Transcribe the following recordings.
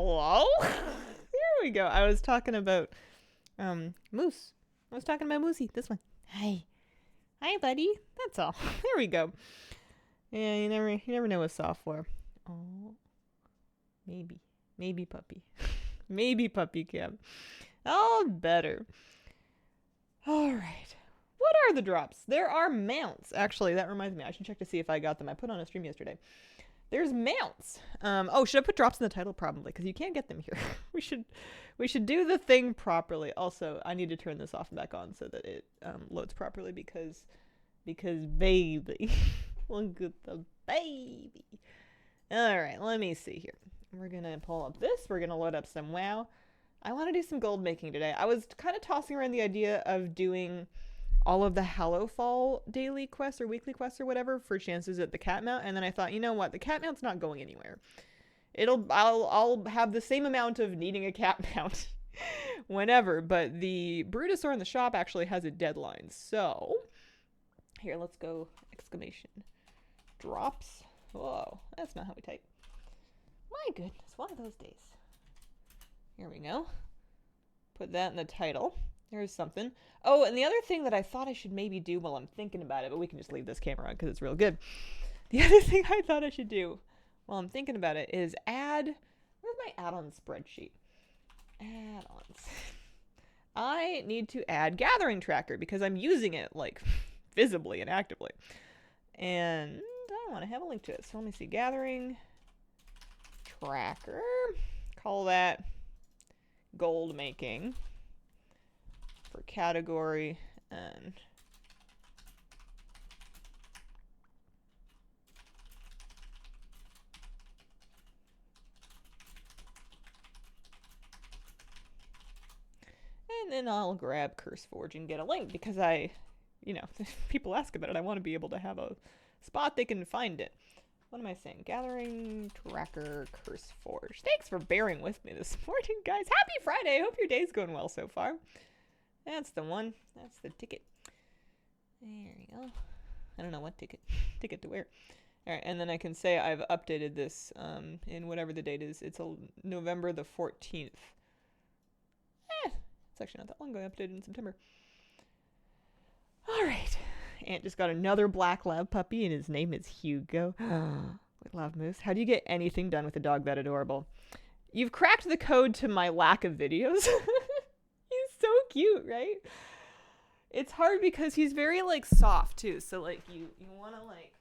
Hello? There we go. I was talking about Moose. I was talking about Moosey. This one. Hi. Hi, buddy. That's all. There we go. Yeah, you never know with software. Oh. Maybe puppy. Maybe puppy cam. Oh, better. All right. What are the drops? There are mounts. Actually, that reminds me. I should check to see if I got them. I put on a stream yesterday. There's mounts. Oh, should I put drops in the title? Probably, because you can't get them here. we should do the thing properly. Also, I need to turn this off and back on so that it loads properly because baby. Look at the baby. All right, let me see here. We're going to pull up this. We're going to load up some WoW. I want to do some gold making today. I was kind of tossing around the idea of doing all of the Hallowfall daily quests or weekly quests or whatever for chances at the cat mount, and then I thought, you know what, the cat mount's not going anywhere. I'll have the same amount of needing a cat mount whenever, but the Brutosaur in the shop actually has a deadline. So here, let's go exclamation drops. Whoa, that's not how we type. My goodness, one of those days. Here we go. Put that in the title. There's something. Oh, and the other thing that I thought I should maybe do while I'm thinking about it, but we can just leave this camera on because it's real good. The other thing I thought I should do while I'm thinking about it is add... Where's my add-on spreadsheet? Add-ons. I need to add Gathering Tracker because I'm using it, like, visibly and actively. And I want to have a link to it. So let me see. Gathering Tracker. Call that gold making. For category and then I'll grab CurseForge and get a link because if people ask about it, I want to be able to have a spot they can find it. What am I saying? Gathering Tracker CurseForge. Thanks for bearing with me this morning, guys. Happy Friday. Hope your day's going well so far. That's the one. That's the ticket. There you go. I don't know what ticket. Ticket to where. All right, and then I can say I've updated this in whatever the date is. It's November the 14th. It's actually not that long ago. I updated in September. All right. Aunt just got another black lab puppy, and his name is Hugo. We love Moose. How do you get anything done with a dog that adorable? You've cracked the code to my lack of videos. He's so cute, right? It's hard because he's very, like, soft, too. So, like, you want to, like...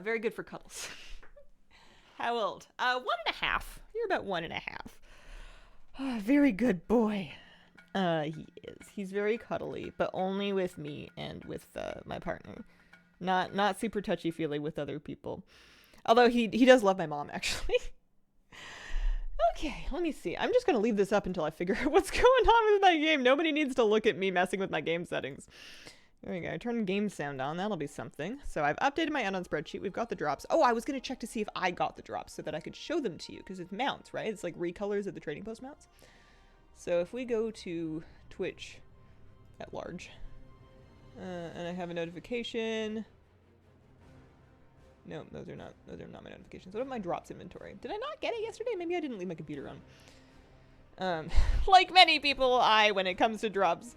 very good for cuddles. How old? 1.5. You're about 1.5. Oh, very good boy. He is. He's very cuddly, but only with me and with my partner. Not super touchy-feely with other people. Although he does love my mom, actually. Okay, let me see. I'm just going to leave this up until I figure out what's going on with my game. Nobody needs to look at me messing with my game settings. There we go. I turned game sound on. That'll be something. So I've updated my add-on spreadsheet. We've got the drops. Oh, I was going to check to see if I got the drops so that I could show them to you because it's mounts, right? It's like recolors of the trading post mounts. So if we go to Twitch at large and I have a notification. No, those are not my notifications. What about my drops inventory? Did I not get it yesterday? Maybe I didn't leave my computer on. Like many people, when it comes to drops,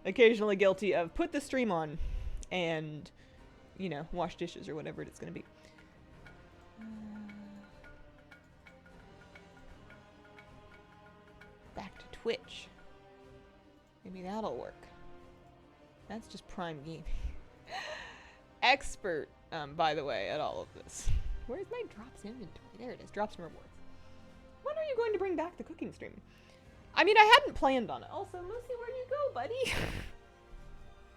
occasionally guilty of put the stream on and, wash dishes or whatever it's going to be. Back to Twitch. Maybe that'll work. That's just prime gaming. Expert, by the way, at all of this. Where's my drops inventory? There it is. Drops and rewards. When are you going to bring back the cooking stream? I mean, I hadn't planned on it. Also, Lucy, where'd you go, buddy?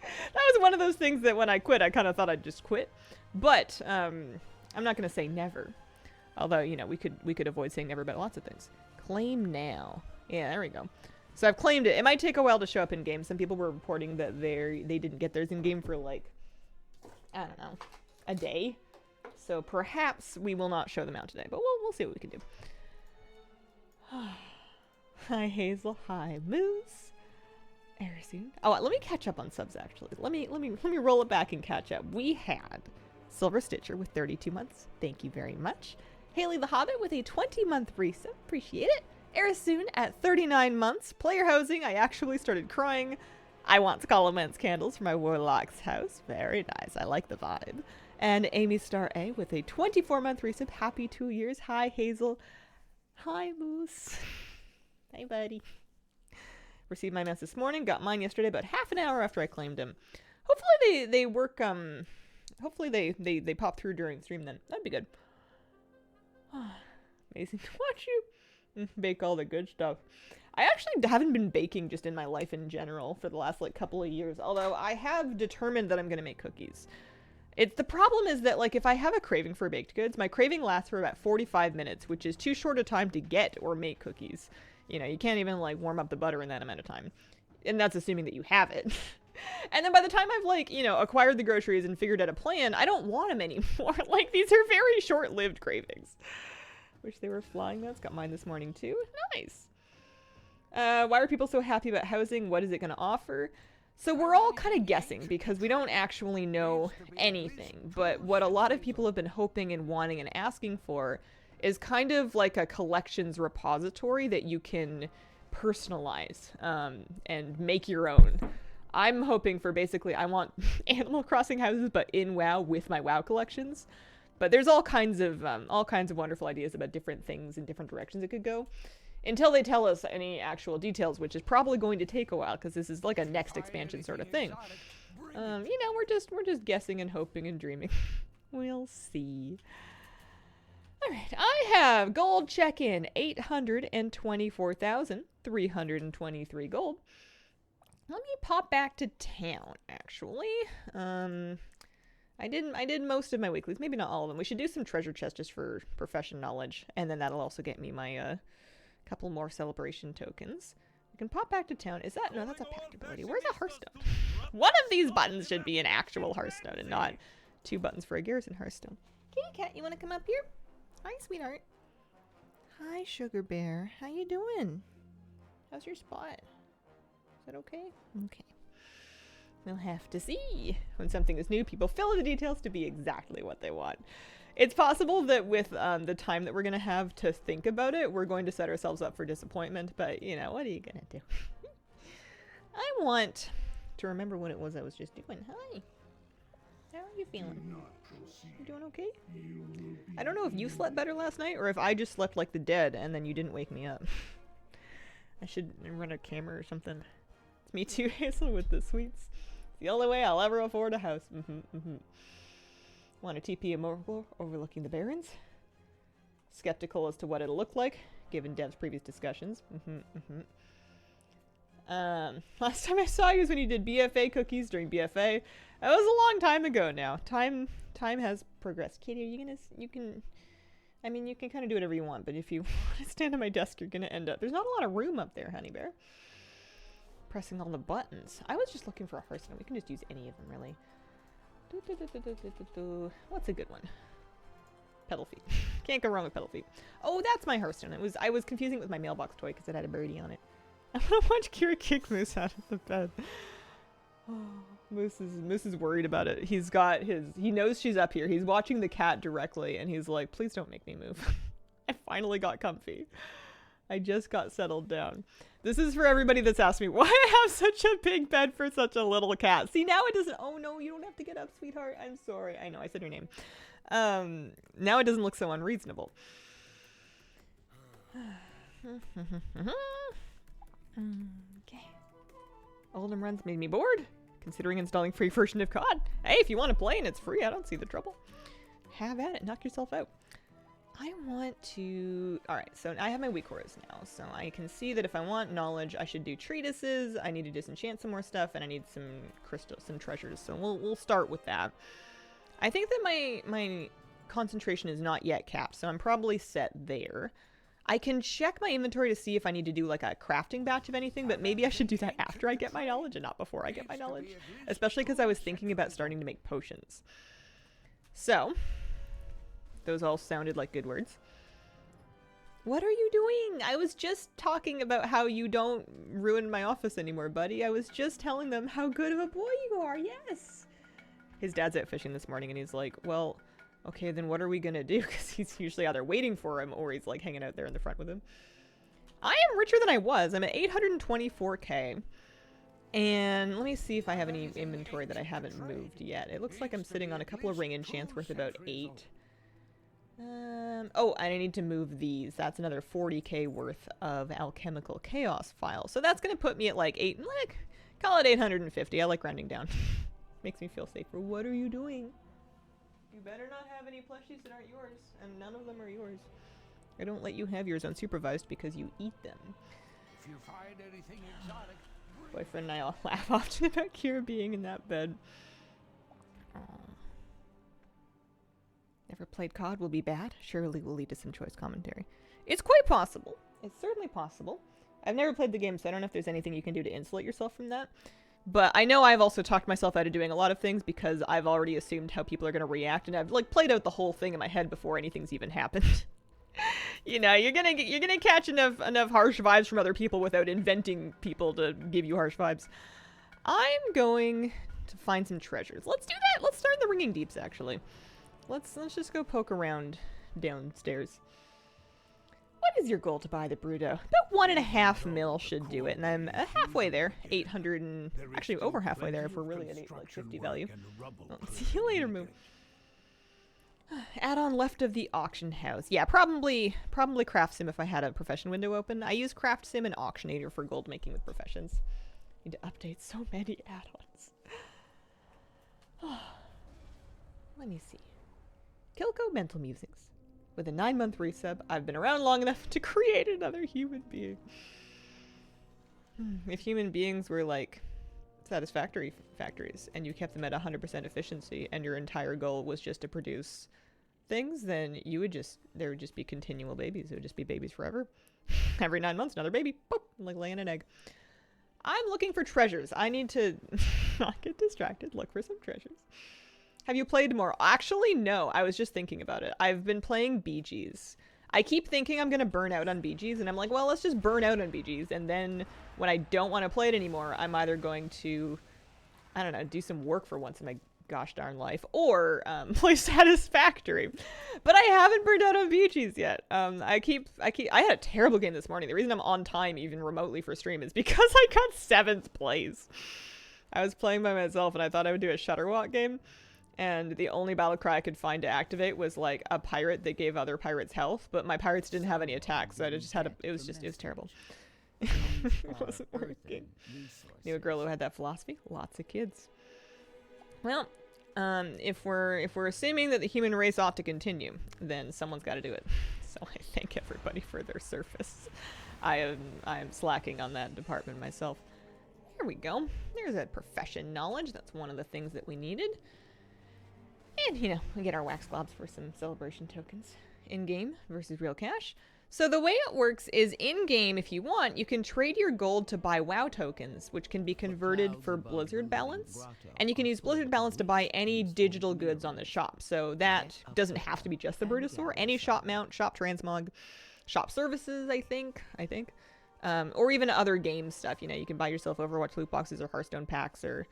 That was one of those things that when I quit, I kind of thought I'd just quit. But I'm not going to say never. Although, we could avoid saying never about lots of things. Claim now. Yeah, there we go. So I've claimed it. It might take a while to show up in game. Some people were reporting that they didn't get theirs in game for like, I don't know, a day. So perhaps we will not show them out today. But we'll see what we can do. Hi, Hazel. Hi, Moose. Arisoon. Oh, let me catch up on subs, actually. Let me roll it back and catch up. We had Silver Stitcher with 32 months. Thank you very much. Haley the Hobbit with a 20-month resub. Appreciate it. Arisoon at 39 months. Player housing. I actually started crying. I want Scholomance candles for my Warlock's house. Very nice. I like the vibe. And Amy Star A with a 24-month resub. Happy 2 years. Hi, Hazel. Hi, Moose. Hey, buddy. Received my mess this morning. Got mine yesterday about half an hour after I claimed him. Hopefully they work, hopefully they pop through during stream then. That'd be good. Amazing to watch you bake all the good stuff. I actually haven't been baking just in my life in general for the last, like, couple of years. Although I have determined that I'm going to make cookies. The problem is that, like, if I have a craving for baked goods, my craving lasts for about 45 minutes, which is too short a time to get or make cookies. You know, you can't even, like, warm up the butter in that amount of time. And that's assuming that you have it. And then by the time I've, like, you know, acquired the groceries and figured out a plan, I don't want them anymore. Like, these are very short-lived cravings. Wish they were flying nuts. Got mine this morning, too. Nice. Why are people so happy about housing? What is it going to offer? So we're all kind of guessing because we don't actually know anything. But what a lot of people have been hoping and wanting and asking for is kind of like a collections repository that you can personalize and make your own. I'm hoping for basically, I want Animal Crossing houses, but in WoW with my WoW collections. But there's all kinds of wonderful ideas about different things and different directions it could go. Until they tell us any actual details, which is probably going to take a while because this is like a next expansion sort of thing. You know, we're just guessing and hoping and dreaming. We'll see. All right, I have gold check-in 824,323 gold. Let me pop back to town. Actually, I did most of my weeklies, maybe not all of them. We should do some treasure chests just for profession knowledge, and then that'll also get me my couple more celebration tokens. We can pop back to town. Is that... No, that's a pact ability. Where's a Hearthstone? One of these buttons should be an actual Hearthstone and not 2 buttons for a Garrison Hearthstone. Kitty cat, you want to come up here? Hi, sweetheart. Hi, Sugar Bear. How you doing? How's your spot? Is that okay? Okay. We'll have to see. When something is new, people fill in the details to be exactly what they want. It's possible that with the time that we're going to have to think about it, we're going to set ourselves up for disappointment, but, you know, what are you going to do? I want to remember what it was I was just doing. Hi. How are you feeling? You doing okay? I don't know if you slept better last night, or if I just slept like the dead, and then you didn't wake me up. I should run a camera or something. It's me too, Hazel, with the sweets. It's the only way I'll ever afford a house. Want a TP immortal overlooking the Barrens? Skeptical as to what it'll look like, given Dev's previous discussions. Last time I saw you was when you did BFA cookies during BFA. That was a long time ago now. Time has progressed. Kitty, are you gonna... You can kind of do whatever you want, but if you want to stand on my desk, you're gonna end up... There's not a lot of room up there, honey bear. Pressing all the buttons. I was just looking for a Hearthstone. We can just use any of them, really. What's a good one? Pedal feet. Can't go wrong with pedal feet. Oh, that's my Hearthstone. I was confusing it with my mailbox toy because it had a birdie on it. I want to watch Kira kick Moose out of the bed. Oh, Moose is worried about it. He knows she's up here. He's watching the cat directly and he's like, please don't make me move. I finally got comfy. I just got settled down. This is for everybody that's asked me why I have such a big bed for such a little cat. See, now it doesn't... Oh, no, you don't have to get up, sweetheart. I'm sorry. I know, I said your name. Now it doesn't look so unreasonable. Okay. Oldham runs made me bored. Considering installing free version of COD. Hey, if you want to play and it's free, I don't see the trouble. Have at it. Knock yourself out. I want to... Alright, so I have my weak horrors now, so I can see that if I want knowledge, I should do treatises, I need to disenchant some more stuff, and I need some crystals, some treasures, so we'll start with that. I think that my concentration is not yet capped, so I'm probably set there. I can check my inventory to see if I need to do like a crafting batch of anything, but maybe I should do that after I get my knowledge and not before I get my knowledge, especially because I was thinking about starting to make potions. So... Those all sounded like good words. What are you doing? I was just talking about how you don't ruin my office anymore, buddy. I was just telling them how good of a boy you are, yes! His dad's out fishing this morning and he's like, well, okay, then what are we gonna do? Because he's usually either waiting for him or he's like hanging out there in the front with him. I am richer than I was. I'm at 824k. And let me see if I have any inventory that I haven't moved yet. It looks like I'm sitting on a couple of ring enchants worth about 8. Oh, and I need to move these. That's another 40k worth of alchemical chaos files. So that's going to put me at like 8, like, call it 850. I like rounding down. Makes me feel safer. What are you doing? You better not have any plushies that aren't yours, and none of them are yours. I don't let you have yours unsupervised because you eat them. If you find anything exotic, Boyfriend and I all laugh often about Kira being in that bed. Never played COD will be bad. Surely will lead to some choice commentary. It's quite possible. It's certainly possible. I've never played the game, so I don't know if there's anything you can do to insulate yourself from that. But I know I've also talked myself out of doing a lot of things because I've already assumed how people are going to react, and I've like played out the whole thing in my head before anything's even happened. You know, you're gonna catch enough harsh vibes from other people without inventing people to give you harsh vibes. I'm going to find some treasures. Let's do that. Let's start in the Ringing Deeps, actually. Let's just go poke around downstairs. What is your goal to buy the Bruto? About 1.5 mil should do it, and I'm halfway there. 800 and actually over halfway there if we're really at 850 value. Well, see you later, Moo. Add-on left of the auction house. Yeah, probably Craft Sim if I had a profession window open. I use Craft Sim and Auctionator for gold making with professions. Need to update so many add-ons. Let me see. Kilko Mental Musings. With a 9-month resub, I've been around long enough to create another human being. If human beings were like satisfactory factories and you kept them at 100% efficiency and your entire goal was just to produce things, then there would just be continual babies. It would just be babies forever. Every 9 months, another baby. Boop, like laying an egg. I'm looking for treasures. I need to not get distracted. Look for some treasures. Have you played more? Actually, no. I was just thinking about it. I've been playing BGs. I keep thinking I'm going to burn out on BGs, and I'm like, well, let's just burn out on BGs, and then when I don't want to play it anymore, I'm either going to, I don't know, do some work for once in my gosh darn life, or play Satisfactory. But I haven't burned out on BGs yet. I had a terrible game this morning. The reason I'm on time even remotely for stream is because I got 7th place. I was playing by myself, and I thought I would do a Shutterwalk game. And the only battle cry I could find to activate was like a pirate that gave other pirates health, but my pirates didn't have any attacks, so I just had it was terrible. It wasn't working. Knew a girl who had that philosophy. Lots of kids. Well, if we're assuming that the human race ought to continue, then someone's got to do it. So I thank everybody for their service. I am slacking on that department myself. There we go. There's that profession knowledge. That's one of the things that we needed. And, you know, we get our wax globs for some celebration tokens in-game versus real cash. So the way it works is in-game, if you want, you can trade your gold to buy WoW tokens, which can be converted for Blizzard balance. And you can use Blizzard balance to buy any digital goods on the shop. So that doesn't have to be just the Brutosaur. Any shop mount, shop transmog, shop services, I think. Or even other game stuff. You know, you can buy yourself Overwatch loot boxes or Hearthstone packs or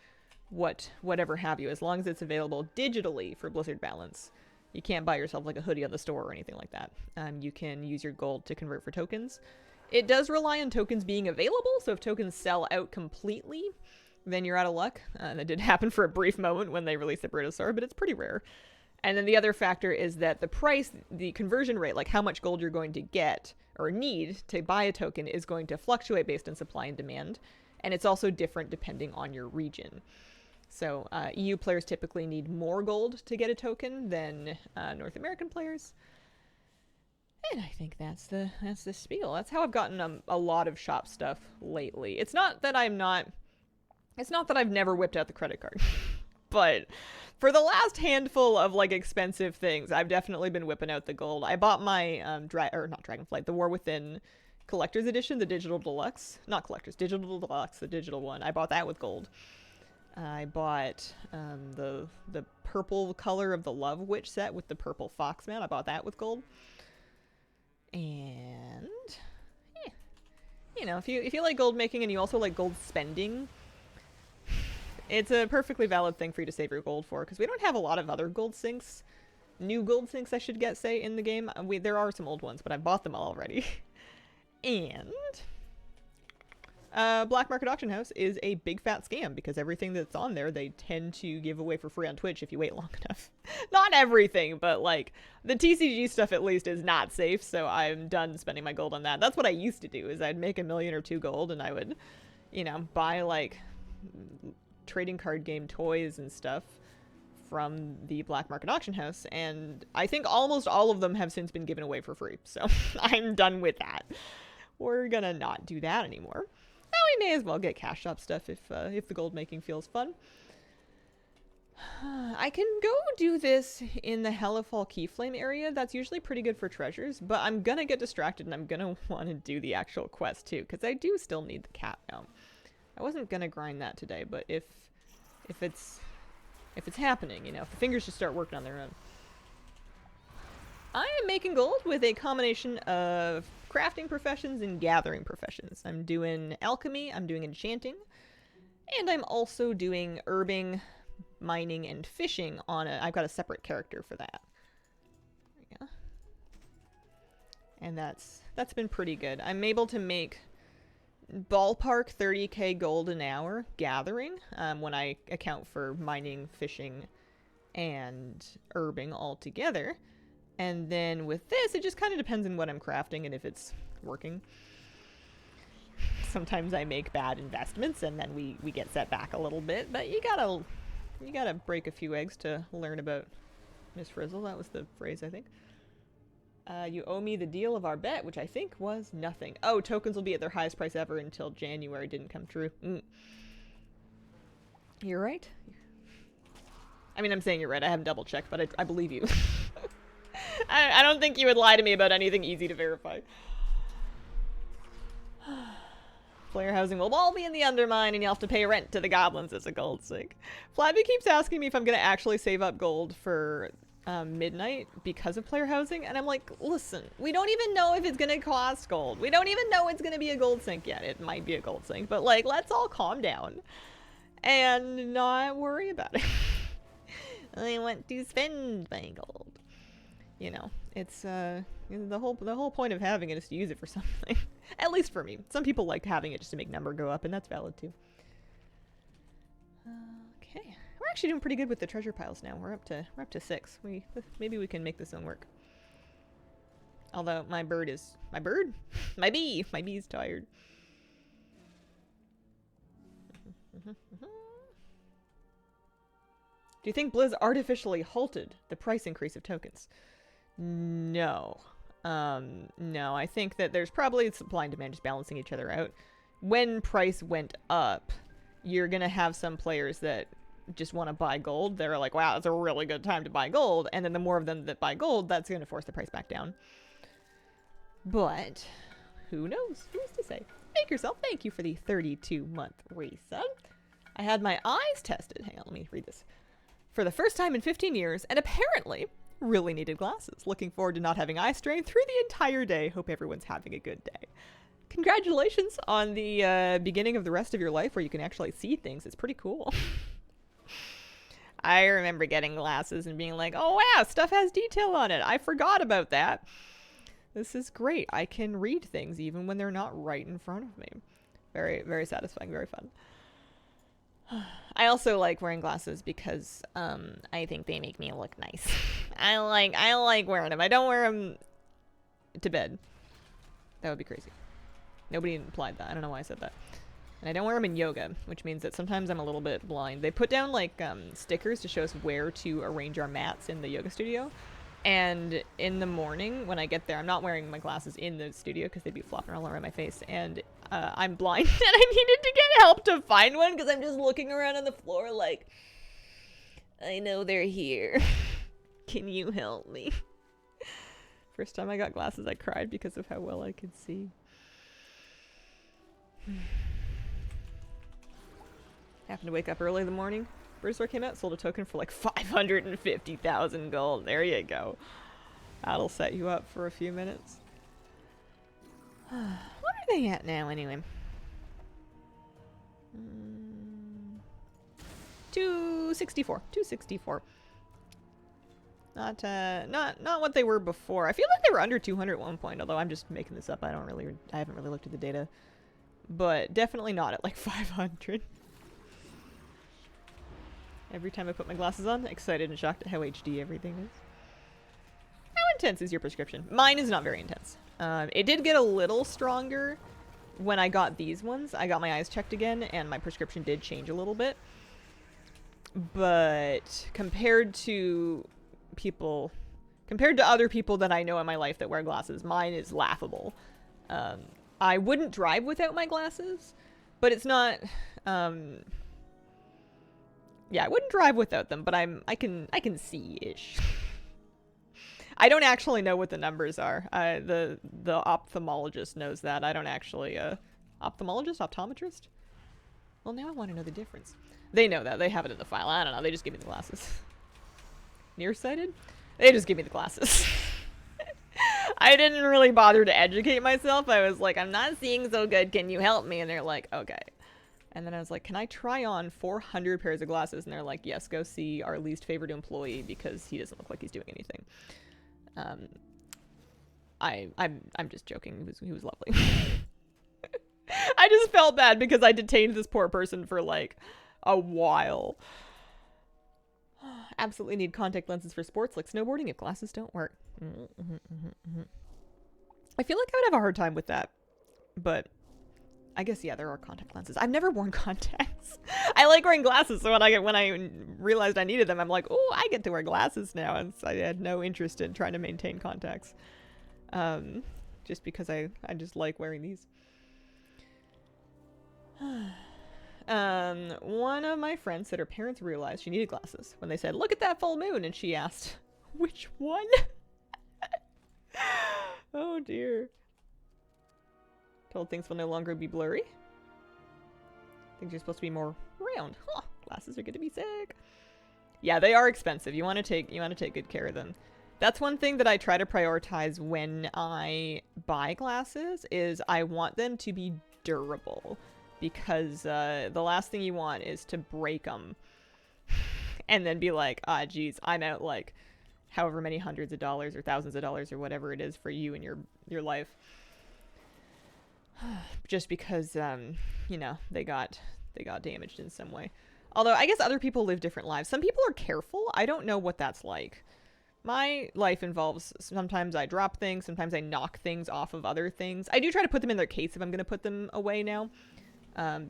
whatever have you, as long as it's available digitally for Blizzard balance. You can't buy yourself like a hoodie on the store or anything like that. You can use your gold to convert for tokens. It does rely on tokens being available, so if tokens sell out completely, then you're out of luck. That did happen for a brief moment when they released the Brutosaur, but it's pretty rare. And then the other factor is that the price, the conversion rate, like how much gold you're going to get or need to buy a token, is going to fluctuate based on supply and demand. And it's also different depending on your region. So EU players typically need more gold to get a token than North American players. And I think that's the spiel. That's how I've gotten a lot of shop stuff lately. It's not that I've never whipped out the credit card. But for the last handful of like expensive things, I've definitely been whipping out the gold. I bought my not Dragonflight, the War Within Collector's Edition, the Digital Deluxe. Not Collector's, Digital Deluxe, the digital one. I bought that with gold. I bought the purple color of the Love Witch set with the purple fox mount. I bought that with gold. And yeah, you know, if you like gold making and you also like gold spending, it's a perfectly valid thing for you to save your gold for, because we don't have a lot of other gold sinks. New gold sinks, I should say, in the game. There are some old ones, but I bought them all already. And Black Market Auction House is a big fat scam, because everything that's on there they tend to give away for free on Twitch if you wait long enough. Not everything, but like the TCG stuff at least is not safe, so I'm done spending my gold on that. That's what I used to do, is I'd make $1 million or $2 gold and I would, you know, buy like trading card game toys and stuff from the Black Market Auction House, and I think almost all of them have since been given away for free, so I'm done with that. We're gonna not do that anymore. Now we may as well get cash shop stuff if the gold making feels fun. I can go do this in the Hellafall Keyflame area. That's usually pretty good for treasures, but I'm gonna get distracted and I'm gonna want to do the actual quest too, because I do still need the cat now. I wasn't gonna grind that today, but if it's happening, you know, if the fingers just start working on their own. I am making gold with a combination of crafting professions and gathering professions. I'm doing alchemy, I'm doing enchanting, and I'm also doing herbing, mining, and fishing on I've got a separate character for that. Yeah. And that's been pretty good. I'm able to make ballpark 30k gold an hour gathering when I account for mining, fishing, and herbing all together. And then with this, it just kind of depends on what I'm crafting and if it's working. Sometimes I make bad investments and then we get set back a little bit, but you gotta break a few eggs to learn about Miss Frizzle. That was the phrase, I think. You owe me the deal of our bet, which I think was nothing. Oh, tokens will be at their highest price ever until January. Didn't come true. You're right. I mean, I'm saying you're right. I haven't double checked, but I believe you. I don't think you would lie to me about anything easy to verify. Player housing will all be in the undermine and you'll have to pay rent to the goblins as a gold sink. Flabby keeps asking me if I'm going to actually save up gold for midnight because of player housing, and I'm like, listen, we don't even know if it's gonna cost gold. We don't even know it's gonna be a gold sink yet. It might be a gold sink, but like, let's all calm down and not worry about it. I want to spend my gold. You know, it's the whole point of having it is to use it for something. At least for me. Some people like having it just to make number go up, and that's valid too. Okay. We're actually doing pretty good with the treasure piles now. We're up to 6. Maybe we can make this one work. Although my bee's tired. Do you think Blizz artificially halted the price increase of tokens? No. No, I think that there's probably supply and demand just balancing each other out. When price went up, you're gonna have some players that just want to buy gold. They're like, wow, it's a really good time to buy gold. And then the more of them that buy gold, that's going to force the price back down. But who knows? Who's to say? Make yourself. Thank you for the 32-month resub. I had my eyes tested. Hang on, let me read this. For the first time in 15 years, and apparently really needed glasses. Looking forward to not having eye strain through the entire day. Hope everyone's having a good day. Congratulations on the beginning of the rest of your life where you can actually see things. It's pretty cool. I remember getting glasses and being like, oh wow, stuff has detail on it. I forgot about that. This is great. I can read things even when they're not right in front of me. Very, very satisfying, very fun. I also like wearing glasses because I think they make me look nice. I like wearing them. I don't wear them to bed. That would be crazy. Nobody implied that. I don't know why I said that. And I don't wear them in yoga, which means that sometimes I'm a little bit blind. They put down like stickers to show us where to arrange our mats in the yoga studio. And in the morning when I get there, I'm not wearing my glasses in the studio because they'd be flopping all around my face. And I'm blind and I needed to get help to find one because I'm just looking around on the floor like, I know they're here. Can you help me? First time I got glasses, I cried because of how well I could see. Happened to wake up early in the morning. Birdstar came out, sold a token for like 550,000 gold. There you go. That'll set you up for a few minutes. What are they at now, anyway? 264. 264. Not what they were before. I feel like they were under 200 at one point, although I'm just making this up. I haven't really looked at the data. But definitely not at like 500. Every time I put my glasses on, excited and shocked at how HD everything is. How intense is your prescription? Mine is not very intense. It did get a little stronger when I got these ones. I got my eyes checked again, and my prescription did change a little bit. But compared to other people that I know in my life that wear glasses, mine is laughable. I wouldn't drive without my glasses, but it's not, yeah, I wouldn't drive without them, but I can see-ish. I don't actually know what the numbers are. The ophthalmologist knows that. I don't actually, optometrist? Well, now I want to know the difference. They know that. They have it in the file. I don't know. They just give me the glasses. Nearsighted? They just give me the glasses. I didn't really bother to educate myself. I was like, I'm not seeing so good. Can you help me? And they're like, okay. And then I was like, can I try on 400 pairs of glasses? And they're like, yes, go see our least favorite employee because he doesn't look like he's doing anything. I'm just joking. He was lovely. I just felt bad because I detained this poor person for like a while. Absolutely need contact lenses for sports like snowboarding if glasses don't work. I feel like I would have a hard time with that, but I guess, yeah, there are contact lenses. I've never worn contacts. I like wearing glasses, so when I realized I needed them, I'm like, oh, I get to wear glasses now, and so I had no interest in trying to maintain contacts. Just because I just like wearing these. One of my friends said her parents realized she needed glasses when they said, look at that full moon, and she asked, which one? Oh dear. Told things will no longer be blurry. Things are supposed to be more round. Huh, glasses are good to be sick. Yeah, they are expensive. You want to take good care of them. That's one thing that I try to prioritize when I buy glasses is I want them to be durable. Because the last thing you want is to break them and then be like, ah, geez, I'm out like however many hundreds of dollars or thousands of dollars or whatever it is for you and your life. Just because, you know, they got damaged in some way. Although I guess other people live different lives. Some people are careful. I don't know what that's like. My life involves sometimes I drop things, sometimes I knock things off of other things. I do try to put them in their case if I'm going to put them away now.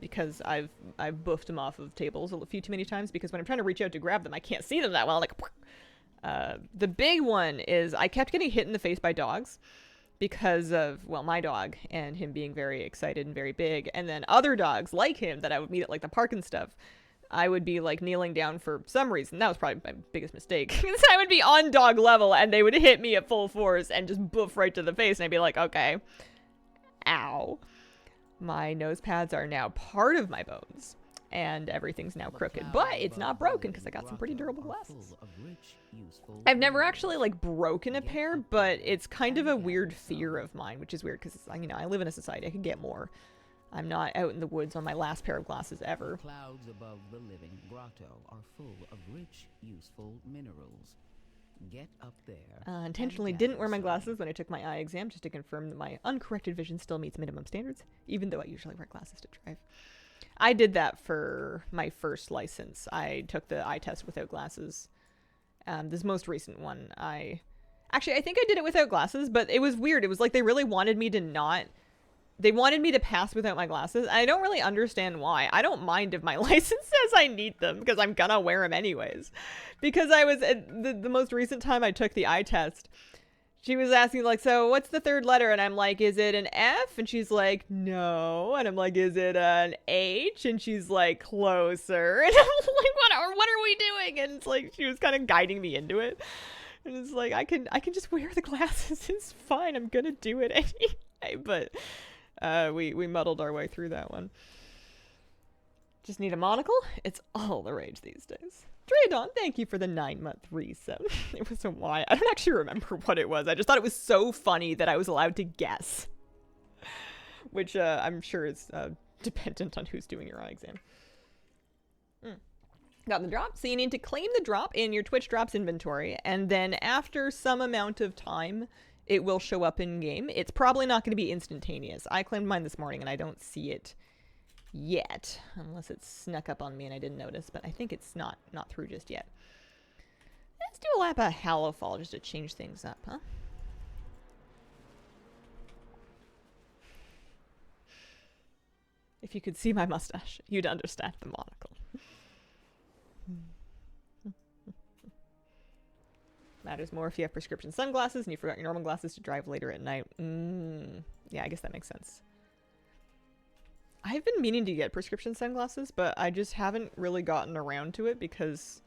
Because I've buffed them off of tables a few too many times because when I'm trying to reach out to grab them, I can't see them that well. Like, the big one is I kept getting hit in the face by dogs because of, well, my dog and him being very excited and very big. And then other dogs like him that I would meet at like the park and stuff. I would be like kneeling down for some reason. That was probably my biggest mistake. I would be on dog level and they would hit me at full force and just boof right to the face. And I'd be like, okay, ow. My nose pads are now part of my bones, and everything's now crooked, but it's not broken because I got some pretty durable glasses. I've never actually like broken a pair, but it's kind of a weird fear of mine, which is weird because, you know, I live in a society I can get more. I'm not out in the woods on my last pair of glasses ever. Clouds above the living grotto are full of rich, useful minerals. Get up there. Intentionally didn't wear my glasses when I took my eye exam just to confirm that my uncorrected vision still meets minimum standards, even though I usually wear glasses to drive. I did that for my first license. I took the eye test without glasses. This most recent one, I think I did it without glasses, but it was weird. It was like they really wanted me to not... They wanted me to pass without my glasses. I don't really understand why. I don't mind if my license says I need them because I'm gonna wear them anyways. Because I was the most recent time I took the eye test, she was asking like, so what's the third letter? And I'm like, is it an F? And she's like, no. And I'm like, is it an H? And she's like, closer. And I'm like, what are we doing? And it's like she was kind of guiding me into it. And it's like I can just wear the glasses. It's fine. I'm gonna do it anyway. But we muddled our way through that one. Just need a monocle? It's all the rage these days. Draydon, thank you for the 9-month resub. It was a why. I don't actually remember what it was. I just thought it was so funny that I was allowed to guess. which I'm sure is dependent on who's doing your eye exam. Got the drop. So you need to claim the drop in your Twitch drops inventory, and then after some amount of time, it will show up in game. It's probably not going to be instantaneous. I claimed mine this morning, and I don't see it yet, unless it snuck up on me and I didn't notice. But I think it's not through just yet. Let's do a lap of Hallowfall just to change things up, huh? If you could see my mustache, you'd understand the monocle. Matters more if you have prescription sunglasses and you forgot your normal glasses to drive later at night. Yeah, I guess that makes sense. I've been meaning to get prescription sunglasses, but I just haven't really gotten around to it because,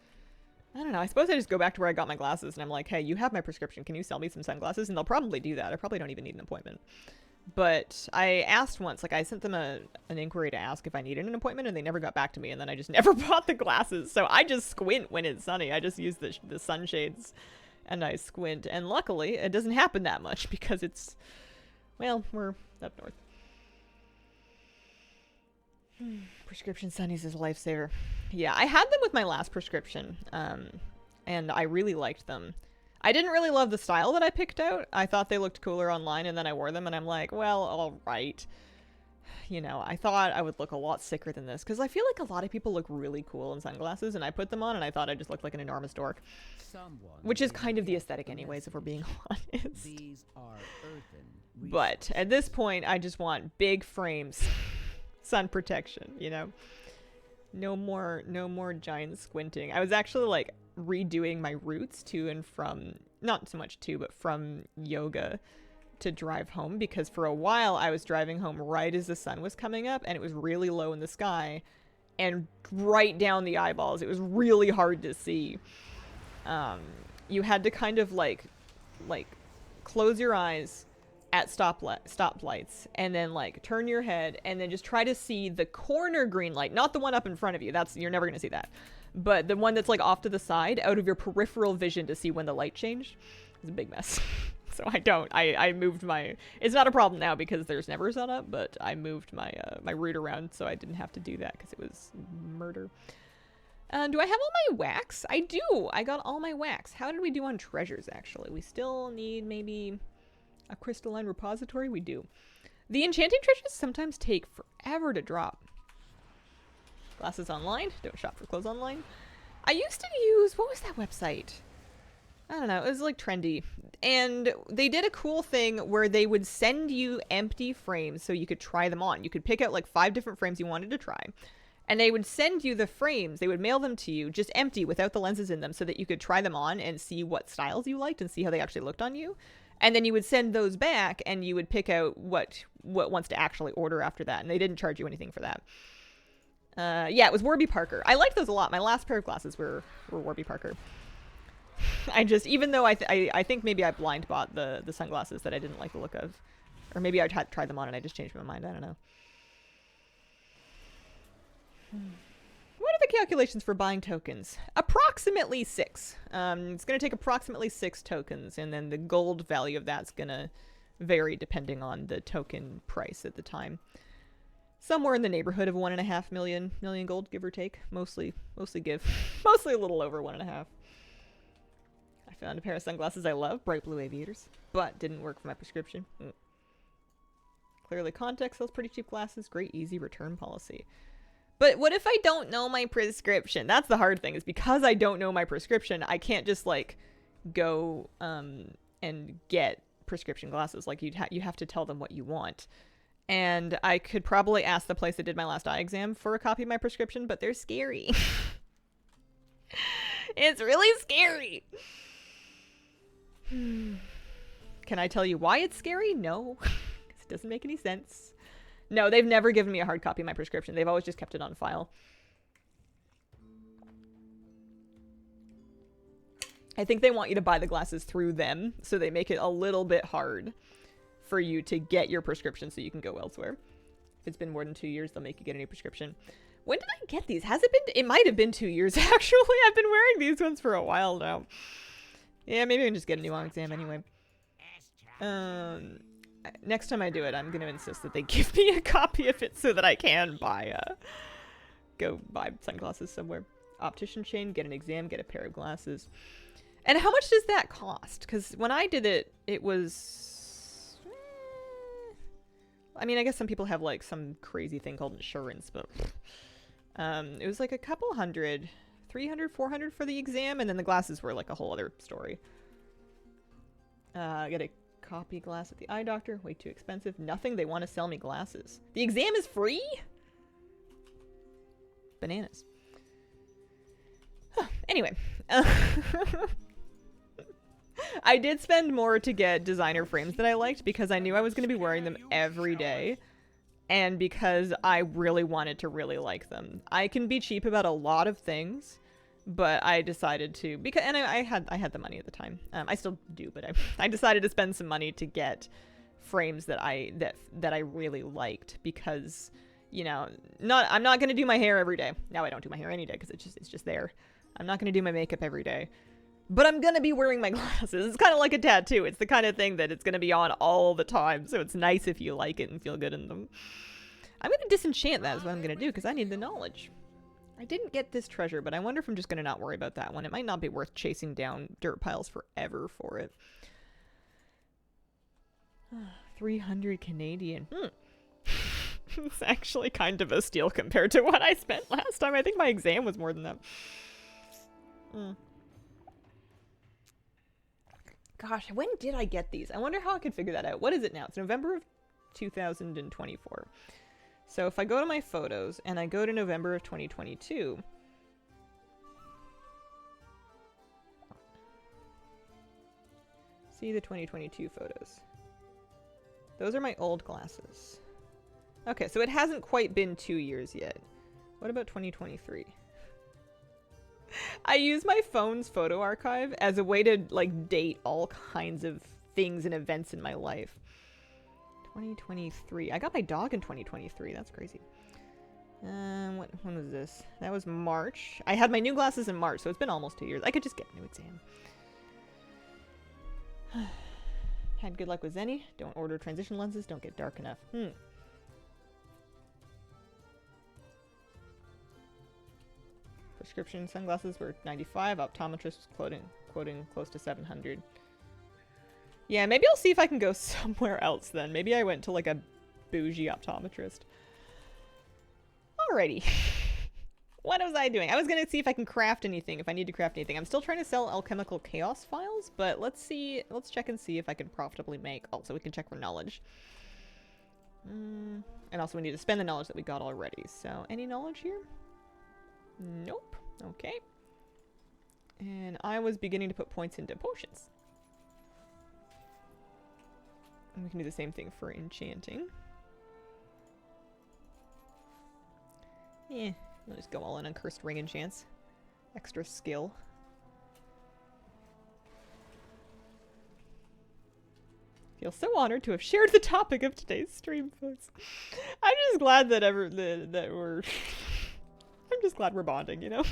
I don't know, I suppose I just go back to where I got my glasses and I'm like, hey, you have my prescription, can you sell me some sunglasses? And they'll probably do that. I probably don't even need an appointment. But I asked once, like I sent them an inquiry to ask if I needed an appointment, and they never got back to me, and then I just never bought the glasses. So I just squint when it's sunny. I just use the sunshades and I squint. And luckily, it doesn't happen that much because it's, well, we're up north. Prescription sunnies is a lifesaver. Yeah, I had them with my last prescription, and I really liked them. I didn't really love the style that I picked out. I thought they looked cooler online, and then I wore them, and I'm like, well, all right. You know, I thought I would look a lot sicker than this, because I feel like a lot of people look really cool in sunglasses, and I put them on, and I thought I just looked like an enormous dork. Which is kind of the aesthetic anyways, if we're being honest. These are earthen But at this point, I just want big frames. Sun protection, you know? No more giant squinting. I was actually, like, redoing my routes to and from, not so much to, but from yoga to drive home, because for a while I was driving home right as the sun was coming up and it was really low in the sky and right down the eyeballs. It was really hard to see. You had to kind of like close your eyes at stoplights and then like turn your head and then just try to see the corner green light, not the one up in front of you. You're never gonna see that. But the one that's like off to the side, out of your peripheral vision to see when the light changed. It's a big mess. So I moved my, it's not a problem now because there's never sun up, but I moved my my route around so I didn't have to do that because it was murder. Do I have all my wax? I do. I got all my wax. How did we do on treasures, actually? We still need maybe a crystalline repository. We do. The enchanting treasures sometimes take forever to drop. Glasses online. Don't shop for clothes online. I used to use, what was that website? I don't know. It was like trendy. And they did a cool thing where they would send you empty frames so you could try them on. You could pick out like 5 different frames you wanted to try. And they would send you the frames. They would mail them to you just empty without the lenses in them so that you could try them on and see what styles you liked and see how they actually looked on you. And then you would send those back and you would pick out what wants to actually order after that. And they didn't charge you anything for that. Yeah, it was Warby Parker. I liked those a lot. My last pair of glasses were Warby Parker. I just, even though I think maybe I blind bought the sunglasses that I didn't like the look of. Or maybe I tried them on and I just changed my mind. I don't know. What are the calculations for buying tokens? Approximately 6. It's going to take approximately 6 tokens, and then the gold value of that's going to vary depending on the token price at the time. Somewhere in the neighborhood of 1.5 million gold, give or take. Mostly give. Mostly a little over 1.5. I found a pair of sunglasses I love, bright blue aviators, but didn't work for my prescription. Clearly Context sells pretty cheap glasses. Great easy return policy. But what if I don't know my prescription? That's the hard thing, is because I don't know my prescription, I can't just like go and get prescription glasses. Like you have to tell them what you want. And I could probably ask the place that did my last eye exam for a copy of my prescription, but they're scary. It's really scary. Can I tell you why it's scary? No, because it doesn't make any sense. No, they've never given me a hard copy of my prescription. They've always just kept it on file. I think they want you to buy the glasses through them, so they make it a little bit hard for you to get your prescription so you can go elsewhere. If it's been more than 2 years, they'll make you get a new prescription. When did I get these? Has it been? It might have been 2 years, actually. I've been wearing these ones for a while now. Yeah, maybe I can just get a new eye exam anyway. next time I do it, I'm going to insist that they give me a copy of it so that I can go buy sunglasses somewhere. Optician chain, get an exam, get a pair of glasses. And how much does that cost? Because when I did it, it was... I mean, I guess some people have like some crazy thing called insurance, but it was like a couple hundred, 300, 400 for the exam, and then the glasses were like a whole other story. Get a copy glass at the eye doctor, way too expensive. Nothing, they want to sell me glasses. The exam is free? Bananas. Huh, anyway. I did spend more to get designer frames that I liked because I knew I was going to be wearing them every day. And because I really wanted to really like them. I can be cheap about a lot of things, but I decided to, because, and I had the money at the time. I still do, but I decided to spend some money to get frames that I really liked because, you know, I'm not going to do my hair every day. Now I don't do my hair any day because it's just there. I'm not going to do my makeup every day. But I'm going to be wearing my glasses. It's kind of like a tattoo. It's the kind of thing that it's going to be on all the time. So it's nice if you like it and feel good in them. I'm going to disenchant that is what I'm going to do because I need the knowledge. I didn't get this treasure, but I wonder if I'm just going to not worry about that one. It might not be worth chasing down dirt piles forever for it. 300 Canadian. It's actually kind of a steal compared to what I spent last time. I think my exam was more than that. Gosh, when did I get these? I wonder how I could figure that out. What is it now? It's November of 2024. So if I go to my photos and I go to November of 2022, see the 2022 photos. Those are my old glasses. Okay, so it hasn't quite been 2 years yet. What about 2023? I use my phone's photo archive as a way to like date all kinds of things and events in my life. 2023. I got my dog in 2023. That's crazy. When was this? That was March. I had my new glasses in March, so it's been almost 2 years. I could just get a new exam. Had good luck with Zenny. Don't order transition lenses. Don't get dark enough. Prescription sunglasses were 95. Optometrist was quoting close to 700. Yeah, maybe I'll see if I can go somewhere else then. Maybe I went to like a bougie optometrist. Alrighty. What was I doing? I was gonna see if I can craft anything, if I need to craft anything. I'm still trying to sell alchemical chaos files, but let's check and see if I can profitably make. Also, we can check for knowledge. And also we need to spend the knowledge that we got already. So, any knowledge here? Nope. Okay. And I was beginning to put points into potions. And we can do the same thing for enchanting. Yeah, I'll just go all in on Cursed Ring enchants. Extra skill. Feel so honored to have shared the topic of today's stream, folks. I'm just glad that that we're... I'm just glad we're bonding, you know?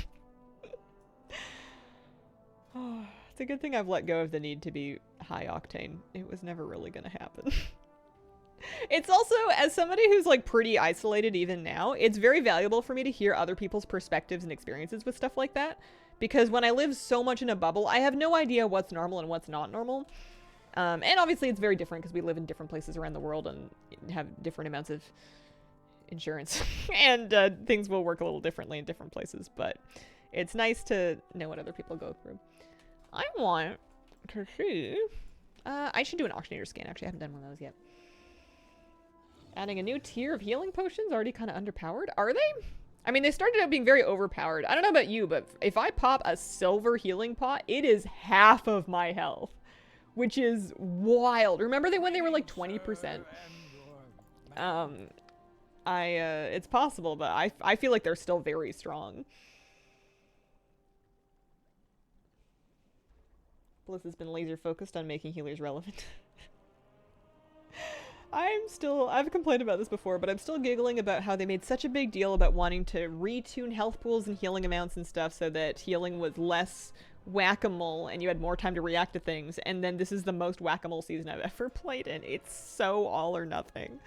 Oh, it's a good thing I've let go of the need to be high octane. It was never really gonna happen. It's also, as somebody who's like pretty isolated even now, it's very valuable for me to hear other people's perspectives and experiences with stuff like that. Because when I live so much in a bubble, I have no idea what's normal and what's not normal. And obviously it's very different because we live in different places around the world and have different amounts of insurance. And things will work a little differently in different places. But it's nice to know what other people go through. I want to see... I should do an auctioneer scan. Actually, I haven't done one of those yet. Adding a new tier of healing potions, already kind of underpowered. Are they? I mean, they started out being very overpowered. I don't know about you, but if I pop a silver healing pot, it is half of my health, which is wild. Remember when they were like 20%? It's possible, but I feel like they're still very strong. Bliss has been laser focused on making healers relevant. I've complained about this before, but I'm still giggling about how they made such a big deal about wanting to retune health pools and healing amounts and stuff so that healing was less whack-a-mole and you had more time to react to things, and then this is the most whack-a-mole season I've ever played in. It's so all or nothing.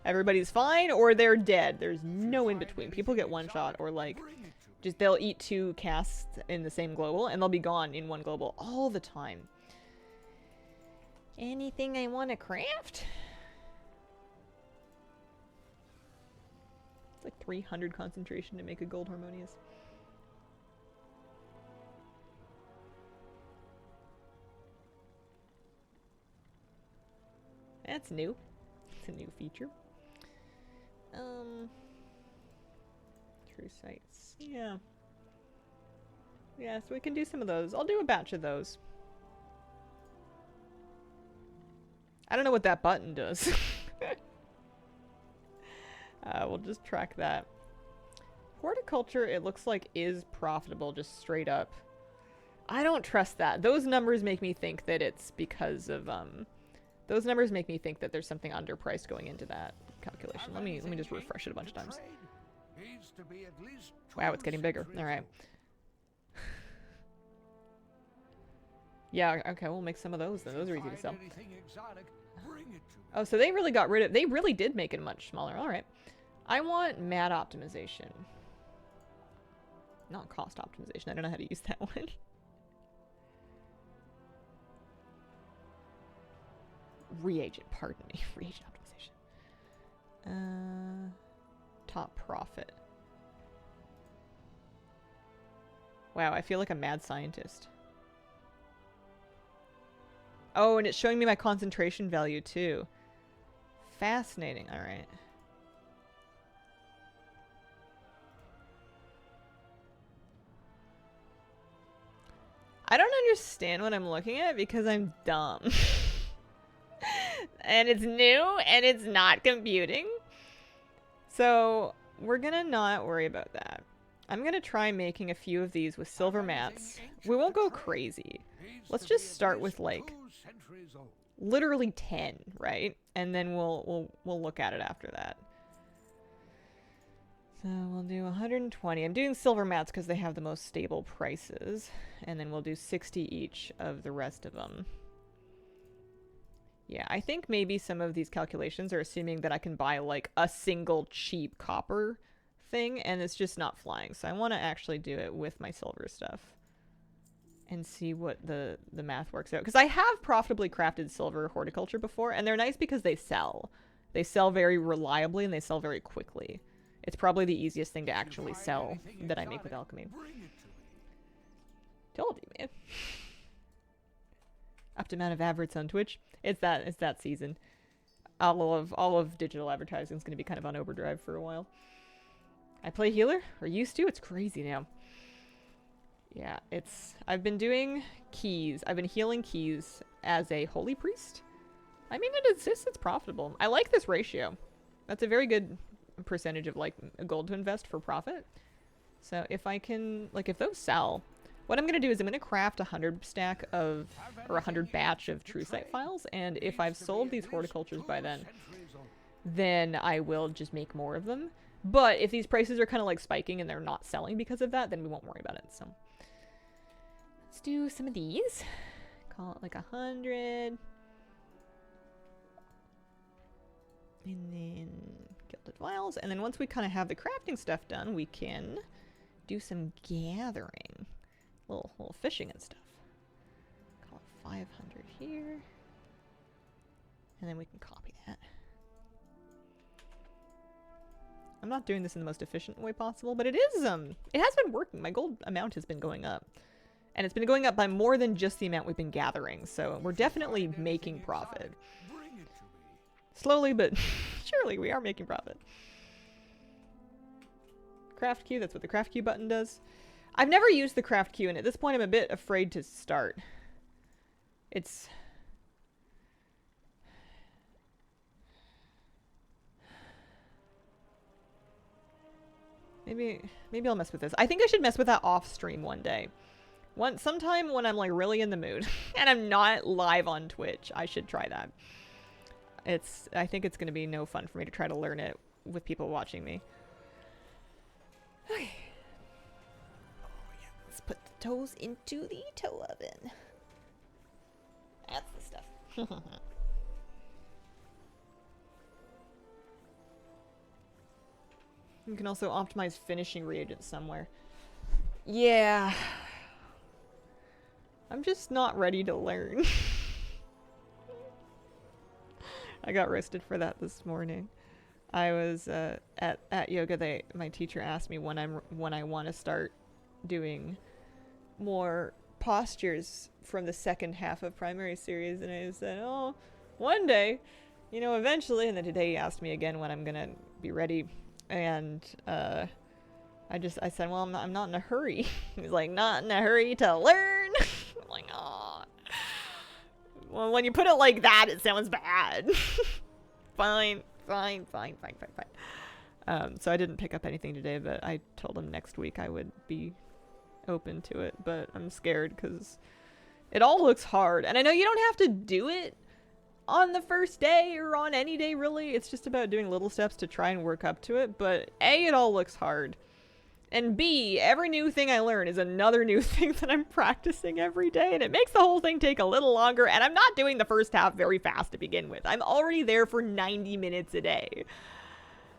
Everybody's fine or they're dead. There's no in between. People get one shot or like just they'll eat 2 casts in the same global and they'll be gone in one global all the time. Anything I want to craft? It's like 300 concentration to make a gold harmonious. That's new. It's a new feature. True sights. Yeah. Yeah, so we can do some of those. I'll do a batch of those. I don't know what that button does. We'll just track that. Horticulture, it looks like, is profitable, just straight up. I don't trust that. Those numbers make me think that it's because of, those numbers make me think that there's something underpriced going into that calculation. Let me just refresh it a bunch of times. Wow, it's getting bigger. All right. Yeah, okay, we'll make some of those then. Those are easy to sell. Oh, so they really got rid of... They really did make it much smaller. All right. I want matte optimization. Not cost optimization. I don't know how to use that one. Reagent, pardon me. Reagent optimization. Top profit. Wow, I feel like a mad scientist. Oh, and it's showing me my concentration value too. Fascinating. All right. I don't understand what I'm looking at because I'm dumb. And it's new and it's not computing. So we're gonna not worry about that. I'm gonna try making a few of these with silver mats. We won't go crazy. Let's just start with like literally 10, right? And then we'll look at it after that. So we'll do 120. I'm doing silver mats because they have the most stable prices. And then we'll do 60 each of the rest of them. Yeah, I think maybe some of these calculations are assuming that I can buy like a single cheap copper thing, and it's just not flying. So I want to actually do it with my silver stuff and see what the math works out. Because I have profitably crafted silver horticulture before, and they're nice because they sell. They sell very reliably and they sell very quickly. It's probably the easiest thing to actually sell that I make with alchemy. Told you, man. Up to amount of adverts on Twitch. It's that season. All of digital advertising is going to be kind of on overdrive for a while. I play healer, or used to. It's crazy now. Yeah, I've been doing keys. I've been healing keys as a holy priest. I mean, it's profitable. I like this ratio. That's a very good percentage of like gold to invest for profit. So if I can, like, if those sell, what I'm going to do is I'm going to craft 100 stack of, or 100 batch of true sight files, and if I've sold these horticultures by then I will just make more of them. But if these prices are kind of like spiking and they're not selling because of that, then we won't worry about it. So let's do some of these. Call it like 100. And then gilded vials. And then once we kind of have the crafting stuff done, we can do some gathering. Little fishing and stuff. Call it 500 here. And then we can copy that. I'm not doing this in the most efficient way possible, but it is, it has been working. My gold amount has been going up. And it's been going up by more than just the amount we've been gathering, so we're definitely making profit. Slowly, but surely we are making profit. Craft queue, that's what the craft queue button does. I've never used the craft queue, and at this point I'm a bit afraid to start. It's... Maybe I'll mess with this. I think I should mess with that off stream one day. Sometime when I'm like really in the mood and I'm not live on Twitch, I should try that. I think it's gonna be no fun for me to try to learn it with people watching me. Okay. Oh yeah, let's put toes into the toe oven. That's the stuff. You can also optimize finishing reagents somewhere. Yeah. I'm just not ready to learn. I got roasted for that this morning. I was at yoga. My teacher asked me when I want to start doing more postures from the second half of primary series, and I said, "Oh, one day, eventually." And then today he asked me again when I'm gonna be ready, and I said, "Well, I'm not in a hurry." He's like, "Not in a hurry to learn." I'm like, "Oh." Well, when you put it like that, it sounds bad. Fine. So I didn't pick up anything today, but I told him next week I would be open to it, but I'm scared because it all looks hard. And I know you don't have to do it on the first day or on any day, really. It's just about doing little steps to try and work up to it. But A, it all looks hard. And B, every new thing I learn is another new thing that I'm practicing every day, and it makes the whole thing take a little longer, and I'm not doing the first half very fast to begin with. I'm already there for 90 minutes a day.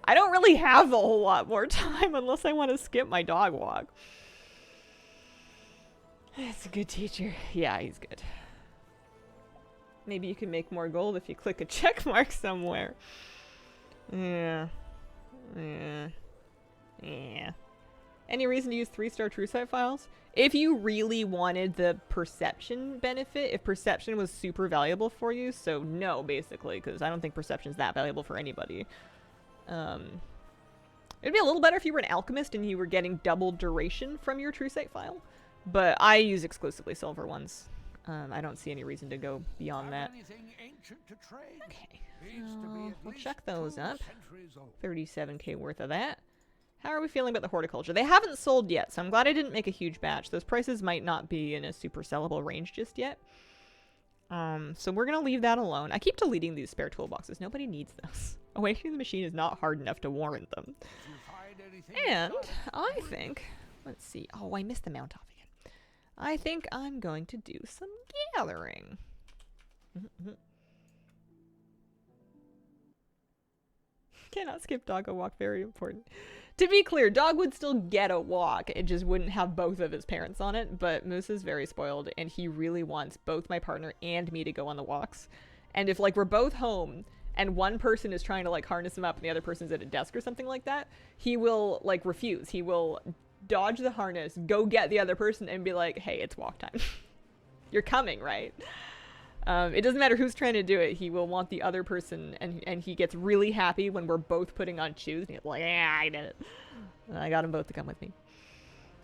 I don't really have a whole lot more time unless I want to skip my dog walk. That's a good teacher. Yeah, he's good. Maybe you can make more gold if you click a check mark somewhere. Yeah. Any reason to use 3-star TrueSight files? If you really wanted the perception benefit, if perception was super valuable for you, so no, basically, because I don't think perception is that valuable for anybody. It'd be a little better if you were an alchemist and you were getting double duration from your TrueSight file, but I use exclusively silver ones. I don't see any reason to go beyond that. Okay, so we'll check those up. 37k worth of that. How are we feeling about the horticulture? They haven't sold yet, so I'm glad I didn't make a huge batch. Those prices might not be in a super sellable range just yet. So we're going to leave that alone. I keep deleting these spare toolboxes. Nobody needs those. Awakening the machine is not hard enough to warrant them. And I think... Let's see. Oh, I missed the mount off again. I think I'm going to do some gathering. Cannot skip doggo walk. Very important. To be clear, dog would still get a walk. It just wouldn't have both of his parents on it. But Moose is very spoiled, and he really wants both my partner and me to go on the walks. And if, like, we're both home and one person is trying to, like, harness him up and the other person's at a desk or something like that, he will, like, refuse. He will dodge the harness, go get the other person, and be like, hey, it's walk time. You're coming, right? It doesn't matter who's trying to do it. He will want the other person, and he gets really happy when we're both putting on shoes. And he's like, yeah, I did it. And I got them both to come with me.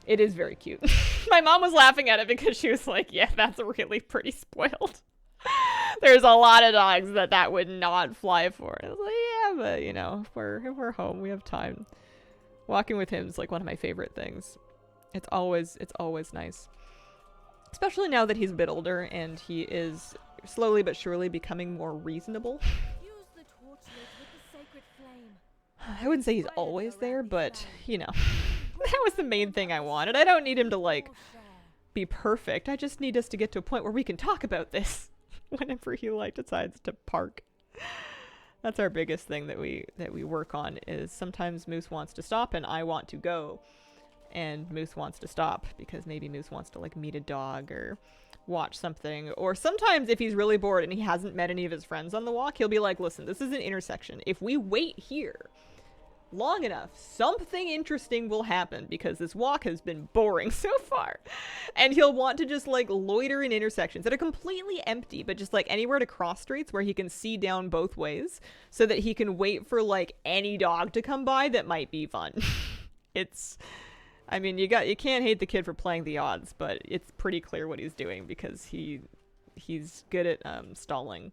It is very cute. My mom was laughing at it because she was like, yeah, that's really pretty spoiled. There's a lot of dogs that would not fly for. I was like, yeah, but, you know, if we're home, we have time. Walking with him is like one of my favorite things. It's always nice. Especially now that he's a bit older and he is slowly but surely becoming more reasonable. Use the torchlight with the sacred flame. I wouldn't say he's always there, but, you know, that was the main thing I wanted. I don't need him to, like, be perfect. I just need us to get to a point where we can talk about this whenever he, like, decides to park. That's our biggest thing that we work on, is sometimes Moose wants to stop and I want to go. And Moose wants to stop because maybe Moose wants to, like, meet a dog or watch something. Or sometimes if he's really bored and he hasn't met any of his friends on the walk, he'll be like, listen, this is an intersection. If we wait here long enough, something interesting will happen because this walk has been boring so far. And he'll want to just, like, loiter in intersections that are completely empty, but just, like, anywhere to cross streets where he can see down both ways so that he can wait for, like, any dog to come by that might be fun. I mean, you can't hate the kid for playing the odds, but it's pretty clear what he's doing because he's good at stalling.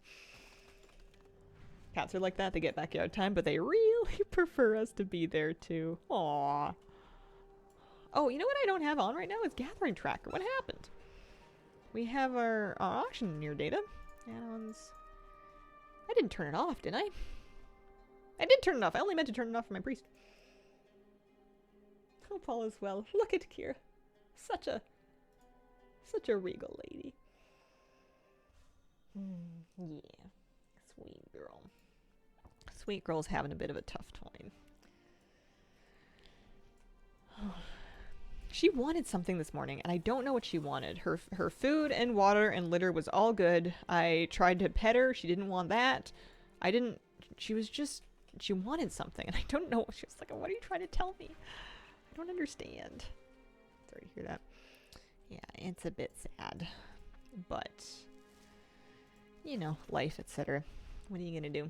Cats are like that. They get backyard time, but they really prefer us to be there too. Aww. Oh, you know what I don't have on right now is Gathering Tracker. What happened? We have our auction near data. Add-ons. I didn't turn it off, did I? I did turn it off. I only meant to turn it off for my priest. Hope all is well. Look at Kira. Such a Such a regal lady. Yeah. Sweet girl. Sweet girl's having a bit of a tough time. She wanted something this morning, and I don't know what she wanted. Her food and water and litter was all good. I tried to pet her. She didn't want that. She wanted something, and I don't know. She was like, what are you trying to tell me? I don't understand. Sorry to hear that. Yeah, it's a bit sad. But, you know, life, etc. What are you gonna do?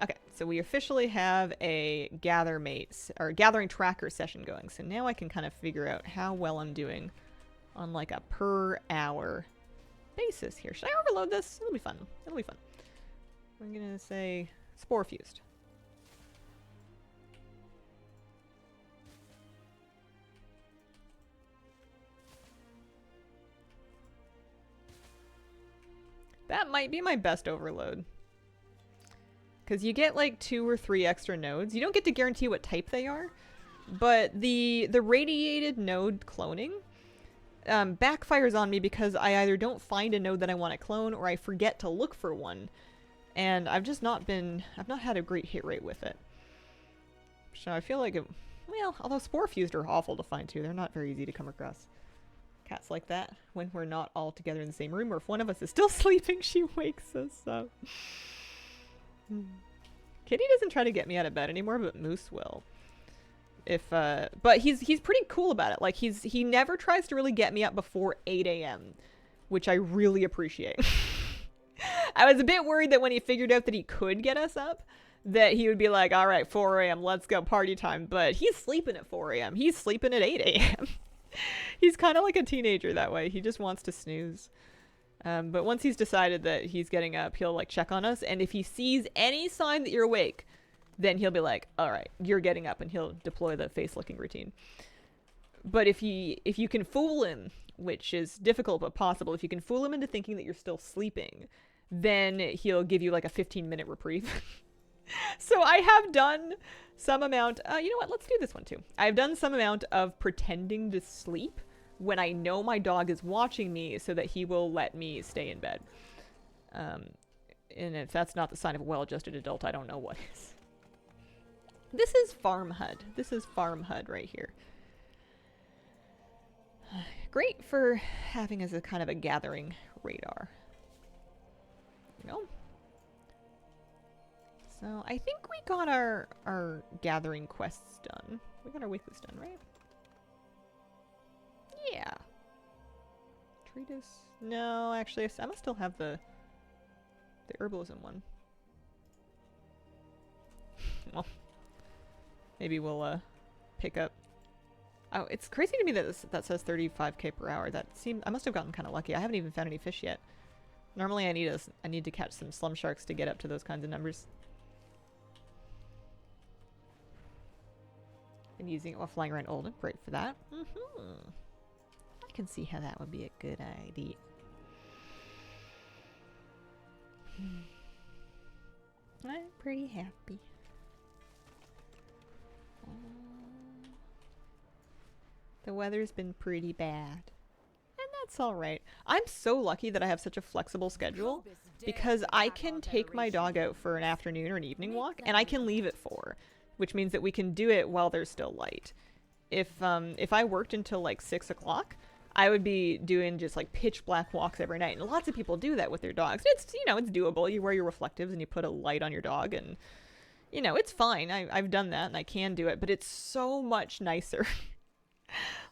Okay, so we officially have a gathering tracker session going. So now I can kind of figure out how well I'm doing on like a per hour basis here. Should I overload this? It'll be fun. It'll be fun. I'm gonna say spore fused. That might be my best overload. Because you get like 2 or 3 extra nodes. You don't get to guarantee what type they are. But the radiated node cloning backfires on me because I either don't find a node that I want to clone or I forget to look for one. And I've not had a great hit rate with it. So I feel like well, although spore fused are awful to find too. They're not very easy to come across. Cats like that, when we're not all together in the same room, or if one of us is still sleeping, she wakes us up. Kitty doesn't try to get me out of bed anymore, but Moose will. But he's pretty cool about it. Like he never tries to really get me up before 8 a.m., which I really appreciate. I was a bit worried that when he figured out that he could get us up, that he would be like, all right, 4 a.m., let's go party time. But he's sleeping at 4 a.m. He's sleeping at 8 a.m. He's kind of like a teenager that way. He just wants to snooze. But once he's decided that he's getting up, he'll like check on us. And if he sees any sign that you're awake, then he'll be like, all right, you're getting up, and he'll deploy the face licking routine. But if you can fool him, which is difficult but possible, if you can fool him into thinking that you're still sleeping, then he'll give you like a 15-minute reprieve. So I have done some amount, you know what, let's do this one too. I've done some amount of pretending to sleep when I know my dog is watching me so that he will let me stay in bed. And if that's not the sign of a well-adjusted adult, I don't know what is. This is Farm HUD. This is Farm HUD right here. Great for having as a kind of a gathering radar. You know? So I think we got our gathering quests done. We got our weeklies done, right? Yeah. Treatise? No, actually, I must still have the herbalism one. Well, maybe we'll pick up. Oh, it's crazy to me that that says 35k per hour. I must have gotten kind of lucky. I haven't even found any fish yet. Normally, I need to catch some slum sharks to get up to those kinds of numbers. Been using it while flying around Oldham. Great for that. I can see how that would be a good idea. I'm pretty happy. The weather's been pretty bad. And that's alright. I'm so lucky that I have such a flexible schedule because I can take my dog out for an afternoon or an evening walk and I can leave at 4, which means that we can do it while there's still light. If I worked until like 6 o'clock, I would be doing just like pitch black walks every night. And lots of people do that with their dogs. It's, you know, it's doable. You wear your reflectives and you put a light on your dog and, you know, it's fine. I've done that and I can do it, but it's so much nicer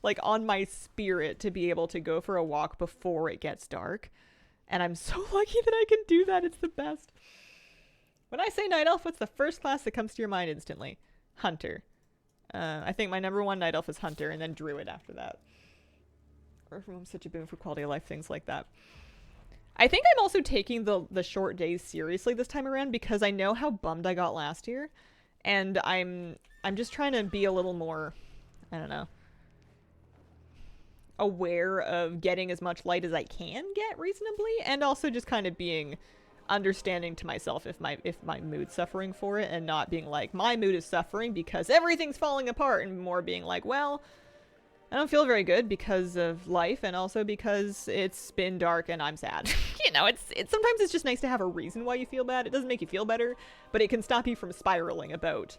like on my spirit to be able to go for a walk before it gets dark. And I'm so lucky that I can do that. It's the best. When I say night elf, what's the first class that comes to your mind instantly? Hunter. I think my number 1 night elf is Hunter and then Druid after that. I'm such a boon for quality of life, things like that. I think I'm also taking the short days seriously this time around because I know how bummed I got last year. And I'm just trying to be a little more, I don't know, aware of getting as much light as I can get reasonably, and also just kind of being understanding to myself if my mood's suffering for it, and not being like, my mood is suffering because everything's falling apart, and more being like, well, I don't feel very good because of life, and also because it's been dark and I'm sad. You know, it's sometimes it's just nice to have a reason why you feel bad. It doesn't make you feel better, but it can stop you from spiraling about,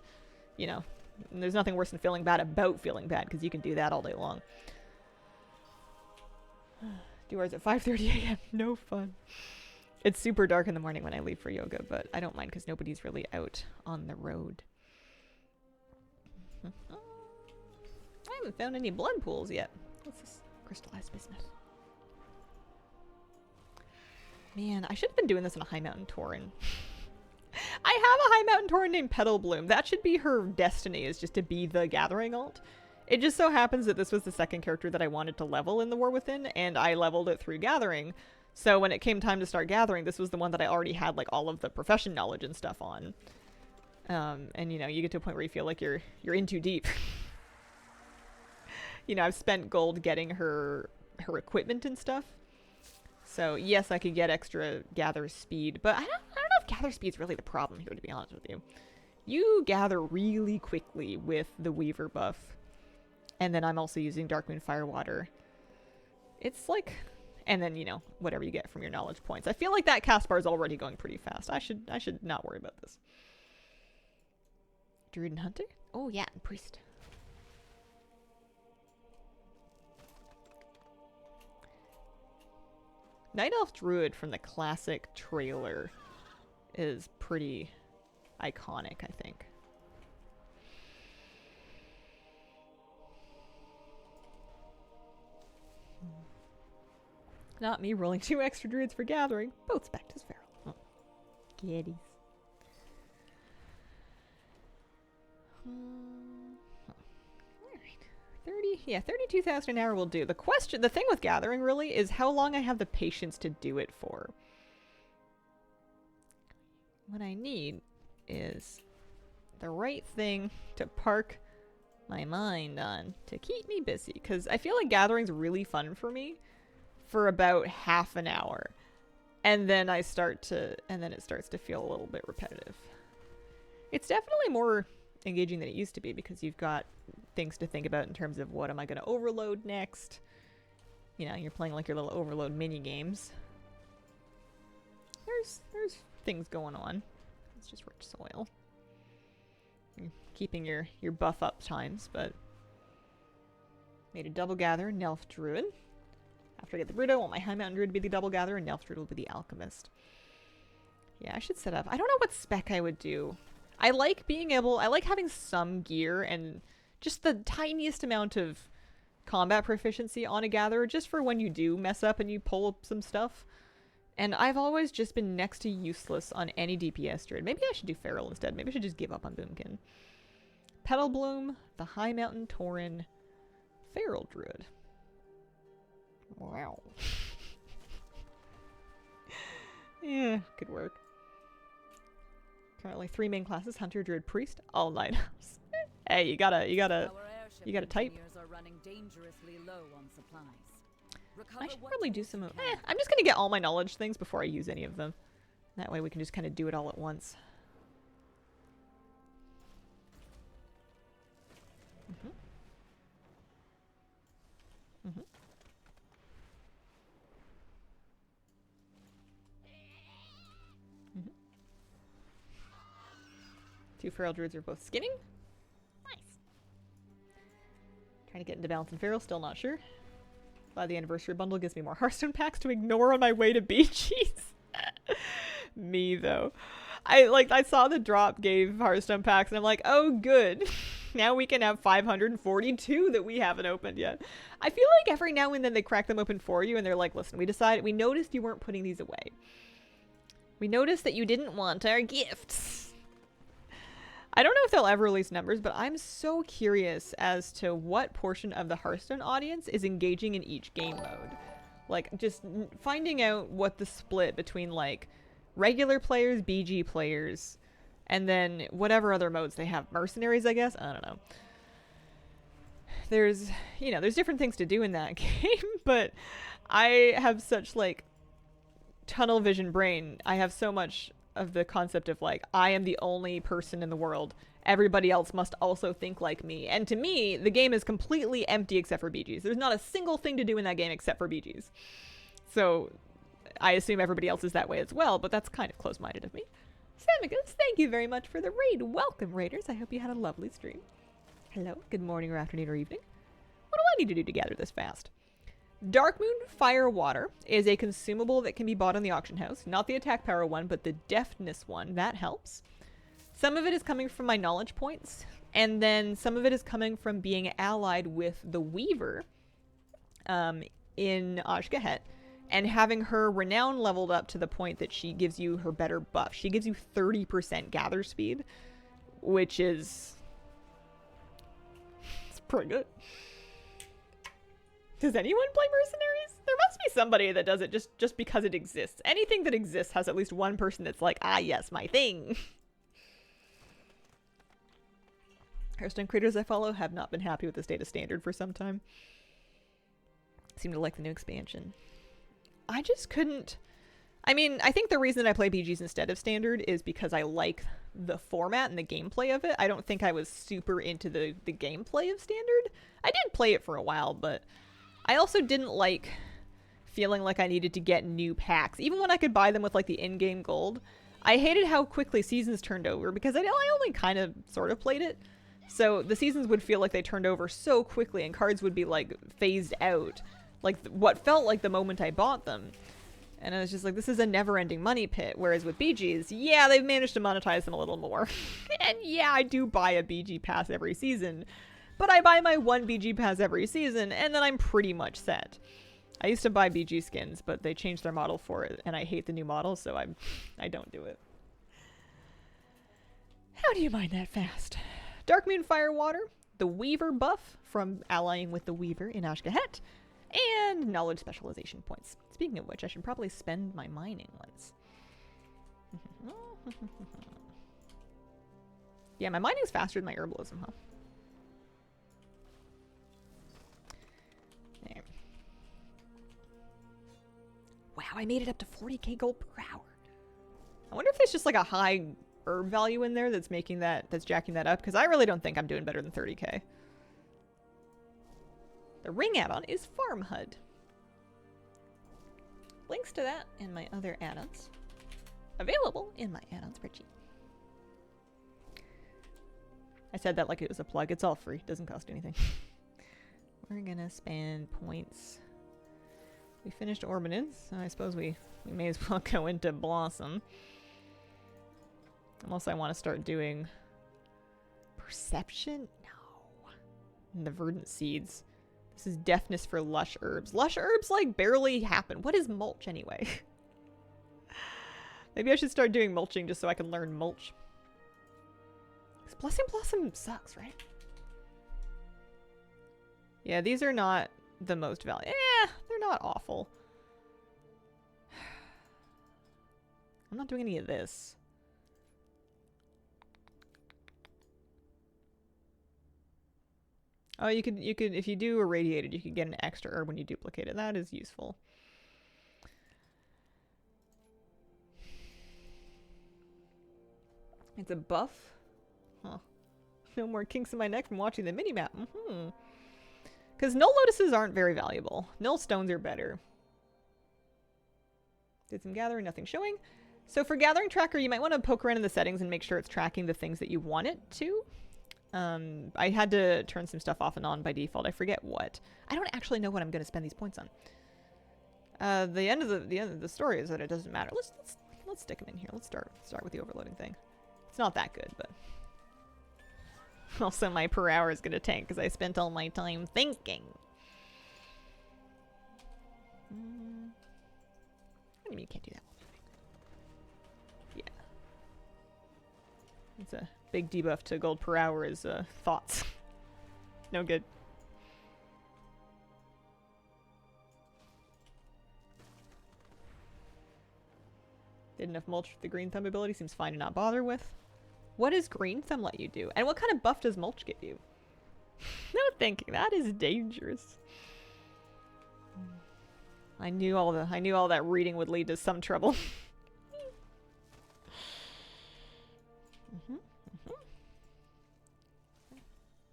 you know. And there's nothing worse than feeling bad about feeling bad, because you can do that all day long. Do ours at 5:30 a.m. No fun. It's super dark in the morning when I leave for yoga, but I don't mind because nobody's really out on the road. I haven't found any blood pools yet. What's this? Crystallized bismuth. Man, I should have been doing this in a High Mountain Tauren. I have a High Mountain Tauren named Petal Bloom. That should be her destiny, is just to be the Gathering alt. It just so happens that this was the second character that I wanted to level in the War Within, and I leveled it through Gathering. So when it came time to start Gathering, this was the one that I already had like all of the profession knowledge and stuff on. And you know, you get to a point where you feel like you're in too deep. You know, I've spent gold getting her equipment and stuff. So yes, I could get extra gather speed, but I don't know if gather speed's really the problem here, to be honest with you. You gather really quickly with the Weaver buff. And then I'm also using Darkmoon Firewater. It's like, and then, you know, whatever you get from your knowledge points. I feel like that cast bar is already going pretty fast. I should not worry about this. Druid and Hunter? Oh yeah, and Priest. Night Elf Druid from the classic trailer is pretty iconic, I think. Not me rolling 2 extra druids for gathering. Both Spectres Feral. Oh. Giddies. Alright. 32,000 an hour will do. The thing with gathering really is how long I have the patience to do it for. What I need is the right thing to park my mind on to keep me busy, because I feel like gathering's really fun for me for about half an hour, and then it starts to feel a little bit repetitive. It's definitely more engaging than it used to be, because you've got things to think about in terms of what am I going to overload next. You know, you're playing like your little overload mini games. There's things going on. It's just rich soil. You're keeping your buff up times, but made a double gather, Nelf Druid. After I get the Bruto, I want my High Mountain Druid to be the double gatherer, and Nelf Druid will be the Alchemist. Yeah, I should set up. I don't know what spec I would do. I like having some gear and just the tiniest amount of combat proficiency on a gatherer, just for when you do mess up and you pull up some stuff. And I've always just been next to useless on any DPS druid. Maybe I should do Feral instead. Maybe I should just give up on Boomkin. Petal Bloom, the High Mountain Tauren, Feral Druid. Wow. Yeah, good work. Currently 3 main classes: Hunter, Druid, Priest, all Night Elves. Hey, you gotta type. Are running dangerously low on supplies. I should probably do some of... I'm just gonna get all my knowledge things before I use any of them. That way we can just kind of do it all at once. Mm-hmm. 2 Feral Druids are both skinning. Nice. Trying to get into Balance and Feral, still not sure. By the Anniversary Bundle gives me more Hearthstone packs to ignore on my way to BGs. Me, though. I saw the drop gave Hearthstone packs, and I'm like, oh, good. Now we can have 542 that we haven't opened yet. I feel like every now and then they crack them open for you, and they're like, listen, we noticed you weren't putting these away. We noticed that you didn't want our gifts. I don't know if they'll ever release numbers, but I'm so curious as to what portion of the Hearthstone audience is engaging in each game mode. Like, just finding out what the split between, like, regular players, BG players, and then whatever other modes they have. Mercenaries, I guess? I don't know. There's different things to do in that game, but I have such, like, tunnel vision brain, I have so much of the concept of like, I am the only person in the world. Everybody else must also think like me. And to me, the game is completely empty except for BGs. There's not a single thing to do in that game except for BGs. So I assume everybody else is that way as well, but that's kind of close-minded of me. Samicus, thank you very much for the raid. Welcome, raiders. I hope you had a lovely stream. Hello, good morning or afternoon or evening. What do I need to do to gather this fast? Dark Moon Fire Water is a consumable that can be bought in the auction house. Not the attack power one, but the deftness one. That helps. Some of it is coming from my knowledge points, and then some of it is coming from being allied with the Weaver in Ashgahet, and having her renown leveled up to the point that she gives you her better buff. She gives you 30% gather speed, which is... it's pretty good. Does anyone play Mercenaries? There must be somebody that does it just because it exists. Anything that exists has at least one person that's like, ah yes, my thing. Hearthstone creators I follow have not been happy with the state of standard for some time. Seem to like the new expansion. I just couldn't... I mean, I think the reason I play BGs instead of standard is because I like the format and the gameplay of it. I don't think I was super into the gameplay of standard. I did play it for a while, but I also didn't like feeling like I needed to get new packs. Even when I could buy them with like the in-game gold, I hated how quickly seasons turned over because I only kind of sort of played it. So the seasons would feel like they turned over so quickly and cards would be like phased out. Like what felt like the moment I bought them. And I was just like, this is a never-ending money pit. Whereas with BGs, yeah, they've managed to monetize them a little more. And yeah, I do buy a BG pass every season. But I buy my one BG pass every season, and then I'm pretty much set. I used to buy BG skins, but they changed their model for it, and I hate the new model, so I don't do it. How do you mine that fast? Dark Moon Firewater, the Weaver buff from allying with the Weaver in Ashgahet, and knowledge specialization points. Speaking of which, I should probably spend my mining ones. Yeah, my mining's faster than my herbalism, huh? There. Wow, I made it up to 40k gold per hour. I wonder if there's just like a high herb value in there that's making that, that's jacking that up, because I really don't think I'm doing better than 30k. The ring add-on is Farm HUD. Links to that and my other add-ons available in my add-on spreadsheet. I said that like it was a plug. It's all free. Doesn't cost anything. We're gonna spend points. We finished Orbanins, so I suppose we may as well go into Blossom. Unless I want to start doing Perception? No. And the Verdant Seeds. This is deafness for lush herbs. Lush herbs like barely happen. What is mulch anyway? Maybe I should start doing mulching just so I can learn mulch. Because Blessing Blossom sucks, right? Yeah, these are not the most valuable. They're not awful. I'm not doing any of this. Oh, you could, if you do irradiated, you could get an extra herb when you duplicate it. That is useful. It's a buff? Huh. No more kinks in my neck from watching the minimap. Because null lotuses aren't very valuable. Null stones are better. Did some gathering, nothing showing. So for gathering tracker, you might want to poke around in the settings and make sure it's tracking the things that you want it to. I had to turn some stuff off and on by default. I forget what. I don't actually know what I'm going to spend these points on. The end of the story is that it doesn't matter. Let's stick them in here. Let's start with the overloading thing. It's not that good, but also my per hour is going to tank because I spent all my time thinking. What do you mean you can't do that? Yeah. It's a big debuff to gold per hour is thoughts. No good. Did enough mulch with the green thumb ability. Seems fine to not bother with. What does green thumb let you do? And what kind of buff does mulch give you? No thinking. That is dangerous. I knew all that reading would lead to some trouble.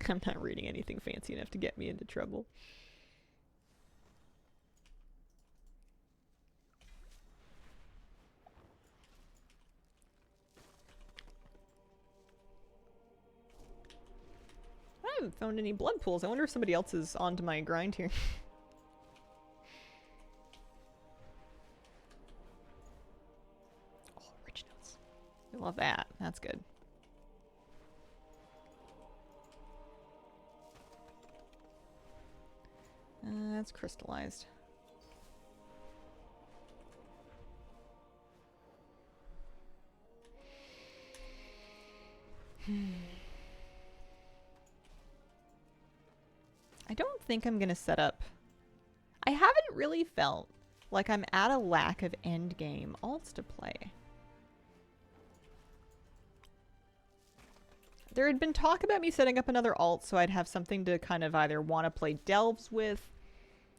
I'm not reading anything fancy enough to get me into trouble. I haven't found any blood pools. I wonder if somebody else is onto my grind here. Oh, rich notes. I love that. That's good. That's crystallized. I don't think I'm gonna set up. I haven't really felt like I'm at a lack of endgame alts to play. There had been talk about me setting up another alt so I'd have something to kind of either want to play delves with,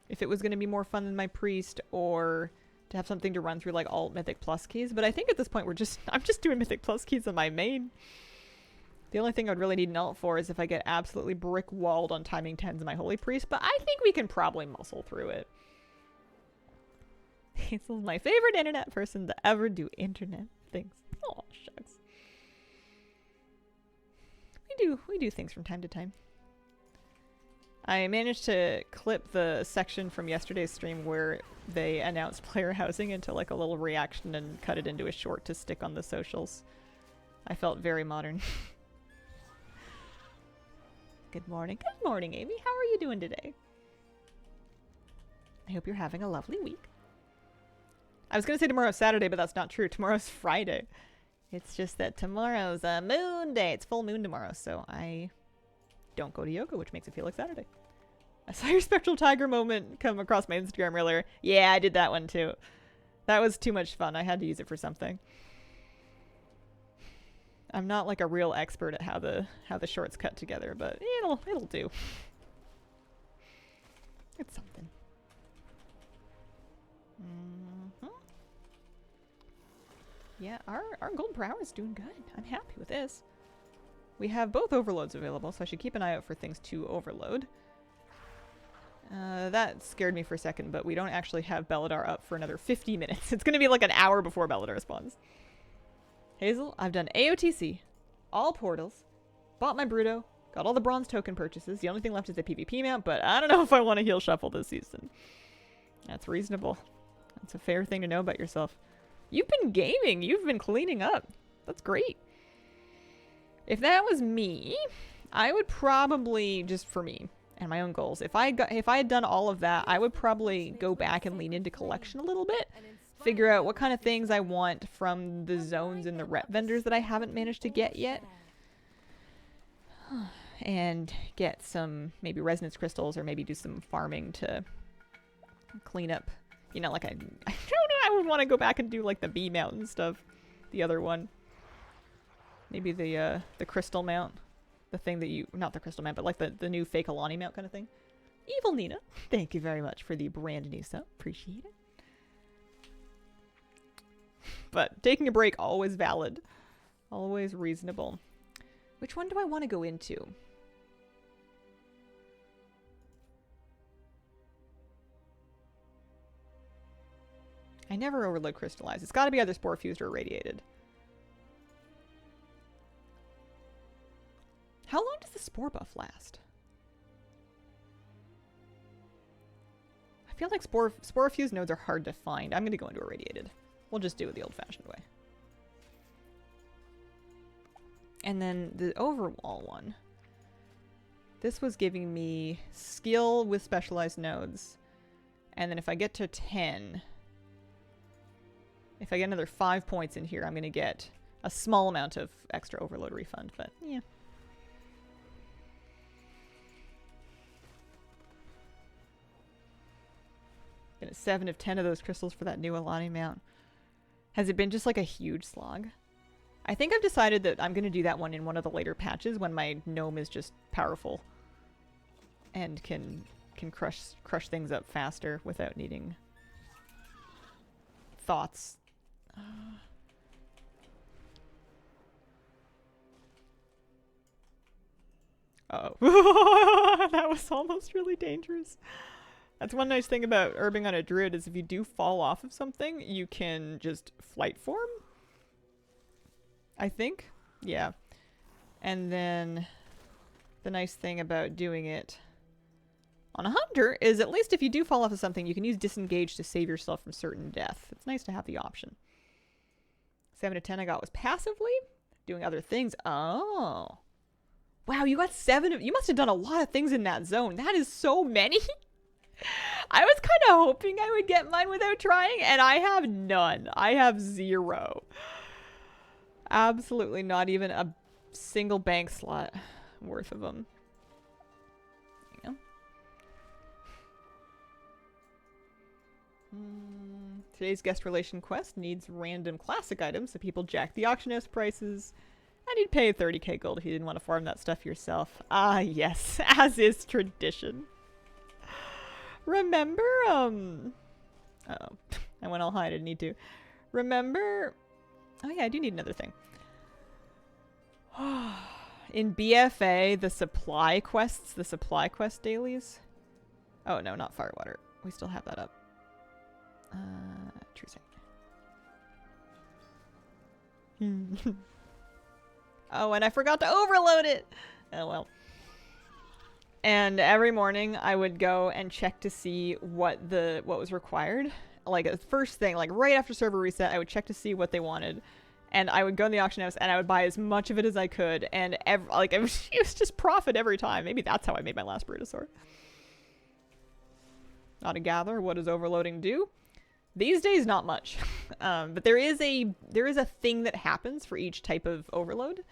if it was going to be more fun than my priest, or to have something to run through like alt mythic plus keys. But I think at this point I'm just doing mythic plus keys on my main. The only thing I'd really need an alt for is if I get absolutely brick walled on timing 10s in my holy priest, but I think we can probably muscle through it. Hazel's my favorite internet person to ever do internet things. Oh, shucks. We do things from time to time. I managed to clip the section from yesterday's stream where they announced player housing into like a little reaction and cut it into a short to stick on the socials. I felt very modern. Good morning. Good morning, Amy. How are you doing today? I hope you're having a lovely week. I was going to say tomorrow's Saturday, but that's not true. Tomorrow's Friday. It's just that tomorrow's a moon day. It's full moon tomorrow, so I don't go to yoga, which makes it feel like Saturday. I saw your spectral tiger moment come across my Instagram earlier. Yeah, I did that one too. That was too much fun. I had to use it for something. I'm not like a real expert at how the shorts cut together, but it'll do. It's something. Yeah, our gold per hour is doing good. I'm happy with this. We have both overloads available, so I should keep an eye out for things to overload. That scared me for a second, but we don't actually have Belladar up for another 50 minutes. It's going to be like an hour before Belladar spawns. Hazel, I've done AOTC, all portals, bought my Bruto, got all the bronze token purchases. The only thing left is the PvP mount, but I don't know if I want to heal shuffle this season. That's reasonable. That's a fair thing to know about yourself. You've been gaming. You've been cleaning up. That's great. If that was me, I would probably, just for me and my own goals, if I had done all of that, I would probably go back and lean into collection a little bit. Figure out what kind of things I want from the zones and the rep vendors that I haven't managed to get yet. And get some maybe resonance crystals or maybe do some farming to clean up. You know, like I don't know, I would want to go back and do like the B mount and stuff. The other one. Maybe the crystal mount. The thing that not the crystal mount, but like the new fake Alani mount kind of thing. Evil Nina, thank you very much for the brand new sub. Appreciate it. But taking a break, always valid. Always reasonable. Which one do I want to go into? I never overload crystallized. It's got to be either spore fused or irradiated. How long does the spore buff last? I feel like spore fused nodes are hard to find. I'm going to go into irradiated. We'll just do it the old-fashioned way. And then the overwall one. This was giving me skill with specialized nodes. And then if I get to 10... If I get another 5 points in here, I'm going to get a small amount of extra overload refund, but yeah. Get a 7 of 10 of those crystals for that new Alani mount. Has it been just like a huge slog? I think I've decided that I'm going to do that one in one of the later patches when my gnome is just powerful and can crush things up faster without needing thoughts. Uh-oh. That was almost really dangerous. That's one nice thing about herbing on a druid is if you do fall off of something, you can just flight form. I think. Yeah. And then the nice thing about doing it on a hunter is at least if you do fall off of something, you can use disengage to save yourself from certain death. It's nice to have the option. 7 to 10 I got was passively. Doing other things. Oh. Wow, you got 7 of... You must have done a lot of things in that zone. That is so many. I was kind of hoping I would get mine without trying, and I have none. I have 0. Absolutely not even a single bank slot worth of them. Yeah. Today's guest relation quest needs random classic items, so people jack the auction house prices. And you'd pay 30k gold if you didn't want to farm that stuff yourself. Ah, yes, as is tradition. Remember, oh, I went all high, I didn't need to. Remember, oh yeah, I do need another thing. In BFA, the supply quests, the supply quest dailies. Oh no, not Firewater. We still have that up. True sight. Oh, and I forgot to overload it! Oh well. And every morning I would go and check to see what was required. Like the first thing, like right after server reset, I would check to see what they wanted. And I would go in the auction house and I would buy as much of it as I could. And it was just profit every time. Maybe that's how I made my last Brutosaur. Not a gatherer. What does overloading do? These days, not much. But there is a thing that happens for each type of overload.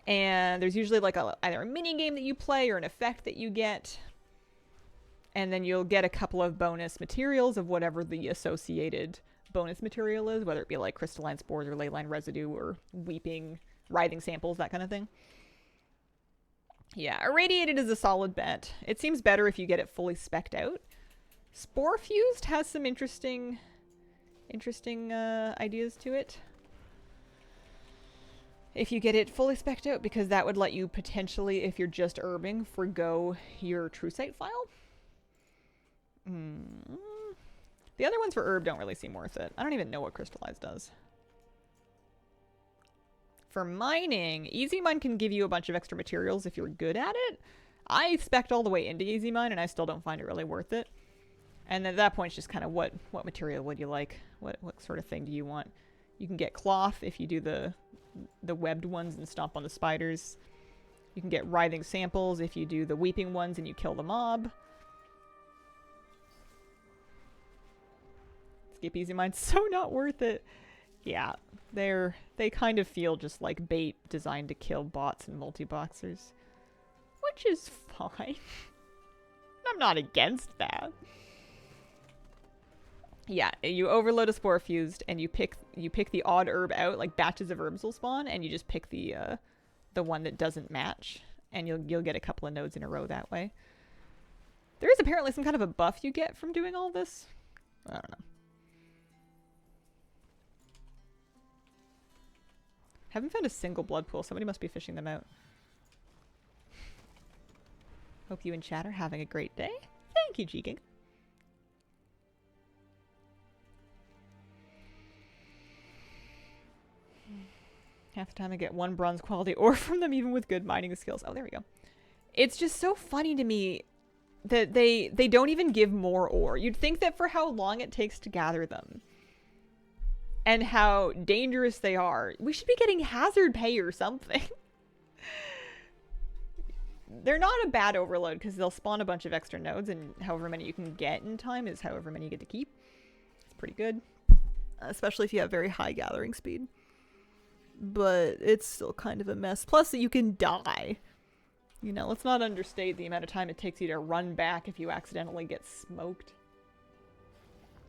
And there's usually like either a mini game that you play or an effect that you get. And then you'll get a couple of bonus materials of whatever the associated bonus material is, whether it be like crystalline spores or leyline residue or weeping, writhing samples, that kind of thing. Yeah, irradiated is a solid bet. It seems better if you get it fully specced out. Spore fused has some interesting ideas to it. If you get it fully specced out, because that would let you potentially, if you're just herbing, forgo your true sight file. The other ones for herb don't really seem worth it. I don't even know what crystallize does. For mining, easy mine can give you a bunch of extra materials if you're good at it. I specced all the way into easy mine and I still don't find it really worth it. And at that point, it's just kind of what material would you like? What sort of thing do you want? You can get cloth if you do the webbed ones and stomp on the spiders. You can get writhing samples if you do the weeping ones and you kill the mob. Skip easy mine's so not worth it. Yeah, they kind of feel just like bait designed to kill bots and multi-boxers. Which is fine. I'm not against that. Yeah, you overload a spore fused and you pick the odd herb out, like batches of herbs will spawn, and you just pick the one that doesn't match, and you'll get a couple of nodes in a row that way. There is apparently some kind of a buff you get from doing all this. I don't know. Haven't found a single blood pool. Somebody must be fishing them out. Hope you and chat are having a great day. Thank you, G-King. Half the time I get 1 bronze quality ore from them, even with good mining skills. Oh, there we go. It's just so funny to me that they don't even give more ore. You'd think that for how long it takes to gather them and how dangerous they are, we should be getting hazard pay or something. They're not a bad overload because they'll spawn a bunch of extra nodes, and however many you can get in time is however many you get to keep. It's pretty good, especially if you have very high gathering speed. But it's still kind of a mess. Plus that you can die. You know, let's not understate the amount of time it takes you to run back if you accidentally get smoked.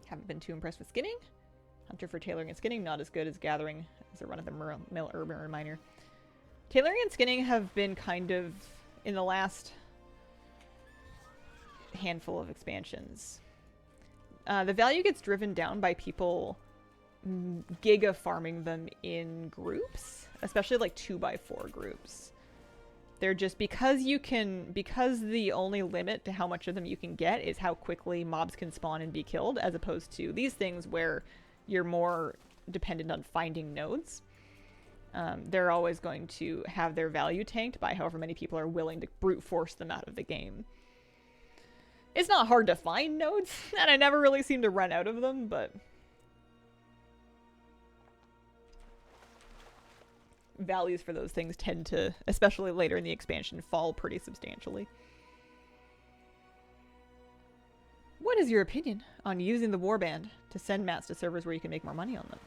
Haven't been too impressed with skinning. Hunter for tailoring and skinning, not as good as gathering as a run-of-the-mill urban or miner. Tailoring and skinning have been kind of, in the last handful of expansions, The value gets driven down by people giga farming them in groups, especially like 2x4 groups. They're just because the only limit to how much of them you can get is how quickly mobs can spawn and be killed, as opposed to these things where you're more dependent on finding nodes. They're always going to have their value tanked by however many people are willing to brute force them out of the game. It's not hard to find nodes, and I never really seem to run out of them, but values for those things tend to, especially later in the expansion, fall pretty substantially. What is your opinion on using the warband to send mats to servers where you can make more money on them?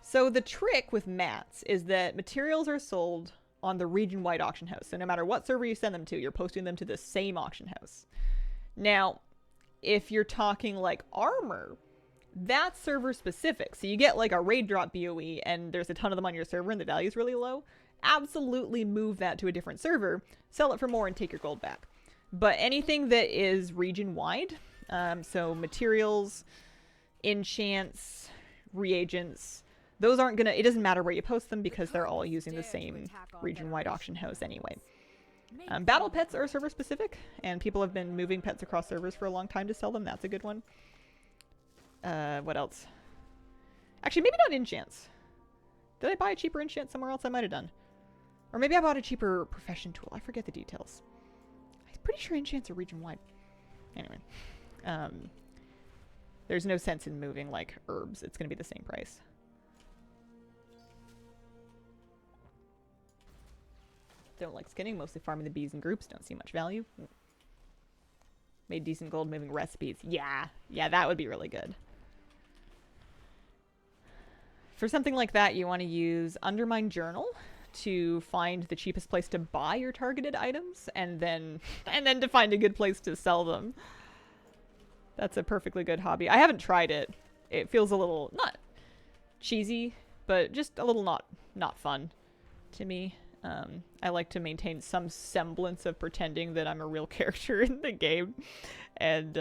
So the trick with mats is that materials are sold on the region-wide auction house. So no matter what server you send them to, you're posting them to the same auction house. Now, if you're talking like armor, that's server specific. So you get like a raid drop BOE and there's a ton of them on your server and the value's really low. Absolutely move that to a different server, sell it for more and take your gold back. But anything that is region-wide, so materials, enchants, reagents, those aren't gonna, it doesn't matter where you post them because they're all using the same region-wide auction house anyway. Battle pets are server specific, and people have been moving pets across servers for a long time to sell them. That's a good one. What else? Actually, maybe not enchants. Did I buy a cheaper enchant somewhere else? I might have done. Or maybe I bought a cheaper profession tool. I forget the details. I'm pretty sure enchants are region-wide. Anyway. There's no sense in moving, like, herbs. It's going to be the same price. Don't like skinning, mostly farming the bees in groups. Don't see much value. Made decent gold moving recipes. Yeah, that would be really good. For something like that, you want to use Undermine Journal to find the cheapest place to buy your targeted items, and then to find a good place to sell them. That's a perfectly good hobby. I haven't tried it. It feels a little, not cheesy, but just a little not fun to me. I like to maintain some semblance of pretending that I'm a real character in the game, and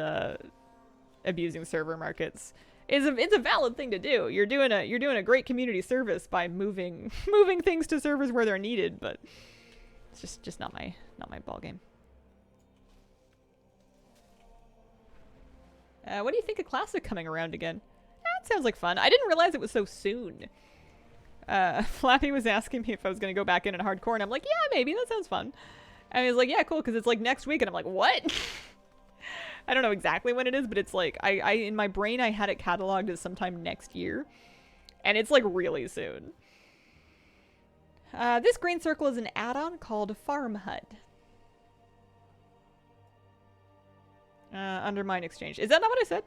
abusing server markets it's a valid thing to do. You're doing a great community service by moving things to servers where they're needed, but it's just not my ball game. What do you think of Classic coming around again? That sounds like fun. I didn't realize it was so soon. Flappy was asking me if I was going to go back in hardcore, and I'm like, yeah, maybe, that sounds fun. And he was like, yeah, cool, because it's like next week, and I'm like, what? I don't know exactly when it is, but it's like, I in my brain, I had it cataloged as sometime next year, and it's like really soon. This green circle is an add-on called Farm Hut. Undermine Exchange. Is that not what I said?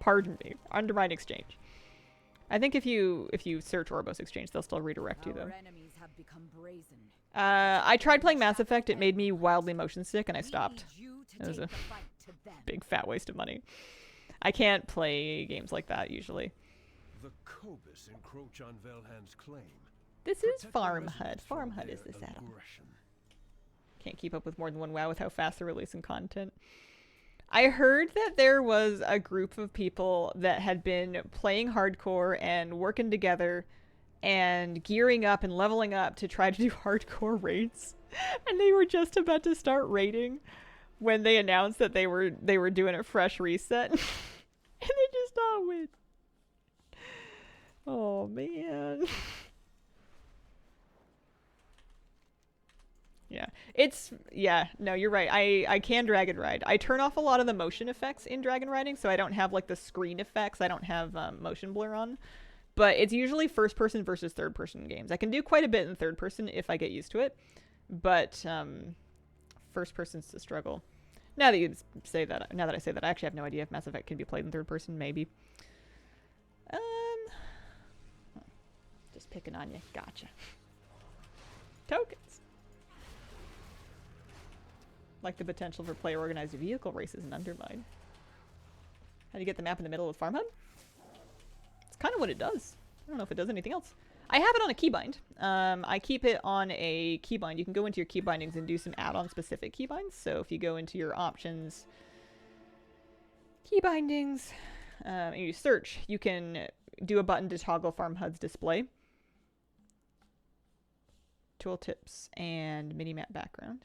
Pardon me. Undermine Exchange. I think if you search Orbos Exchange, they'll still redirect you, though. I tried playing Mass Effect. It made me wildly motion sick, and I stopped. It was a big fat waste of money. I can't play games like that, usually. The Cobus encroach on Velhand's claim. This is Farm Hut. Farm Hut is this add-on. Can't keep up with more than one WoW with how fast they're releasing content. I heard that there was a group of people that had been playing hardcore and working together and gearing up and leveling up to try to do hardcore raids. And they were just about to start raiding when they announced that they were doing a fresh reset. And they just all went. Oh, man. Yeah, no, you're right. I can Dragon Ride. I turn off a lot of the motion effects in Dragon Riding, so I don't have like the screen effects. I don't have motion blur on. But it's usually first person versus third person games. I can do quite a bit in third person if I get used to it, but first person's the struggle. Now that I say that, I actually have no idea if Mass Effect can be played in third person. Maybe. Just picking on you. Gotcha. Tokens. Like the potential for player-organized vehicle races in Undermine. How do you get the map in the middle of Farm Hub? It's kind of what it does. I don't know if it does anything else. I have it on a keybind. I keep it on a keybind. You can go into your key bindings and do some add-on specific keybinds. So if you go into your options Key bindings. You search. You can do a button to toggle farm HUD's display. Tooltips and mini-map background.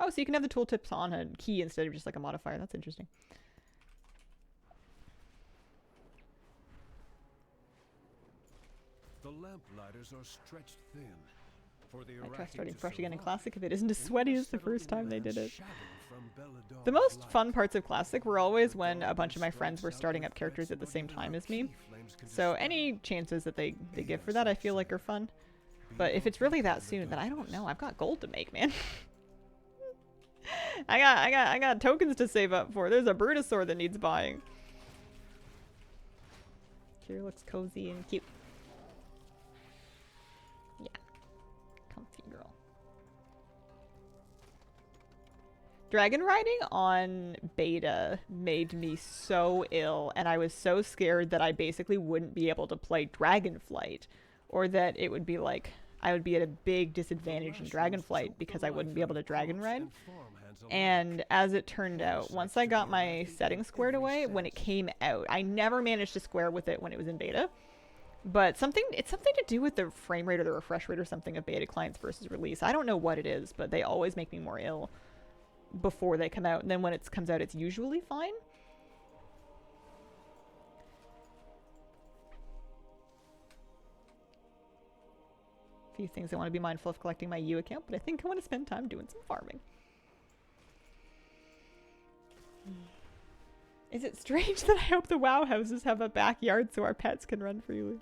Oh, so you can have the tooltips on a key instead of just like a modifier. That's interesting. The lamplighters are stretched thin. For the I try Iraqi starting to fresh again in survive, Classic if it isn't as we sweaty must as the settle first in time they lands did it. shadowed from Belladon's The most light. fun parts of Classic were always when a bunch of my friends were starting up characters at the same time as me. So any chances that they give for that I feel like are fun. But if it's really that soon, then I don't know. I've got gold to make, man. I got tokens to save up for. There's a Brutosaur that needs buying. Here looks cozy and cute. Yeah. Comfy girl. Dragon riding on beta made me so ill, and I was so scared that I basically wouldn't be able to play Dragonflight, or that it would be like I would be at a big disadvantage in Dragonflight because I wouldn't be able to dragon ride. And as it turned out, once I got my settings squared away, when it came out, I never managed to square with it when it was in beta. But it's something to do with the frame rate or the refresh rate or something of beta clients versus release. I don't know what it is, but they always make me more ill before they come out. And then when it comes out, it's usually fine. A few things I want to be mindful of collecting my U account, but I think I want to spend time doing some farming. Is it strange that I hope the WoW houses have a backyard so our pets can run freely?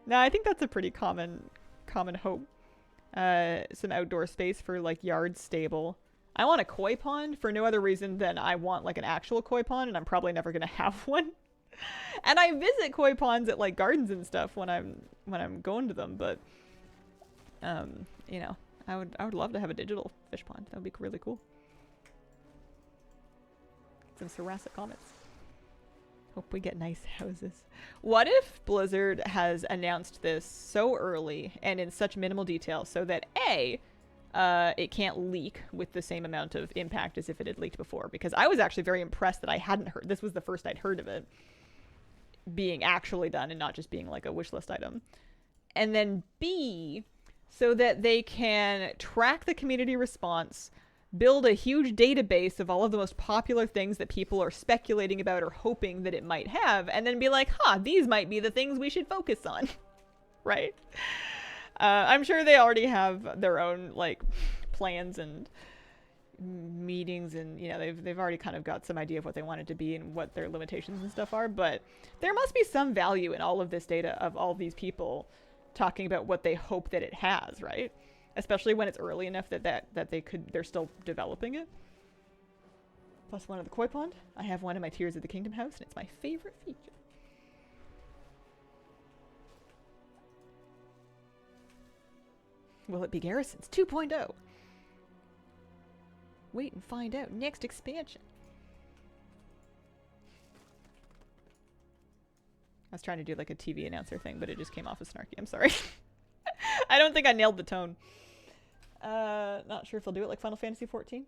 No, I think that's a pretty common hope. Some outdoor space for like yard stable. I want a koi pond for no other reason than I want like an actual koi pond, and I'm probably never gonna have one. And I visit koi ponds at like gardens and stuff when I'm going to them, but you know, I would love to have a digital fish pond. That would be really cool. Some Sarasa comments. Hope we get nice houses. What if Blizzard has announced this so early and in such minimal detail so that A, it can't leak with the same amount of impact as if it had leaked before? Because I was actually very impressed that I hadn't heard. This was the first I'd heard of it being actually done and not just being like a wish list item. And then B, so that they can track the community response, build a huge database of all of the most popular things that people are speculating about or hoping that it might have, and then be like, these might be the things we should focus on. Right? I'm sure they already have their own, like, plans and meetings, and, you know, they've already kind of got some idea of what they want it to be and what their limitations and stuff are, but there must be some value in all of this data of all these people talking about what they hope that it has, right? Especially when it's early enough that they're still developing it. Plus one of the koi pond. I have one in my Tears of the Kingdom house, and it's my favorite feature. Will it be Garrisons 2.0? Wait and find out. Next expansion. I was trying to do like a TV announcer thing, but it just came off as snarky. I'm sorry. I don't think I nailed the tone. Not sure if they'll do it like Final Fantasy 14.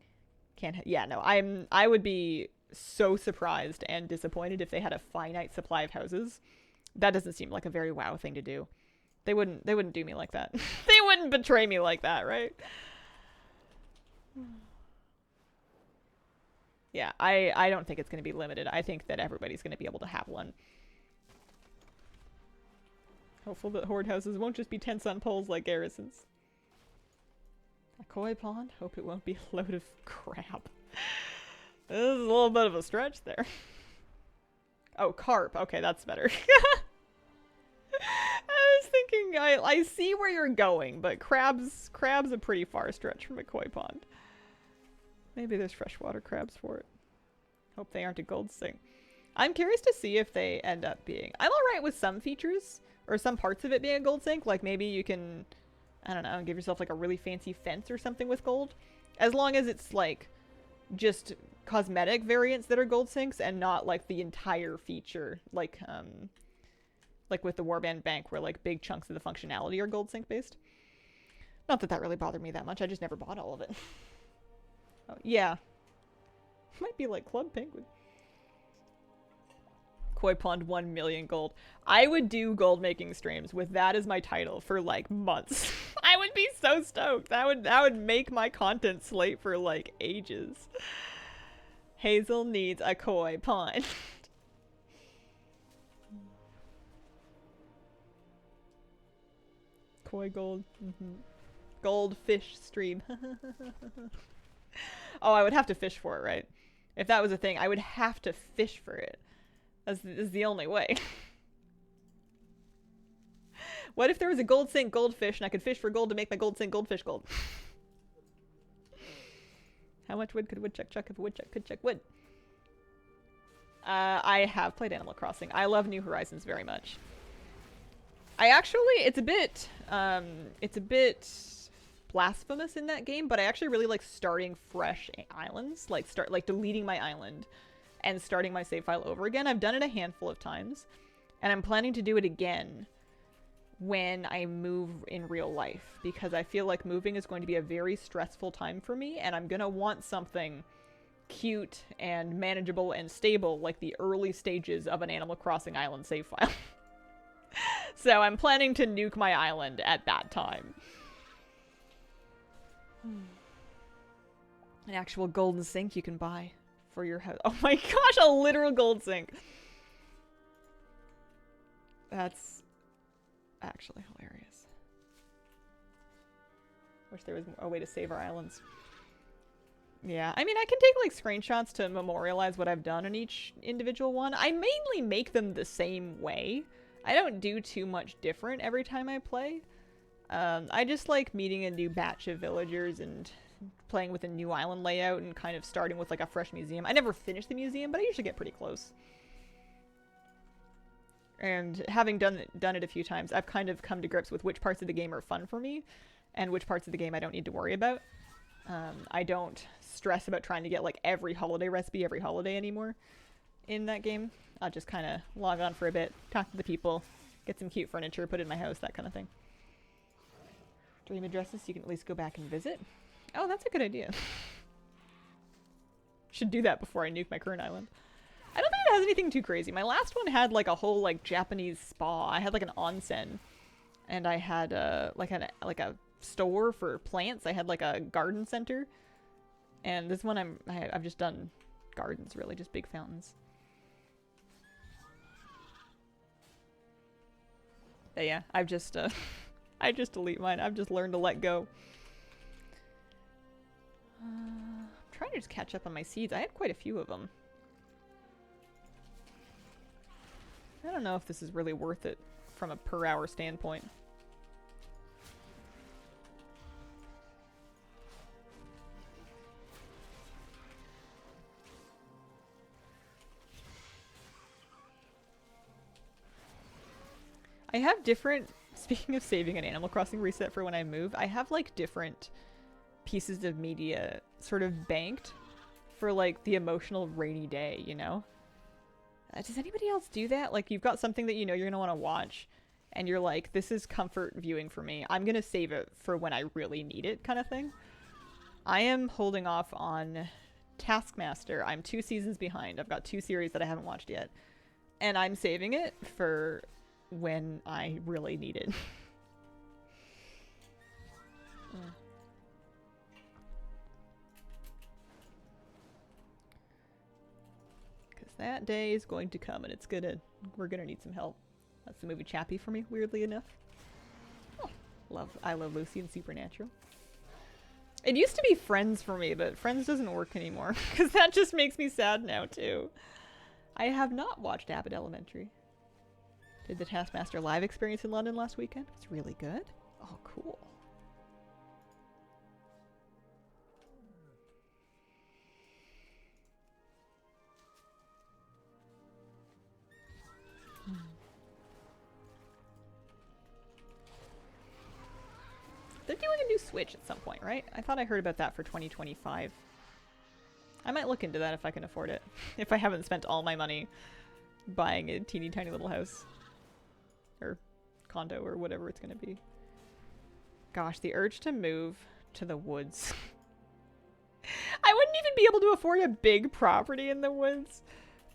Yeah, no. I would be so surprised and disappointed if they had a finite supply of houses. That doesn't seem like a very WoW thing to do. They wouldn't do me like that. They wouldn't betray me like that, right? Yeah, I don't think it's going to be limited. I think that everybody's going to be able to have one. Hopeful that horde houses won't just be tents on poles like garrisons. A koi pond? Hope it won't be a load of crap. This is a little bit of a stretch there. Oh, carp. Okay, that's better. I was thinking, I see where you're going, but crab's a pretty far stretch from a koi pond. Maybe there's freshwater crabs for it. Hope they aren't a gold sink. I'm curious to see if they end up being... I'm alright with some features, or some parts of it being a gold sink. Like maybe you can, I don't know, give yourself like a really fancy fence or something with gold. As long as it's like just cosmetic variants that are gold sinks and not like the entire feature. Like with the Warband Bank where like big chunks of the functionality are gold sink based. Not that that really bothered me that much. I just never bought all of it. Oh, yeah. Might be like Club Penguin. Koi Pond 1 million gold. I would do gold making streams with that as my title for like months. I would be so stoked. That would make my content slate for like ages. Hazel needs a koi pond. Koi gold. Goldfish stream. Oh, I would have to fish for it, right? If that was a thing, I would have to fish for it. That's the only way. What if there was a gold sink goldfish and I could fish for gold to make my gold sink goldfish gold? How much wood could a woodchuck chuck if a woodchuck could chuck wood? I have played Animal Crossing. I love New Horizons very much. I actually, it's a bit blasphemous in that game, but I actually really like starting fresh islands, like deleting my island and starting my save file over again. I've done it a handful of times, and I'm planning to do it again when I move in real life, because I feel like moving is going to be a very stressful time for me, and I'm gonna want something cute and manageable and stable like the early stages of an Animal Crossing island save file. So I'm planning to nuke my island at that time. An actual golden sink you can buy for your house. Oh my gosh, a literal gold sink. That's actually hilarious. Wish there was a way to save our islands. Yeah, I mean, I can take like screenshots to memorialize what I've done in each individual one. I mainly make them the same way. I don't do too much different every time I play. I just like meeting a new batch of villagers and playing with a new island layout and kind of starting with like a fresh museum. I never finish the museum, but I usually get pretty close. And having done it a few times, I've kind of come to grips with which parts of the game are fun for me and which parts of the game I don't need to worry about. I don't stress about trying to get like every holiday recipe every holiday anymore in that game. I'll just kind of log on for a bit, talk to the people, get some cute furniture, put it in my house, that kind of thing. Dream addresses so you can at least go back and visit. Oh, that's a good idea. Should do that before I nuke my current island. I don't think it has anything too crazy. My last one had like a whole like Japanese spa. I had like an onsen, and I had like a store for plants. I had like a garden center, and this one I've just done gardens, really, just big fountains. But yeah, I've just I just delete mine. I've just learned to let go. I'm trying to just catch up on my seeds. I had quite a few of them. I don't know if this is really worth it from a per hour standpoint. I have different, speaking of saving an Animal Crossing reset for when I move, I have like different pieces of media sort of banked for like the emotional rainy day, you know? Does anybody else do that? Like you've got something that you know you're going to want to watch and you're like, this is comfort viewing for me. I'm going to save it for when I really need it kind of thing. I am holding off on Taskmaster. I'm 2 seasons behind. I've got 2 series that I haven't watched yet. And I'm saving it for when I really need it. Because that day is going to come and we're gonna need some help. That's the movie Chappie for me, weirdly enough. Oh, I love Lucy and Supernatural. It used to be Friends for me, but Friends doesn't work anymore because that just makes me sad now too. I have not watched Abbott Elementary. Did the Taskmaster live experience in London last weekend? It was really good. Oh, cool. They're doing a new Switch at some point, right? I thought I heard about that for 2025. I might look into that if I can afford it. If I haven't spent all my money buying a teeny tiny little house. Or condo or whatever it's gonna be. Gosh, the urge to move to the woods. I wouldn't even be able to afford a big property in the woods.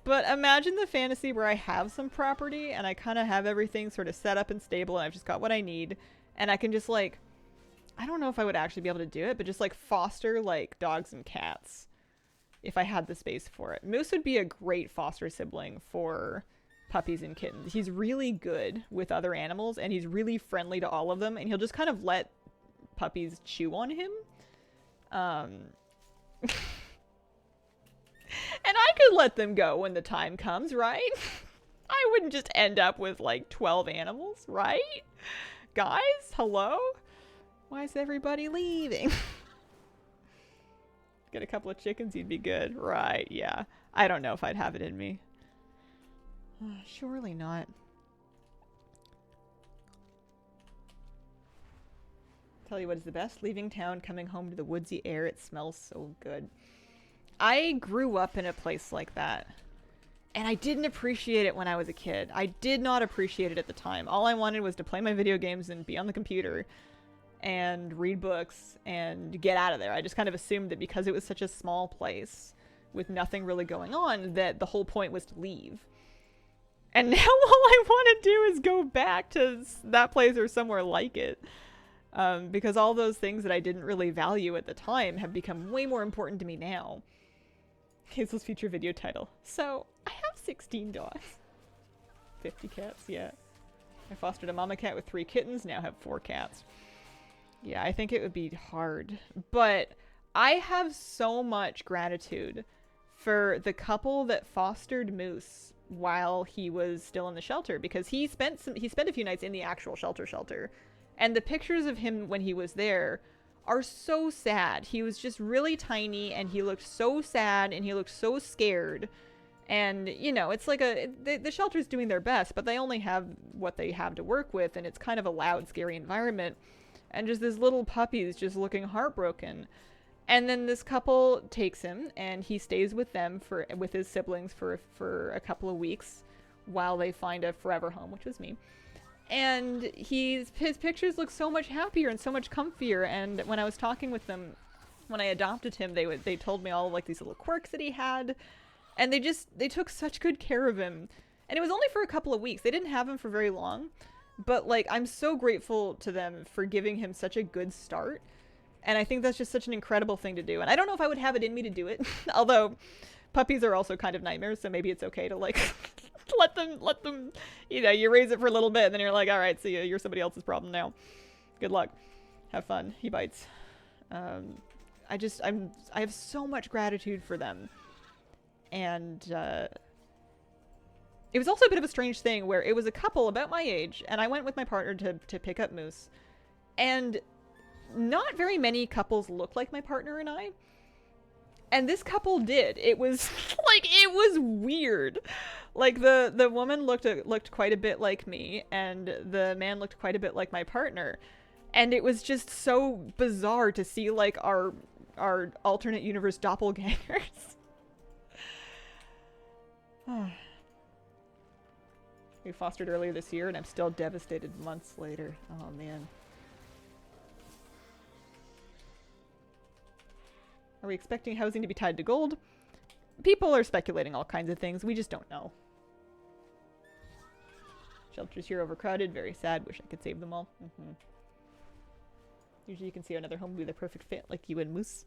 But imagine the fantasy where I have some property and I kind of have everything sort of set up and stable and I've just got what I need. And I can just like, I don't know if I would actually be able to do it, but just like foster like dogs and cats if I had the space for it. Moose would be a great foster sibling for puppies and kittens. He's really good with other animals and he's really friendly to all of them and he'll just kind of let puppies chew on him. And I could let them go when the time comes, right? I wouldn't just end up with like 12 animals, right? Guys, hello? Why is everybody leaving? Get a couple of chickens, you'd be good. Right, yeah. I don't know if I'd have it in me. Surely not. Tell you what is the best? Leaving town, coming home to the woodsy air. It smells so good. I grew up in a place like that. And I didn't appreciate it when I was a kid. I did not appreciate it at the time. All I wanted was to play my video games and be on the computer and read books and get out of there. I just kind of assumed that because it was such a small place with nothing really going on, that the whole point was to leave. And now all I want to do is go back to that place or somewhere like it. Because all those things that I didn't really value at the time have become way more important to me now. Hazel's future video title. So, I have 16 dogs. 50 cats, yeah. I fostered a mama cat with 3 kittens, now have 4 cats. Yeah, I think it would be hard. But I have so much gratitude for the couple that fostered Moose while he was still in the shelter. Because he spent a few nights in the actual shelter. And the pictures of him when he was there are so sad. He was just really tiny and he looked so sad and he looked so scared. And, you know, it's like the shelter's doing their best, but they only have what they have to work with and it's kind of a loud, scary environment. And just this little puppy is just looking heartbroken. And then this couple takes him and he stays with them with his siblings for a couple of weeks while they find a forever home, which was me. And his pictures look so much happier and so much comfier. And when I was talking with them, when I adopted him, they told me all of like these little quirks that he had. And they took such good care of him. And it was only for a couple of weeks. They didn't have him for very long. But like, I'm so grateful to them for giving him such a good start. And I think that's just such an incredible thing to do. And I don't know if I would have it in me to do it. Although puppies are also kind of nightmares. So maybe it's okay to like... let them, you know, you raise it for a little bit and then you're like, all right, see ya, you're somebody else's problem now. Good luck. Have fun. He bites. I have so much gratitude for them. And, it was also a bit of a strange thing where it was a couple about my age and I went with my partner to pick up Moose. And not very many couples look like my partner and I. And this couple did. It was like, it was weird. Like the woman looked quite a bit like me and the man looked quite a bit like my partner. And it was just so bizarre to see like our alternate universe doppelgangers. We fostered earlier this year and I'm still devastated months later. Oh man. Are we expecting housing to be tied to gold? People are speculating all kinds of things. We just don't know. Shelters here overcrowded. Very sad. Wish I could save them all. Usually you can see another home would be the perfect fit, like you and Moose.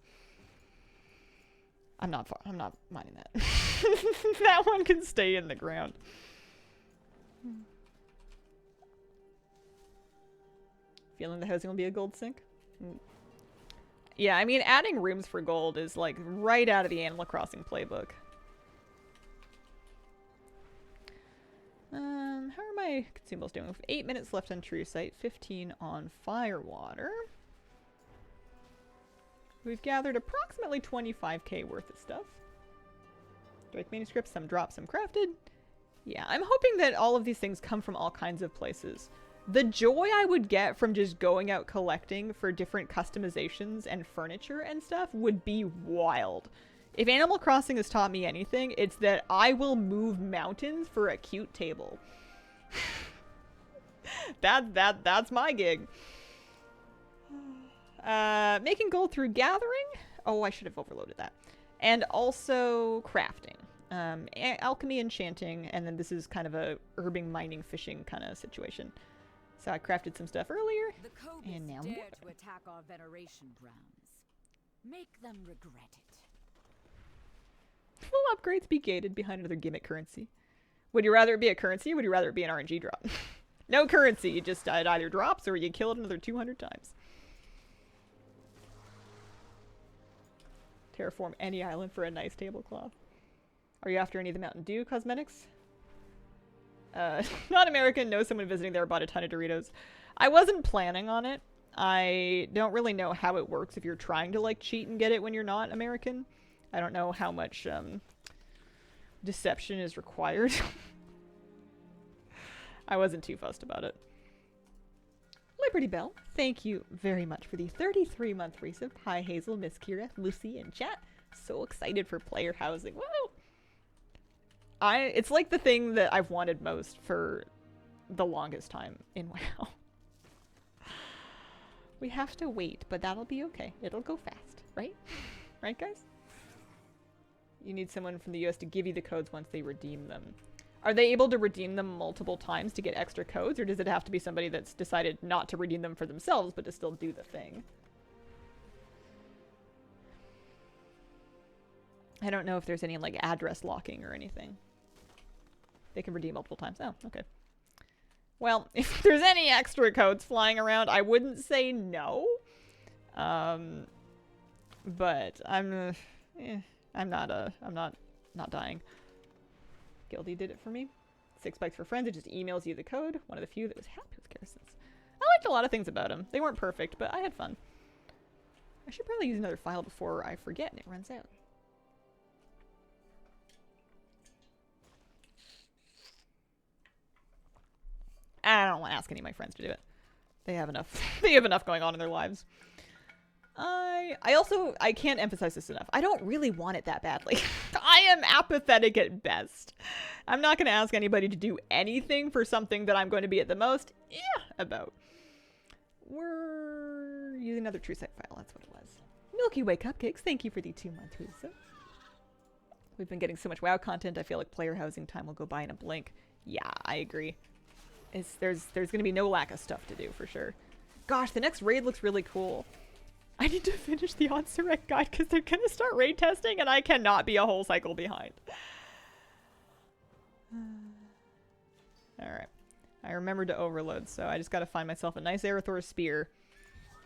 I'm not minding that. That one can stay in the ground. Feeling the housing will be a gold sink? Yeah, I mean, adding rooms for gold is like right out of the Animal Crossing playbook. How are my consumables doing? 8 minutes left on True Sight, 15 on Firewater. We've gathered approximately 25k worth of stuff. Drake manuscripts, some dropped, some crafted. Yeah, I'm hoping that all of these things come from all kinds of places. The joy I would get from just going out collecting for different customizations and furniture and stuff would be wild. If Animal Crossing has taught me anything, it's that I will move mountains for a cute table. That's my gig. Making gold through gathering. Oh, I should have overloaded that. And also crafting. alchemy, enchanting, and then this is kind of a herbing, mining, fishing kind of situation. So I crafted some stuff earlier, The and now Cobus more. dare to attack our veneration grounds. Make them regret it. Will upgrades be gated behind another gimmick currency? Would you rather it be a currency, or would you rather it be an RNG drop? No currency, it either drops or you kill it another 200 times. Terraform any island for a nice tablecloth. Are you after any of the Mountain Dew cosmetics? Not American, know someone visiting there bought a ton of Doritos. I wasn't planning on it. I don't really know how it works if you're trying to like cheat and get it when you're not American. I don't know how much deception is required. I wasn't too fussed about it. Liberty Bell, thank you very much for the 33-month resub. Hi Hazel, Miss Kira, Lucy, and chat. So excited for player housing. Woo! It's like the thing that I've wanted most for the longest time in WoW. We have to wait, but that'll be okay. It'll go fast, right? Right, guys? You need someone from the US to give you the codes once they redeem them. Are they able to redeem them multiple times to get extra codes, or does it have to be somebody that's decided not to redeem them for themselves, but to still do the thing? I don't know if there's any, like, address locking or anything. They can redeem multiple times. Oh, okay. Well, if there's any extra codes flying around, I wouldn't say no. But I'm not dying. Guildy did it for me. 6 bikes for friends. It just emails you the code. One of the few that was happy with Garrisons. I liked a lot of things about them. They weren't perfect, but I had fun. I should probably use another file before I forget and it runs out. I don't want to ask any of my friends to do it. They have enough. They have enough going on in their lives. I can't emphasize this enough. I don't really want it that badly. I am apathetic at best. I'm not going to ask anybody to do anything for something that I'm going to be at the most about. We're using another TrueSight file. That's what it was. Milky Way Cupcakes, thank you for the 2-month resub. We've been getting so much WoW content, I feel like player housing time will go by in a blink. Yeah, I agree. There's going to be no lack of stuff to do, for sure. Gosh, the next raid looks really cool. I need to finish the Onsurrect guide because they're going to start raid testing and I cannot be a whole cycle behind. Alright. I remembered to overload, so I just got to find myself a nice Arathor spear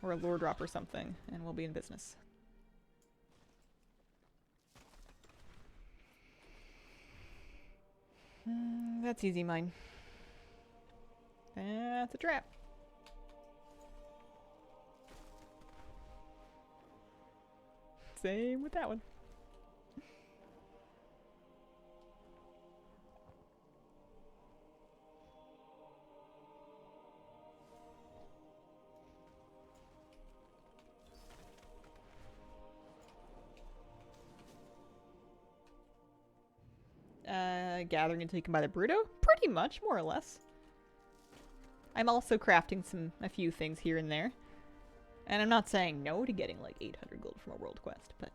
or a lore drop or something, and we'll be in business. That's easy, mine. That's a trap. Same with that one. Gathering until you can buy the bruto? Pretty much, more or less. I'm also crafting a few things here and there. And I'm not saying no to getting like 800 gold from a world quest, but...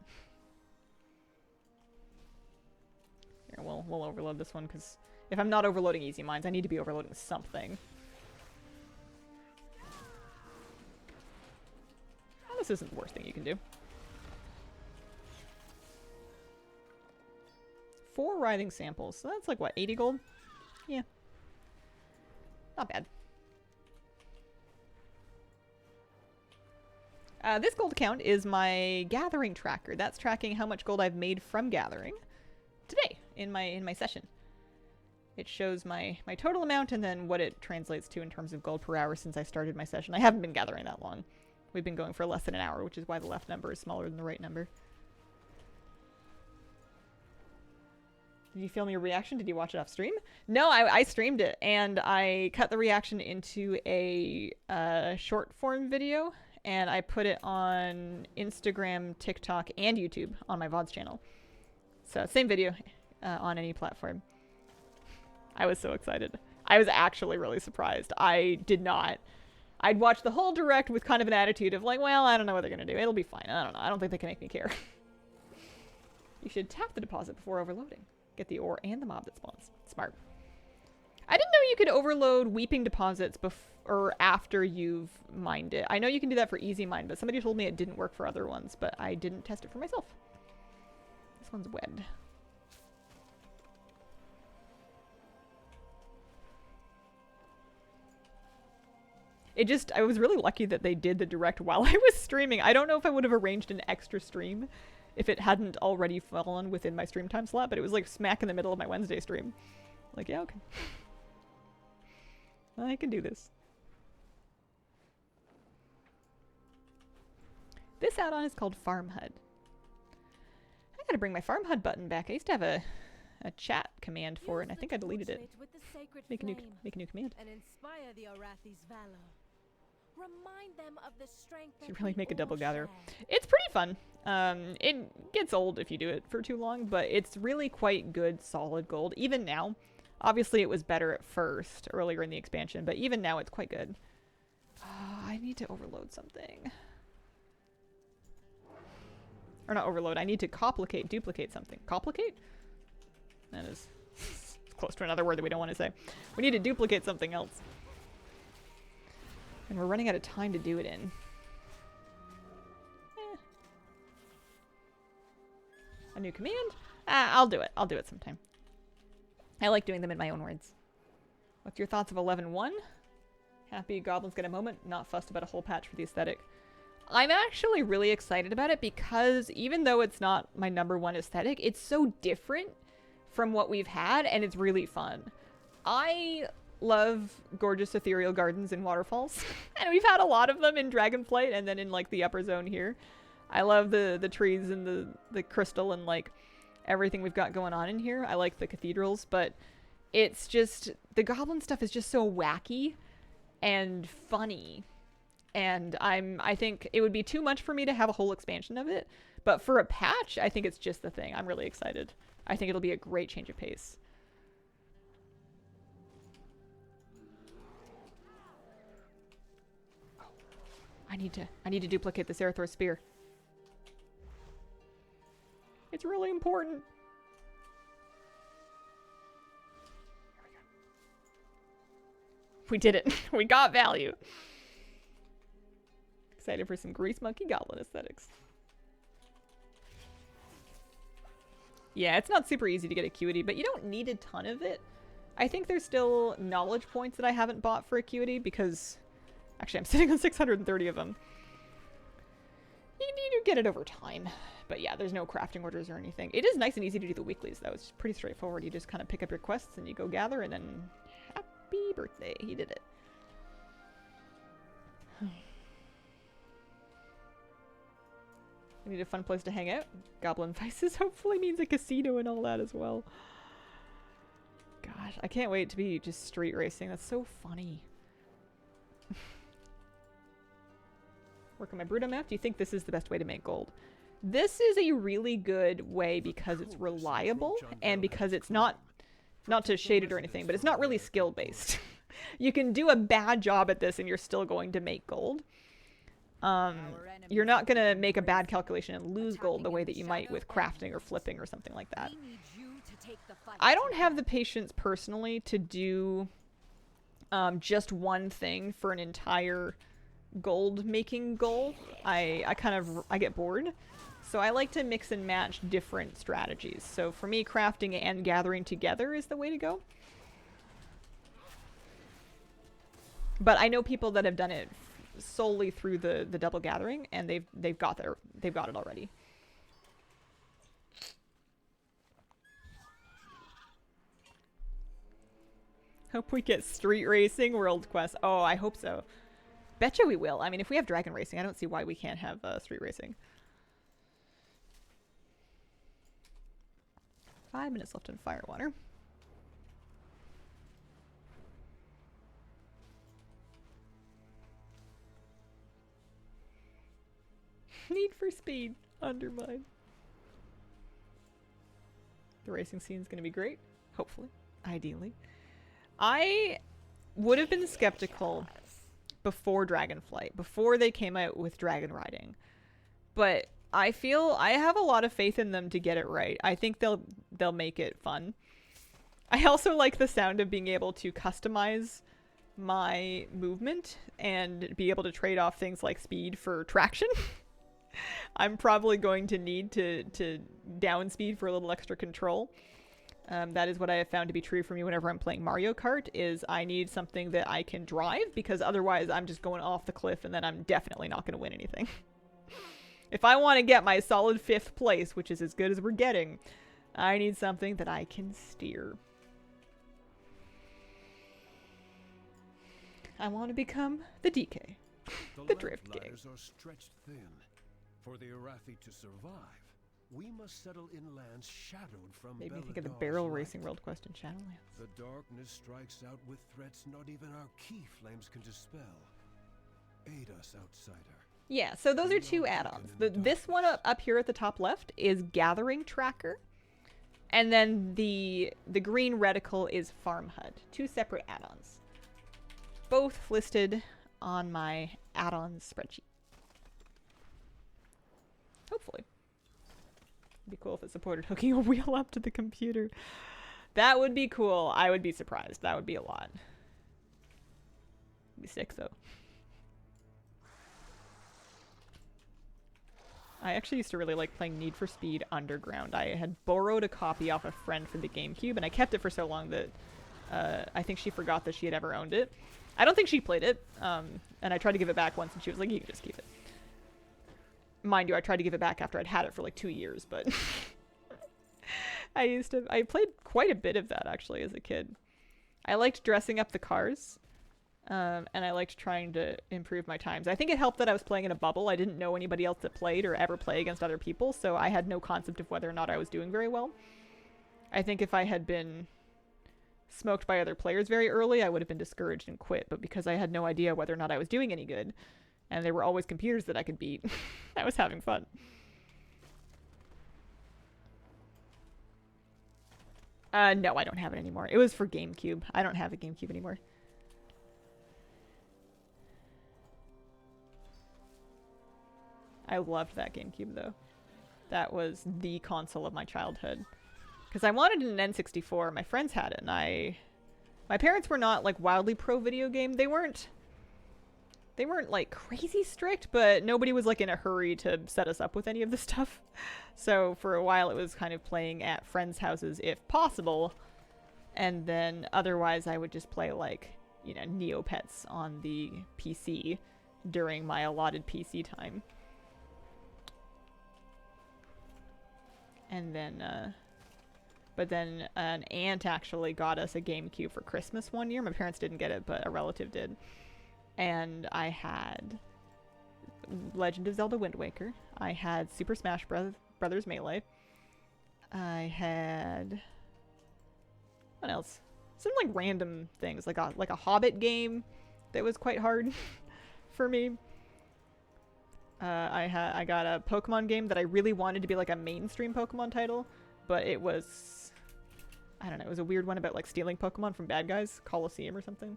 Here, we'll overload this one, because if I'm not overloading easy mines, I need to be overloading something. Oh, this isn't the worst thing you can do. 4 writhing samples, so that's like, what, 80 gold? Yeah. Not bad. This gold account is my gathering tracker. That's tracking how much gold I've made from gathering today in my session. It shows my total amount and then what it translates to in terms of gold per hour since I started my session. I haven't been gathering that long. We've been going for less than an hour, which is why the left number is smaller than the right number. Did you film your reaction? Did you watch it off stream? No, I streamed it, and I cut the reaction into a short form video, and I put it on Instagram, TikTok, and YouTube on my VODs channel. So, same video on any platform. I was so excited. I was actually really surprised. I'd watched the whole direct with kind of an attitude of like, well, I don't know what they're going to do. It'll be fine. I don't know. I don't think they can make me care. You should tap the deposit before overloading. Get the ore and the mob that spawns. Smart. I didn't know you could overload weeping deposits or after you've mined it. I know you can do that for easy mine, but somebody told me it didn't work for other ones, but I didn't test it for myself. This one's wed. I was really lucky that they did the direct while I was streaming. I don't know if I would have arranged an extra stream if it hadn't already fallen within my stream time slot, but it was like smack in the middle of my Wednesday stream. Like, yeah, okay. I can do this. This add-on is called Farm HUD. I gotta bring my Farm HUD button back. I used to have a chat command for it, and I think I deleted it. Make a new command. And inspire the Arathi's valor. Remind them of the strength Should really make a double gather. It's pretty fun. It gets old if you do it for too long, but it's really quite good, solid gold. Even now, obviously it was better at first, earlier in the expansion, but even now it's quite good. I need to overload something. Or not overload, I need to duplicate something. Complicate? That is close to another word that we don't want to say. We need to duplicate something else. And we're running out of time to do it in. A new command? I'll do it. I'll do it sometime. I like doing them in my own words. What's your thoughts of 11.1? Happy goblins get a moment, not fussed about a whole patch for the aesthetic. I'm actually really excited about it because even though it's not my #1 aesthetic, it's so different from what we've had and it's really fun. I love gorgeous ethereal gardens and waterfalls and we've had a lot of them in Dragonflight and then in like the upper zone here. I love the trees and the crystal and like everything we've got going on in here. I like the cathedrals, but it's just the goblin stuff is just so wacky and funny. And I think it would be too much for me to have a whole expansion of it, but for a patch, I think it's just the thing. I'm really excited. I think it'll be a great change of pace. I need to duplicate the Zerathor spear. It's really important. We did it. We got value. Excited for some grease monkey goblin aesthetics. Yeah, it's not super easy to get acuity, but you don't need a ton of it. I think there's still knowledge points that I haven't bought for acuity because actually I'm sitting on 630 of them. You do get it over time. But yeah, there's no crafting orders or anything. It is nice and easy to do the weeklies though. It's pretty straightforward. You just kind of pick up your quests and you go gather and then happy birthday. He did it. We need a fun place to hang out. Goblin Vices hopefully means a casino and all that as well. Gosh, I can't wait to be just street racing. That's so funny. Work on my Bruto map. Do you think this is the best way to make gold? This is a really good way because it's reliable and because it's not to shade it or anything, but it's not really skill based. You can do a bad job at this and you're still going to make gold. You're not going to make a bad calculation and lose gold the way that you might with crafting or flipping or something like that. I don't have the patience personally to do just one thing for an entire gold making goal. I get bored. So I like to mix and match different strategies. So for me, crafting and gathering together is the way to go. But I know people that have done it solely through the double gathering, and they've got it already. Hope we get street racing world quest. Oh, I hope so. Betcha we will. I mean, if we have dragon racing, I don't see why we can't have street racing. 5 minutes left in Firewater. Need for Speed. Undermine. The racing scene is going to be great. Hopefully. Ideally. I would have been skeptical before Dragonflight, before they came out with dragon riding. But I feel I have a lot of faith in them to get it right. I think they'll they'll make it fun. I also like the sound of being able to customize my movement and be able to trade off things like speed for traction. I'm probably going to need to down speed for a little extra control. That is what I have found to be true for me whenever I'm playing Mario Kart, is I need something that I can drive, because otherwise I'm just going off the cliff and then I'm definitely not going to win anything. If I want to get my solid 5th place, which is as good as we're getting, I need something that I can steer. I want to become the DK, the Drift King. Ladders are stretched thin. For the Arathi to survive, we must settle in lands shadowed from Made me think of the Beladar's barrel light. racing world quest in Shadowlands. The darkness strikes out with threats not even our key flames can dispel. Aid us, outsider. Yeah, so those are 2 add-ons. This one up here at the top left is Gathering Tracker. And then the green reticle is Farm HUD. 2 separate add-ons. Both listed on my add-ons spreadsheet. Hopefully. It'd be cool if it supported hooking a wheel up to the computer. That would be cool. I would be surprised. That would be a lot. It'd be sick, though. I actually used to really like playing Need for Speed Underground. I had borrowed a copy off a friend for the GameCube, and I kept it for so long that I think she forgot that she had ever owned it. I don't think she played it, and I tried to give it back once, and she was like, you can just keep it. Mind you, I tried to give it back after I'd had it for like 2 years, but I played quite a bit of that actually as a kid. I liked dressing up the cars, and I liked trying to improve my times. I think it helped that I was playing in a bubble. I didn't know anybody else that played or ever play against other people, so I had no concept of whether or not I was doing very well. I think if I had been smoked by other players very early, I would have been discouraged and quit, but because I had no idea whether or not I was doing any good, and there were always computers that I could beat, I was having fun. No, I don't have it anymore. It was for GameCube. I don't have a GameCube anymore. I loved that GameCube, though. That was the console of my childhood. Because I wanted an N64. My friends had it, and my parents were not, like, wildly pro video game. They weren't, like, crazy strict, but nobody was, like, in a hurry to set us up with any of the stuff. So for a while, it was kind of playing at friends' houses, if possible. And then otherwise, I would just play, like, you know, Neopets on the PC during my allotted PC time. And then, but then an aunt actually got us a GameCube for Christmas one year. My parents didn't get it, but a relative did. And I had Legend of Zelda Wind Waker. I had Super Smash Brothers Melee. I had... what else? Some like random things, like a Hobbit game that was quite hard for me. I got a Pokemon game that I really wanted to be like a mainstream Pokemon title, but it was, I don't know, it was a weird one about like stealing Pokemon from bad guys, Coliseum or something.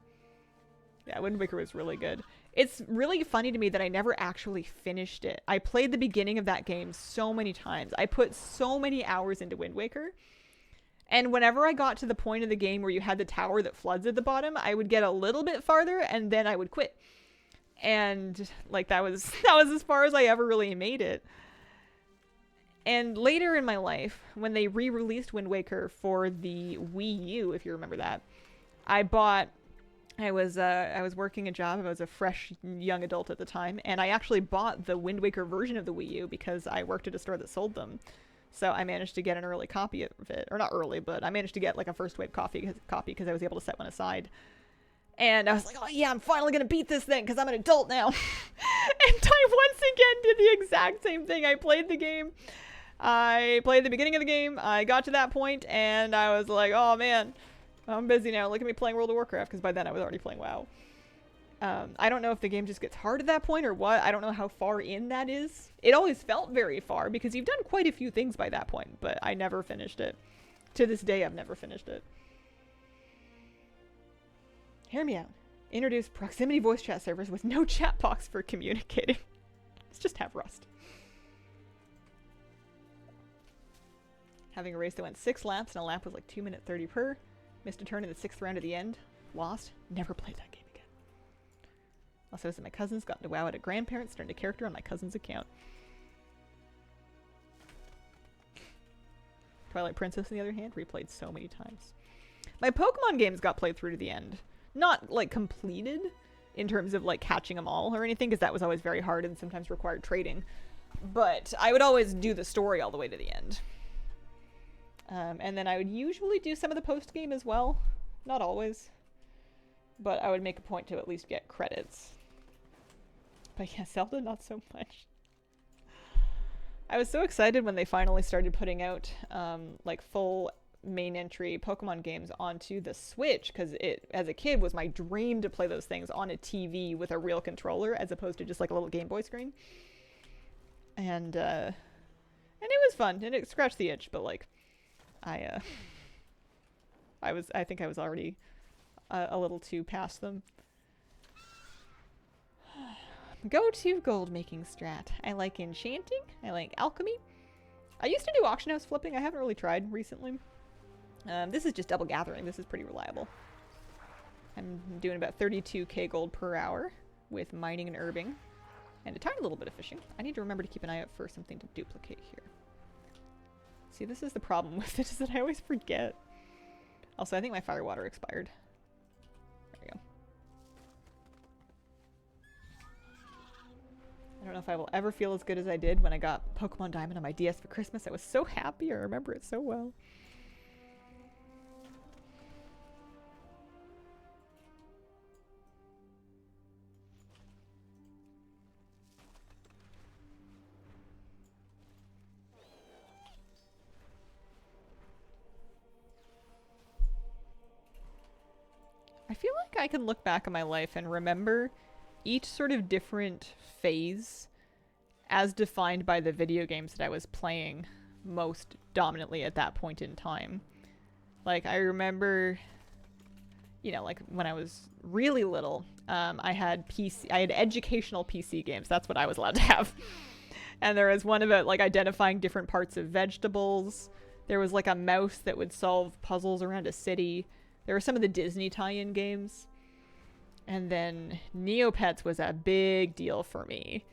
Yeah, Wind Waker was really good. It's really funny to me that I never actually finished it. I played the beginning of that game so many times. I put so many hours into Wind Waker. And whenever I got to the point of the game where you had the tower that floods at the bottom, I would get a little bit farther and then I would quit. And like that was as far as I ever really made it. And later in my life, when they re-released Wind Waker for the Wii U, if you remember that, I was working a job. I was a fresh young adult at the time, and I actually bought the Wind Waker version of the Wii U because I worked at a store that sold them. So I managed to get an early copy of it, or not early, but I managed to get like a first wave copy because I was able to set one aside. And I was like, oh yeah, I'm finally going to beat this thing because I'm an adult now. And I once again did the exact same thing. I played the game. I played the beginning of the game. I got to that point and I was like, oh man, I'm busy now. Look at me playing World of Warcraft, because by then I was already playing WoW. I don't know if the game just gets hard at that point or what. I don't know how far in that is. It always felt very far because you've done quite a few things by that point, but I never finished it. To this day, I've never finished it. Hear me out. Introduce proximity voice chat servers with no chat box for communicating. Let's just have Rust. having a race that went 6 laps, and a lap was like 2 minute 30 per. Missed a turn in the 6th round at the end. Lost. Never played that game again. Also, visited my cousins, got into WoW at a grandparents, turned a character on my cousin's account. Twilight Princess, on the other hand, replayed so many times. My Pokemon games got played through to the end. Not, like, completed in terms of, like, catching them all or anything, because that was always very hard and sometimes required trading. But I would always do the story all the way to the end. And then I would usually do some of the post-game as well. Not always. But I would make a point to at least get credits. But yeah, Zelda, not so much. I was so excited when they finally started putting out like full main entry Pokemon games onto the Switch, because it, as a kid, was my dream to play those things on a TV with a real controller as opposed to just like a little Game Boy screen. And it was fun, and it scratched the itch, but like I think I was already a little too past them. Go-to gold-making strat. I like enchanting. I like alchemy. I used to do auction house flipping. I haven't really tried recently. This is just double gathering. This is pretty reliable. I'm doing about 32k gold per hour with mining and herbing. And a tiny little bit of fishing. I need to remember to keep an eye out for something to duplicate here. See, this is the problem with it, is that I always forget. Also, I think my fire water expired. There we go. I don't know if I will ever feel as good as I did when I got Pokemon Diamond on my DS for Christmas. I was so happy. I remember it so well. I feel like I can look back on my life and remember each sort of different phase as defined by the video games that I was playing most dominantly at that point in time. Like, I remember, you know, like when I was really little, I had educational PC games. That's what I was allowed to have. And there was one about like identifying different parts of vegetables. There was like a mouse that would solve puzzles around a city. There were some of the Disney tie-in games. And then Neopets was a big deal for me.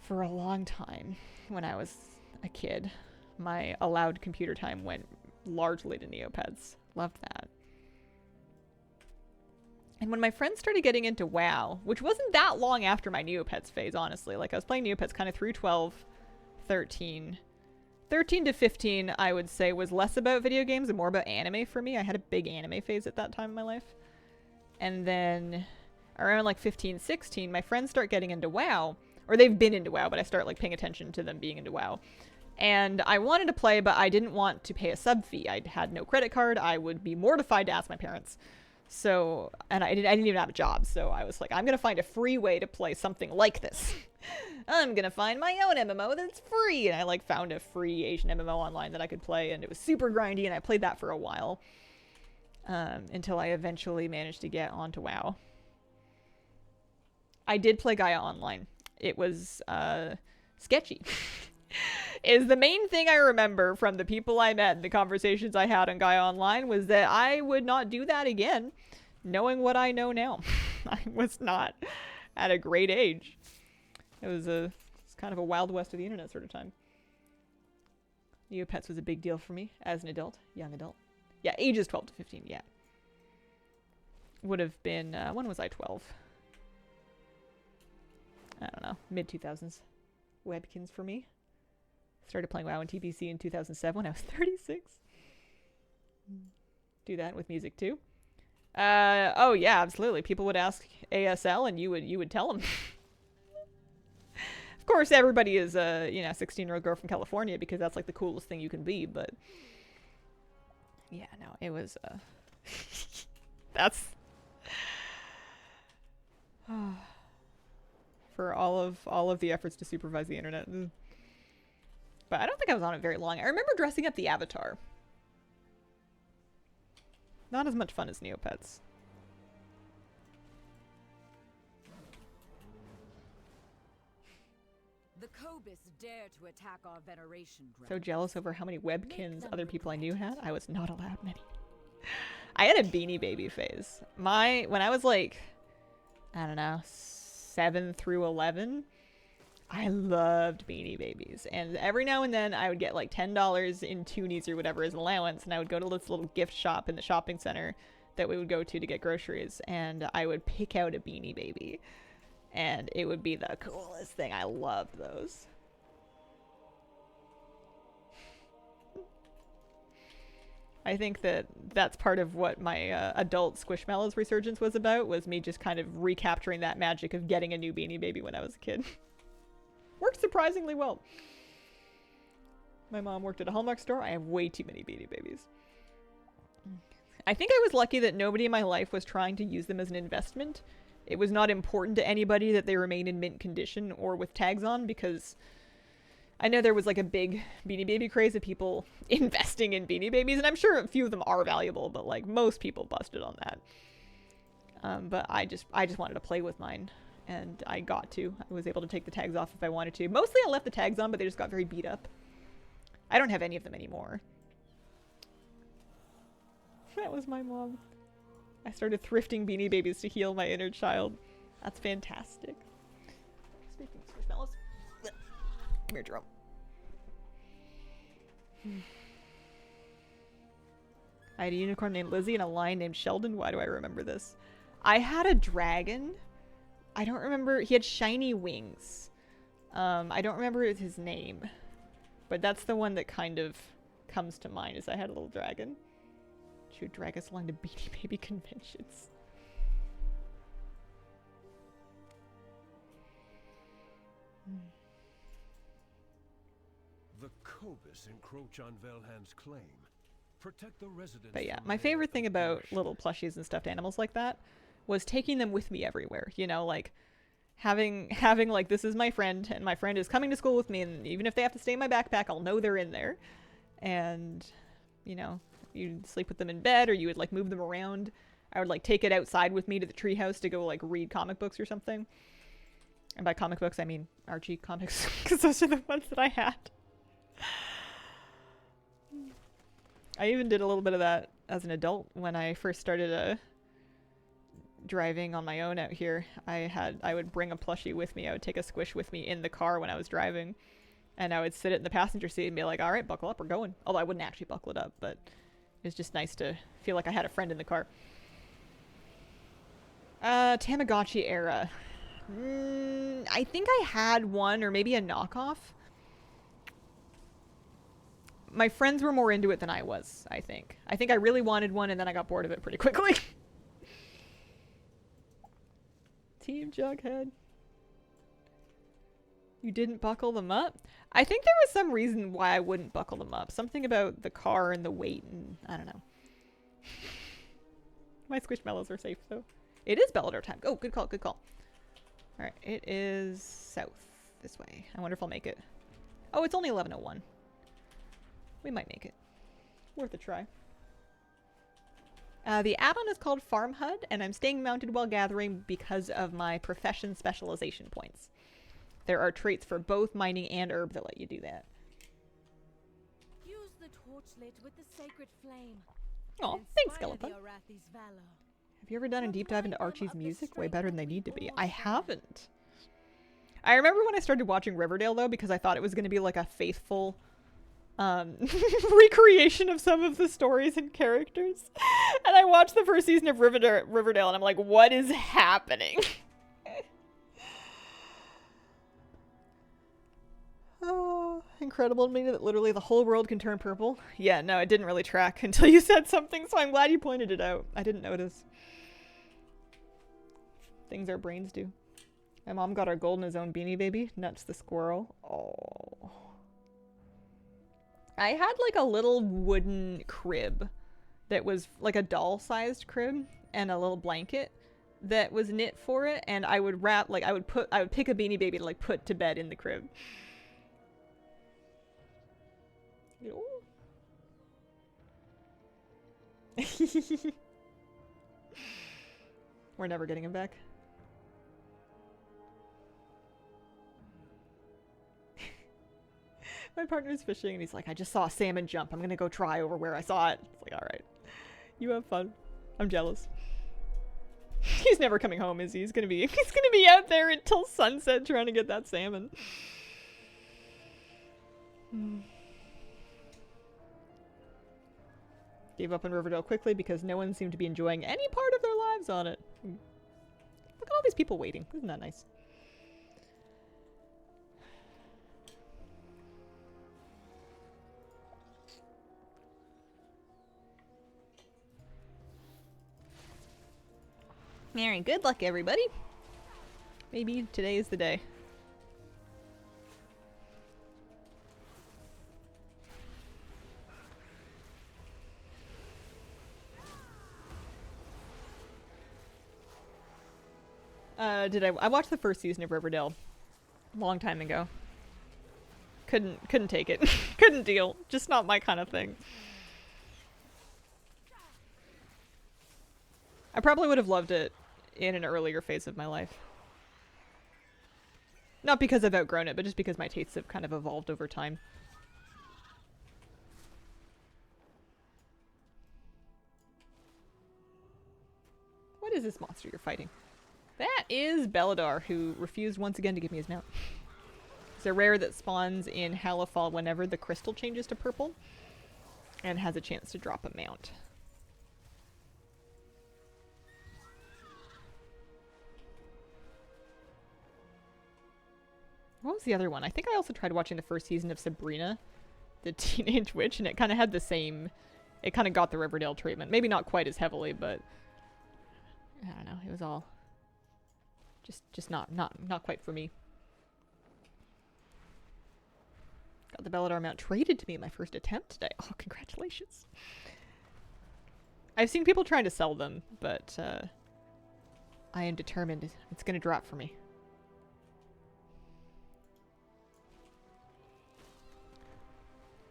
For a long time, when I was a kid, my allowed computer time went largely to Neopets. Loved that. And when my friends started getting into WoW, which wasn't that long after my Neopets phase, honestly. Like, I was playing Neopets kind of through 12, 13. 13 to 15, I would say, was less about video games and more about anime for me. I had a big anime phase at that time in my life. And then around like 15, 16, my friends start getting into WoW. Or they've been into WoW, but I start like paying attention to them being into WoW. And I wanted to play, but I didn't want to pay a sub fee. I had no credit card. I would be mortified to ask my parents. So, and I didn't even have a job. So I was like, I'm going to find a free way to play something like this. I'm going to find my own MMO that's free. And I like found a free Asian MMO online that I could play. And it was super grindy. And I played that for a while. Until I eventually managed to get onto WoW. I did play Gaia Online. It was sketchy. Is the main thing I remember from the people I met and the conversations I had on Gaia Online was that I would not do that again, knowing what I know now. I was not at a great age. It's kind of a Wild West of the internet sort of time. Neopets was a big deal for me as an adult, young adult. Yeah, ages 12 to 15, yeah. Would have been, when was I 12? I don't know, mid-2000s. Webkins for me. Started playing WoW and TBC in 2007 when I was 36. Do that with music too. Oh yeah, absolutely. People would ask ASL and you would tell them. Of course, everybody is a 16-year-old girl from California because that's like the coolest thing you can be, but yeah, no, it was that's for all of the efforts to supervise the internet. But I don't think I was on it very long. I remember dressing up the avatar. Not as much fun as Neopets. The Cobus dare to attack our veneration grounds. So jealous over how many webkins other people I knew had. I was not allowed many. I had a Beanie Baby phase. When I was like, I don't know, 7 through 11, I loved Beanie Babies. And every now and then I would get like $10 in toonies or whatever as allowance, and I would go to this little gift shop in the shopping center that we would go to get groceries, and I would pick out a Beanie Baby. And it would be the coolest thing. I loved those. I think that's part of what my adult Squishmallows resurgence was about, was me just kind of recapturing that magic of getting a new Beanie Baby when I was a kid. Worked surprisingly well. My mom worked at a Hallmark store. I have way too many Beanie Babies. I think I was lucky that nobody in my life was trying to use them as an investment. It was not important to anybody that they remain in mint condition or with tags on, because I know there was like a big Beanie Baby craze of people investing in Beanie Babies, and I'm sure a few of them are valuable, but like most people busted on that. But I just wanted to play with mine, and I got to. I was able to take the tags off if I wanted to. Mostly I left the tags on, but they just got very beat up. I don't have any of them anymore. That was my mom. I started thrifting Beanie Babies to heal my inner child. That's fantastic. Speaking of Squishmallows. Come here, Jerome. I had a unicorn named Lizzie and a lion named Sheldon. Why do I remember this? I had a dragon. I don't remember. He had shiny wings. I don't remember his name. But that's the one that kind of comes to mind, is I had a little dragon. She would drag us along to Beanie Baby conventions. The Cobus encroach on Velhand's claim. Protect the residents. But yeah, from my their favorite thing about aggression. little plushies and stuffed animals like that was taking them with me everywhere. You know, like having like, this is my friend, and my friend is coming to school with me, and even if they have to stay in my backpack, I'll know they're in there. And, you know, you'd sleep with them in bed, or you would like move them around. I would like take it outside with me to the treehouse to go like read comic books or something. And by comic books, I mean Archie comics, because those are the ones that I had. I even did a little bit of that as an adult when I first started driving on my own out here. I would bring a plushie with me. I would take a squish with me in the car when I was driving, and I would sit it in the passenger seat and be like, all right, buckle up, we're going. Although I wouldn't actually buckle it up, but it was just nice to feel like I had a friend in the car. Tamagotchi era. I think I had one, or maybe a knockoff. My friends were more into it than I was, I think. I think I really wanted one, and then I got bored of it pretty quickly. Team Jughead. You didn't buckle them up? I think there was some reason why I wouldn't buckle them up. Something about the car and the weight, and I don't know. My Squishmallows are safe, though. It is Bellador time. Oh, good call, good call. Alright, it is south this way. I wonder if I'll make it. Oh, it's only 11:01. We might make it. Worth a try. The add-on is called Farm HUD, and I'm staying mounted while gathering because of my profession specialization points. There are traits for both mining and herb that let you do that. Use the torchlit with the sacred flame. Oh, thanks, Inspire Skeleton. the Arathi's valor. Have you ever done a deep dive into Remind them Archie's of the music? Way strength better than they that need to we be. all I share. haven't. I remember when I started watching Riverdale, though, because I thought it was going to be like a faithful recreation of some of the stories and characters. And I watched the first season of Riverdale, and I'm like, what is happening? Oh, incredible to me that literally the whole world can turn purple. Yeah, no, it didn't really track until you said something, so I'm glad you pointed it out. I didn't notice. Things our brains do. My mom got our gold in his own Beanie Baby. Nuts the squirrel. Oh. I had like a little wooden crib that was like a doll-sized crib and a little blanket that was knit for it, and I would wrap, like I would pick a Beanie Baby to like put to bed in the crib. We're never getting him back. My partner's fishing and he's like, I just saw a salmon jump. I'm gonna go try over where I saw it. It's like, alright. You have fun. I'm jealous. He's never coming home, is he? He's gonna be out there until sunset trying to get that salmon. Gave up on Riverdale quickly because no one seemed to be enjoying any part of their lives on it. Look at all these people waiting. Isn't that nice? Alright, good luck everybody. Maybe today is the day. I watched the first season of Riverdale a long time ago. Couldn't take it. Couldn't deal. Just not my kind of thing. I probably would have loved it in an earlier phase of my life. Not because I've outgrown it, but just because my tastes have kind of evolved over time. What is this monster you're fighting? That is Belladar, who refused once again to give me his mount. It's a rare that spawns in Halifal whenever the crystal changes to purple, and has a chance to drop a mount. What was the other one? I think I also tried watching the first season of Sabrina, the Teenage Witch, and it kind of had the same... It kind of got the Riverdale treatment. Maybe not quite as heavily, but... I don't know. It was all... Just not quite for me. Got the Belladar mount traded to me in my first attempt today. Oh, congratulations. I've seen people trying to sell them, but I am determined it's going to drop for me.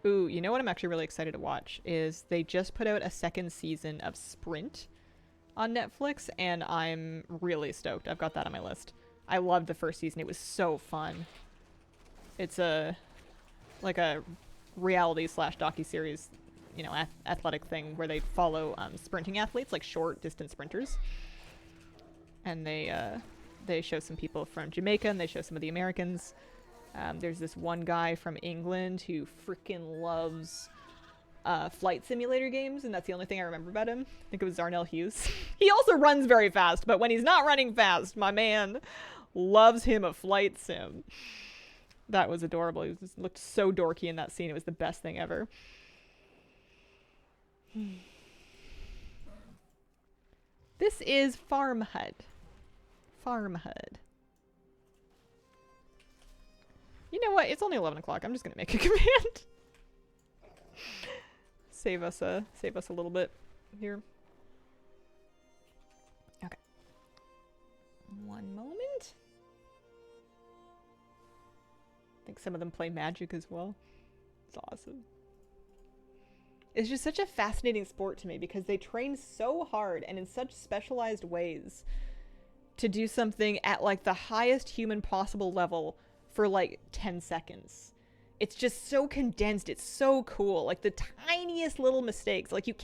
Ooh, you know what I'm actually really excited to watch is they just put out a second season of Sprint on Netflix, and I'm really stoked. I've got that on my list. I loved the first season. It was so fun. It's like a reality / docuseries, you know, athletic thing where they follow sprinting athletes, like short distance sprinters. And they show some people from Jamaica, and they show some of the Americans. There's this one guy from England who freaking loves flight simulator games, and that's the only thing I remember about him. I think it was Zarnell Hughes. He also runs very fast, but when he's not running fast, my man loves him a flight sim. That was adorable. He just looked so dorky in that scene. It was the best thing ever. This is Farm Hut. Farm Hut. You know what? It's only 11 o'clock. I'm just gonna make a command. Save us a little bit here. Okay. One moment. I think some of them play Magic as well. It's awesome. It's just such a fascinating sport to me because they train so hard and in such specialized ways to do something at like the highest human possible level for like 10 seconds. It's just so condensed. It's so cool. Like the tiniest little mistakes. Like you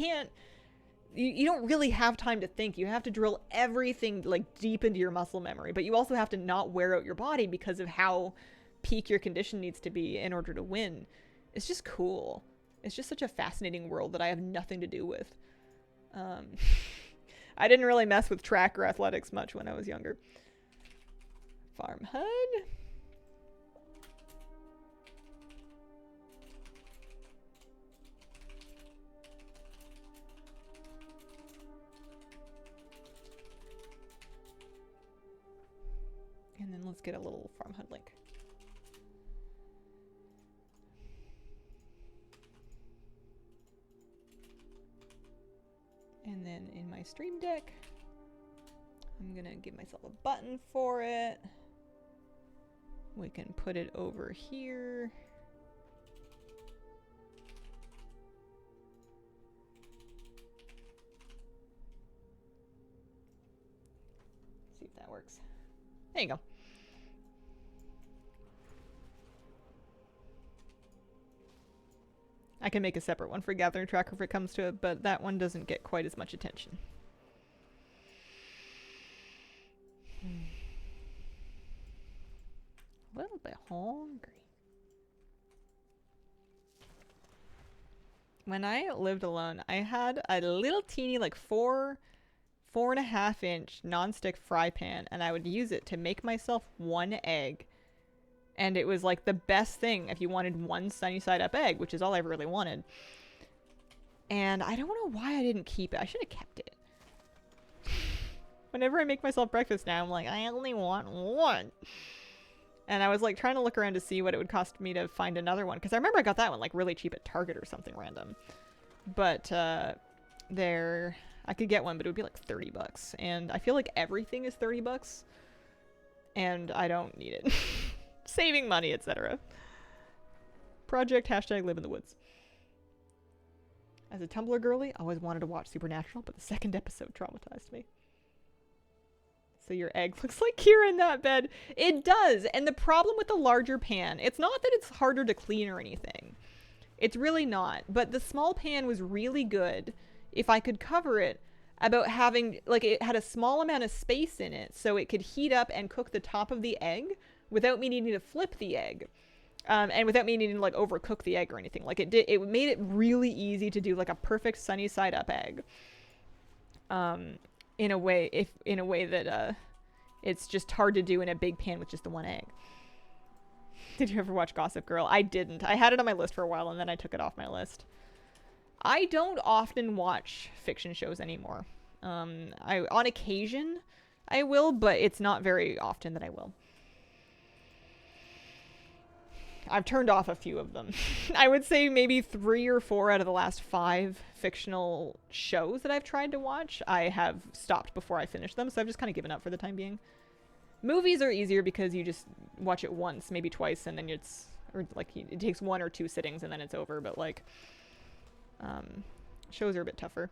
don't really have time to think. You have to drill everything like deep into your muscle memory, but you also have to not wear out your body because of how peak your condition needs to be in order to win. It's just cool. It's just such a fascinating world that I have nothing to do with. I didn't really mess with track or athletics much when I was younger. Farm HUD. And then let's get a little Farm HUD link. And then in my Stream Deck, I'm gonna give myself a button for it. We can put it over here. See if that works. There you go. I can make a separate one for Gathering Tracker if it comes to it, but that one doesn't get quite as much attention. A little bit hungry. When I lived alone, I had a little teeny, like 4.5 inch nonstick fry pan, and I would use it to make myself one egg. And it was like the best thing if you wanted one sunny side up egg, which is all I ever really wanted. And I don't know why I didn't keep it. I should have kept it. Whenever I make myself breakfast now, I'm like, I only want one. And I was like trying to look around to see what it would cost me to find another one. Because I remember I got that one like really cheap at Target or something random. But there, I could get one, but it would be like 30 bucks. And I feel like everything is 30 bucks. And I don't need it. Saving money, etc. Project hashtag live in the woods. As a Tumblr girly, I always wanted to watch Supernatural, but the second episode traumatized me. So your egg looks like Kira in that bed. It does. And the problem with the larger pan, it's not that it's harder to clean or anything. It's really not. But the small pan was really good if I could cover it about having, like, it had a small amount of space in it so it could heat up and cook the top of the egg without me needing to flip the egg. And without me needing to, like, overcook the egg or anything. Like, it made it really easy to do, like, a perfect sunny side up egg. In a way that it's just hard to do in a big pan with just the one egg. Did you ever watch Gossip Girl? I didn't. I had it on my list for a while and then I took it off my list. I don't often watch fiction shows anymore. On occasion I will, but it's not very often that I will. I've turned off a few of them. I would say maybe 3 or 4 out of the last 5 fictional shows that I've tried to watch, I have stopped before I finish them, so I've just kind of given up for the time being. Movies are easier because you just watch it once, maybe twice, and then it's, or like, it takes 1 or 2 sittings and then it's over, but like, shows are a bit tougher.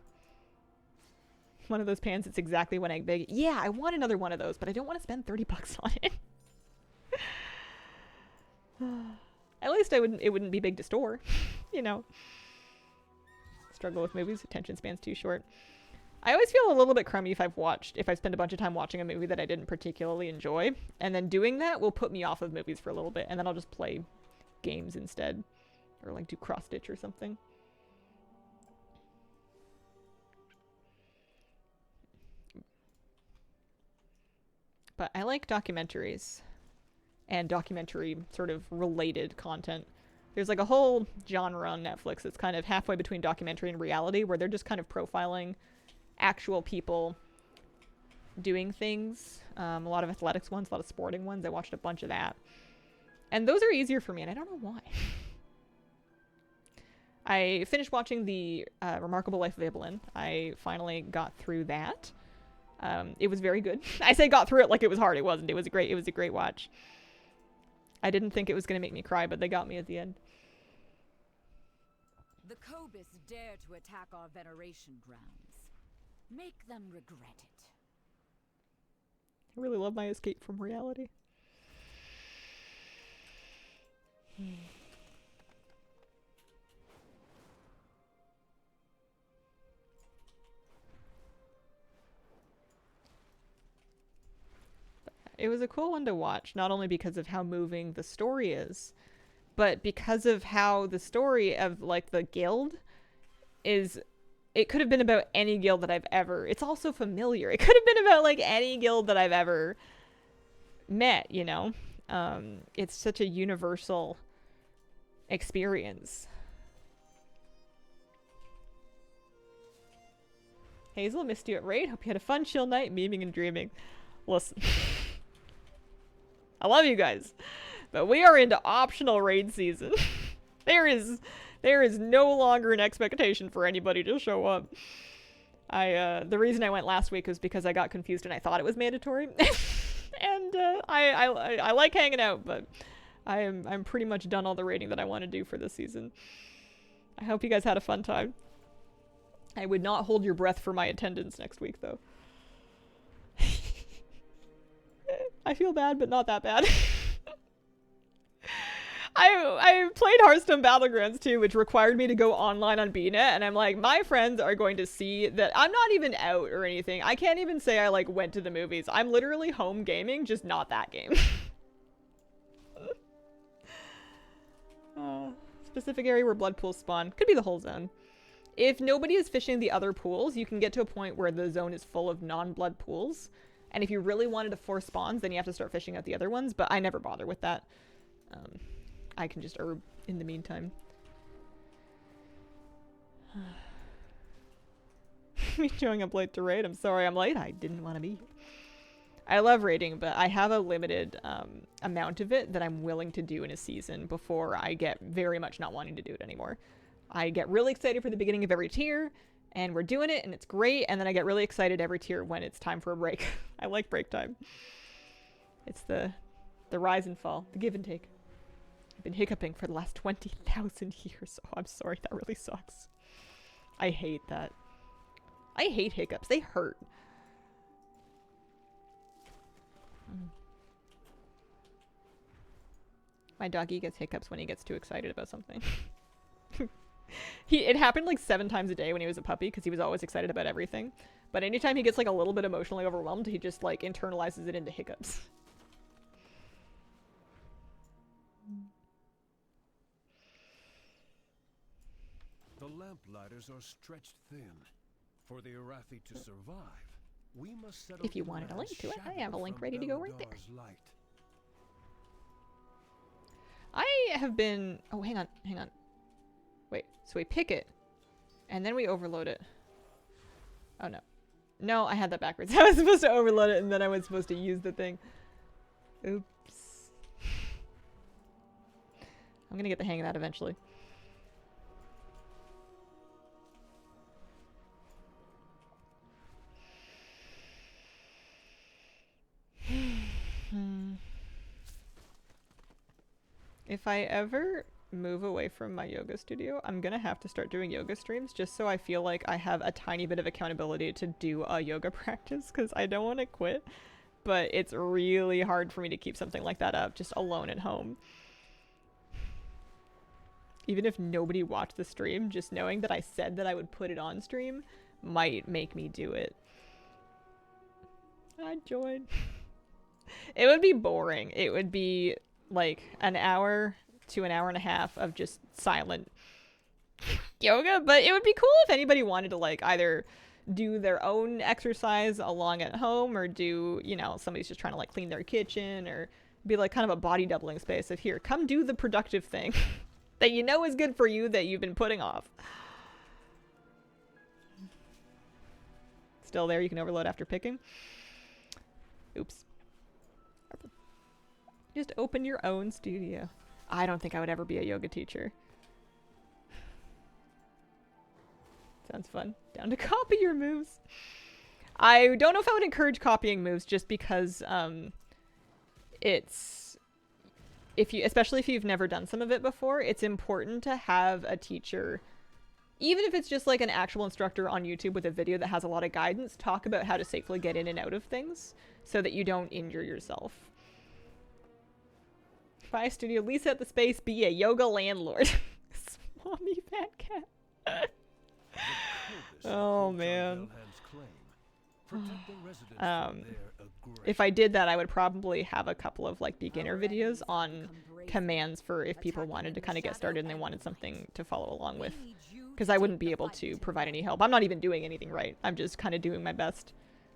One of those pans, it's exactly 1 egg big. Yeah, I want another one of those, but I don't want to spend 30 bucks on it. At least it wouldn't be big to store, you know. Struggle with movies, attention span's too short. I always feel a little bit crummy if I spend a bunch of time watching a movie that I didn't particularly enjoy, and then doing that will put me off of movies for a little bit, and then I'll just play games instead, or like do cross stitch or something. But I like documentaries and documentary sort of related content. There's like a whole genre on Netflix that's kind of halfway between documentary and reality, where they're just kind of profiling actual people doing things. A lot of athletics ones, a lot of sporting ones. I watched a bunch of that. And those are easier for me, and I don't know why. I finished watching the Remarkable Life of Evelyn. I finally got through that. It was very good. I say got through it like it was hard. It wasn't. It was a great watch. I didn't think it was going to make me cry, but they got me at the end. The Cobus dare to attack our veneration grounds. Make them regret it. I really love my escape from reality. It was a cool one to watch, not only because of how moving the story is, but because of how the story of, like, the guild is... It could have been about any guild that I've ever... It's also familiar. It could have been about, like, any guild that I've ever met, you know? It's such a universal experience. Hazel, missed you at Raid. Hope you had a fun, chill night, memeing and dreaming. Listen. I love you guys. But we are into optional raid season. There is no longer an expectation for anybody to show up. The reason I went last week was because I got confused and I thought it was mandatory. And I like hanging out, but I'm pretty much done all the raiding that I want to do for this season. I hope you guys had a fun time. I would not hold your breath for my attendance next week, though. I feel bad, but not that bad. I played Hearthstone Battlegrounds too, which required me to go online on BNet, and I'm like, my friends are going to see that I'm not even out or anything. I can't even say I like went to the movies. I'm literally home gaming, just not that game. Specific area where blood pools spawn. Could be the whole zone. If nobody is fishing the other pools, you can get to a point where the zone is full of non-blood pools. And if you really wanted to force spawns, then you have to start fishing out the other ones. But I never bother with that. I can just herb in the meantime. Me showing up late to raid. I'm sorry I'm late. I didn't want to be here. I love raiding, but I have a limited amount of it that I'm willing to do in a season before I get very much not wanting to do it anymore. I get really excited for the beginning of every tier, and we're doing it, and it's great, and then I get really excited every tier when it's time for a break. I like break time. It's the rise and fall, the give and take. I've been hiccuping for the last 20,000 years. Oh, I'm sorry, that really sucks. I hate that. I hate hiccups. They hurt. My doggy gets hiccups when he gets too excited about something. It happened like 7 times a day when he was a puppy because he was always excited about everything. But anytime he gets like a little bit emotionally overwhelmed, he just like internalizes it into hiccups. The lamplighters are stretched thin. For the Arathi to survive, we must settle If you wanted a link to it, I have a link ready to go right there. Light. I have been... Oh, hang on. Wait, so we pick it, and then we overload it. Oh, no. No, I had that backwards. I was supposed to overload it, and then I was supposed to use the thing. Oops. I'm gonna get the hang of that eventually. If I ever move away from my yoga studio, I'm gonna have to start doing yoga streams just so I feel like I have a tiny bit of accountability to do a yoga practice, because I don't want to quit, but it's really hard for me to keep something like that up just alone at home. Even if nobody watched the stream, just knowing that I said that I would put it on stream might make me do it. I'd join. It would be boring. It would be like an hour to an hour and a half of just silent yoga, but it would be cool if anybody wanted to like either do their own exercise along at home, or do, you know, somebody's just trying to like clean their kitchen, or be like kind of a body doubling space of, here, come do the productive thing that you know is good for you that you've been putting off. Still there, you can overload after picking. Oops. Just open your own studio. I don't think I would ever be a yoga teacher. Sounds fun. Down to copy your moves. I don't know if I would encourage copying moves, just because it's, especially if you've never done some of it before, it's important to have a teacher, even if it's just like an actual instructor on YouTube with a video that has a lot of guidance, talk about how to safely get in and out of things so that you don't injure yourself. Buy a studio, lease out the space, be a yoga landlord. Swami Fat Cat. Oh man. If I did that, I would probably have a couple of like beginner videos on commands for if people wanted to kind of get started and they wanted something to follow along with. Because I wouldn't be able to provide any help. I'm not even doing anything right. I'm just kind of doing my best.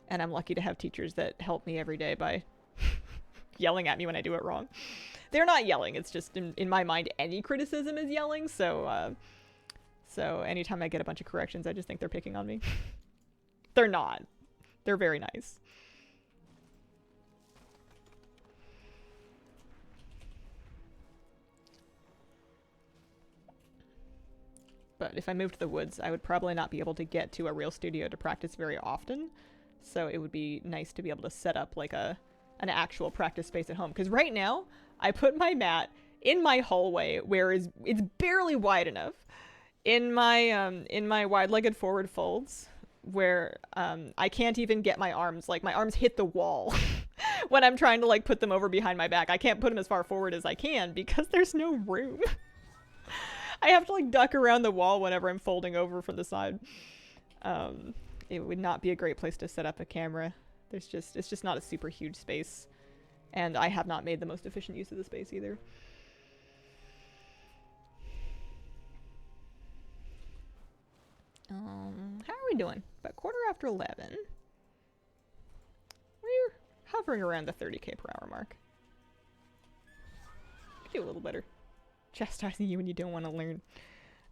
And I'm lucky to have teachers that help me every day by yelling at me when I do it wrong. They're not yelling. It's just in my mind, any criticism is yelling. So anytime I get a bunch of corrections, I just think they're picking on me. They're not. They're very nice. But if I moved to the woods, I would probably not be able to get to a real studio to practice very often. So it would be nice to be able to set up like an actual practice space at home. Because right now, I put my mat in my hallway where it's barely wide enough. In my wide-legged forward folds, where I can't even get my arms, like my arms hit the wall when I'm trying to like put them over behind my back. I can't put them as far forward as I can because there's no room. I have to like duck around the wall whenever I'm folding over from the side. It would not be a great place to set up a camera. It's just not a super huge space. And I have not made the most efficient use of the space either. How are we doing? About 11:15. We're hovering around the 30k per hour mark. Could do a little better. Chastising you when you don't want to learn.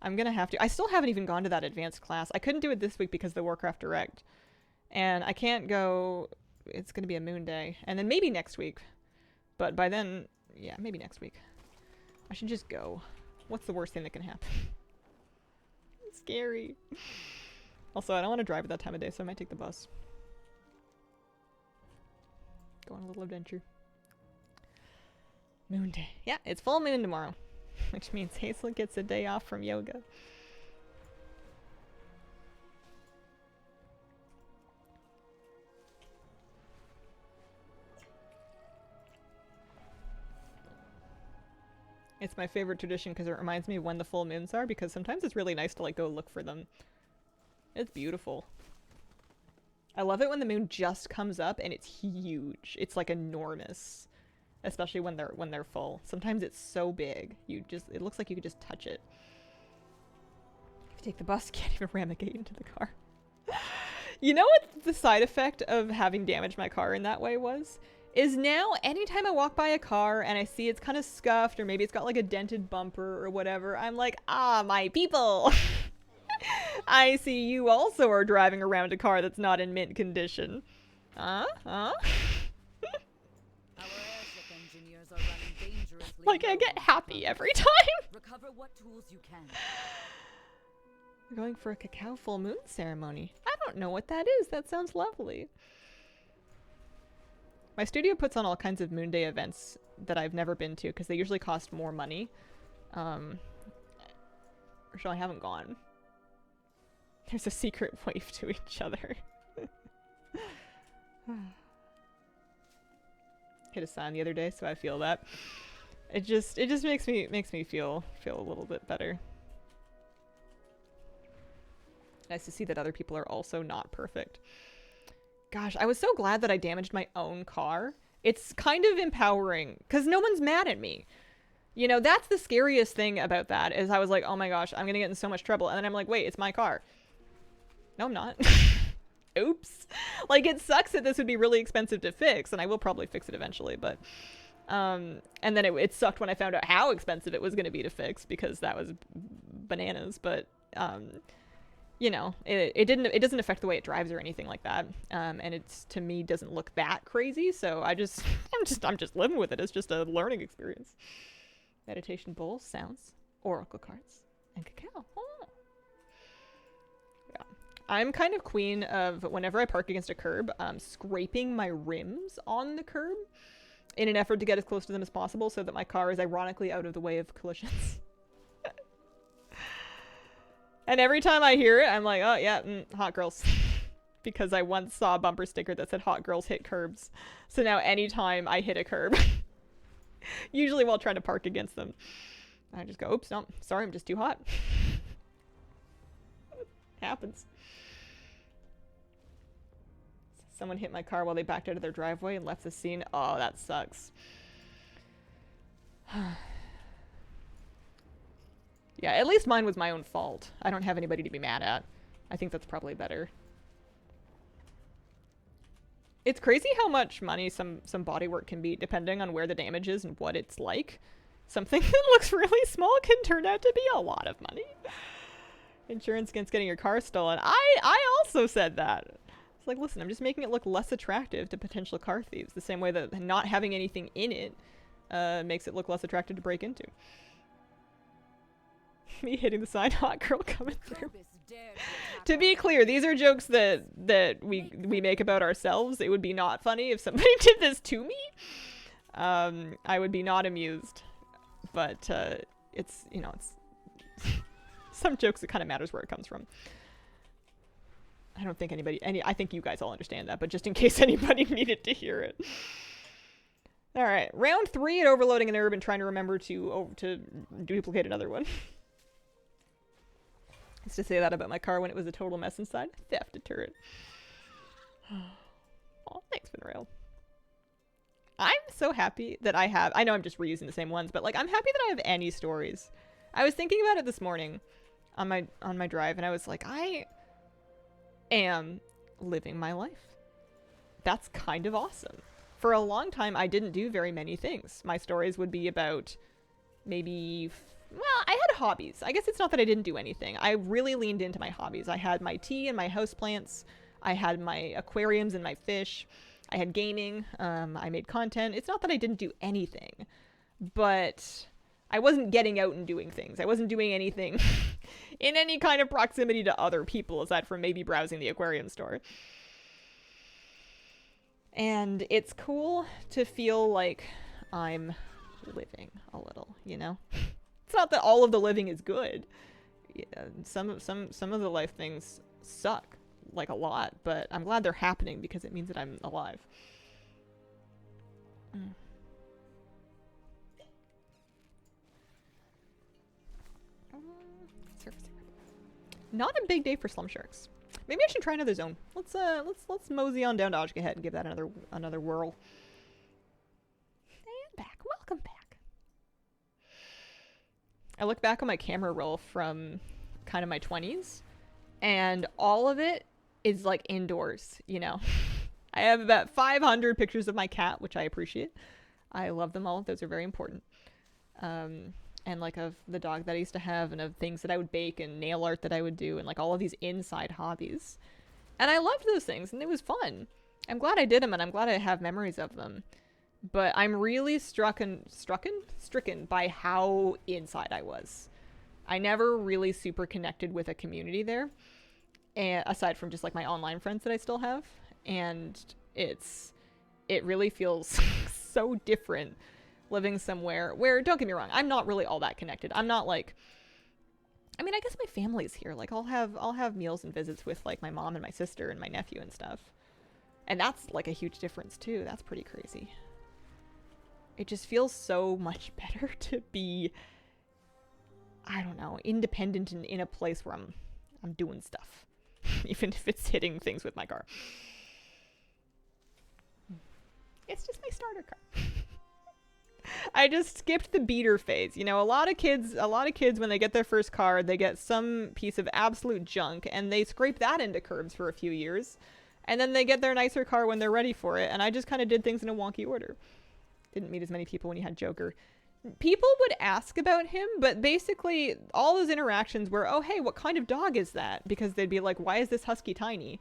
I'm gonna have to. I still haven't even gone to that advanced class. I couldn't do it this week because of the Warcraft Direct. And I can't go. It's gonna be a moon day. And then maybe next week. But by then, yeah, maybe next week. I should just go. What's the worst thing that can happen? It's scary. Also, I don't want to drive at that time of day, so I might take the bus. Go on a little adventure. Moon day. Yeah, it's full moon tomorrow. Which means Hazel gets a day off from yoga. It's my favorite tradition because it reminds me of when the full moons are, because sometimes it's really nice to like go look for them. It's beautiful. I love it when the moon just comes up and it's huge. It's like enormous. Especially when they're full. Sometimes it's so big. It looks like you could just touch it. If you take the bus, you can't even ram the gate into the car. You know what the side effect of having damaged my car in that way was? Is now anytime I walk by a car and I see it's kind of scuffed or maybe it's got like a dented bumper or whatever, I'm like, ah, my people. I see you also are driving around a car that's not in mint condition. Like, I get happy every time. Recover what tools you can. We're going for a cacao full moon ceremony. I don't know what that is. That sounds lovely. My studio puts on all kinds of moon day events that I've never been to because they usually cost more money. Or so I haven't gone. There's a secret wave to each other. Hit a sign the other day, so I feel that. It just makes me feel a little bit better. Nice to see that other people are also not perfect. Gosh, I was so glad that I damaged my own car. It's kind of empowering because no one's mad at me. You know, that's the scariest thing about that is I was like, oh my gosh, I'm gonna get in so much trouble. And then I'm like, wait, it's my car. No, I'm not. Oops. Like, it sucks that this would be really expensive to fix, and I will probably fix it eventually, but and then it sucked when I found out how expensive it was going to be to fix because that was bananas, but you know, it doesn't affect the way it drives or anything like that, and it's, to me, doesn't look that crazy, so I'm just living with it. It's just a learning experience. Meditation bowls, sounds, oracle cards, and cacao. Oh. Yeah, I'm kind of queen of whenever I park against a curb, scraping my rims on the curb in an effort to get as close to them as possible so that my car is ironically out of the way of collisions. And every time I hear it, I'm like, oh yeah, hot girls. Because I once saw a bumper sticker that said hot girls hit curbs. So now anytime I hit a curb, usually while trying to park against them, I just go, oops, no, sorry, I'm just too hot. Happens. Someone hit my car while they backed out of their driveway and left the scene. Oh, that sucks. Yeah, at least mine was my own fault. I don't have anybody to be mad at. I think that's probably better. It's crazy how much money some bodywork can be depending on where the damage is and what it's like. Something that looks really small can turn out to be a lot of money. Insurance against getting your car stolen. I also said that. It's like, listen, I'm just making it look less attractive to potential car thieves. The same way that not having anything in it makes it look less attractive to break into. Me hitting the sign, hot girl coming through. To be clear, these are jokes that we make about ourselves. It would be not funny if somebody did this to me. I would be not amused. But it's, you know, it's some jokes, it kind of matters where it comes from. I don't think I think you guys all understand that, but just in case anybody needed to hear it. All right, round 3 at overloading an herb and trying to remember to duplicate another one. used to say that about my car when it was a total mess inside. Theft deterrent. Oh, thanks, Finrail. I'm so happy that I know I'm just reusing the same ones, but like I'm happy that I have Annie stories. I was thinking about it this morning on my drive, and I was like, I am living my life. That's kind of awesome. For a long time, I didn't do very many things. My stories would be about maybe, well, I had hobbies. I guess it's not that I didn't do anything. I really leaned into my hobbies. I had my tea and my houseplants. I had my aquariums and my fish. I had gaming. I made content. It's not that I didn't do anything, but I wasn't getting out and doing things. I wasn't doing anything in any kind of proximity to other people aside from maybe browsing the aquarium store. And it's cool to feel like I'm living a little, you know? It's not that all of the living is good. Yeah, some of the life things suck, like a lot, but I'm glad they're happening because it means that I'm alive. Not a big day for slum sharks. Maybe I should try another zone. Let's mosey on down to Ojka Head and give that another whirl. And back. Welcome back. I look back on my camera roll from kind of my 20s, and all of it is like indoors, you know. I have about 500 pictures of my cat, which I appreciate. I love them all. Those are very important. And like of the dog that I used to have, and of things that I would bake and nail art that I would do, and like all of these inside hobbies. And I loved those things, and it was fun. I'm glad I did them, and I'm glad I have memories of them. But I'm really stricken by how inside I was. I never really super connected with a community there, and aside from just like my online friends that I still have. And it really feels so different living somewhere where, don't get me wrong, I'm not really all that connected. I'm not like, I mean, I guess my family's here. Like I'll have meals and visits with like my mom and my sister and my nephew and stuff. And that's like a huge difference too. That's pretty crazy. It just feels so much better to be, I don't know, independent and in a place where I'm doing stuff. Even if it's hitting things with my car. It's just my starter car. I just skipped the beater phase. You know, a lot of kids when they get their first car, they get some piece of absolute junk and they scrape that into curbs for a few years. And then they get their nicer car when they're ready for it. And I just kind of did things in a wonky order. Didn't meet as many people when you had Joker. People would ask about him, but basically all those interactions were, oh, hey, what kind of dog is that? Because they'd be like, why is this husky tiny?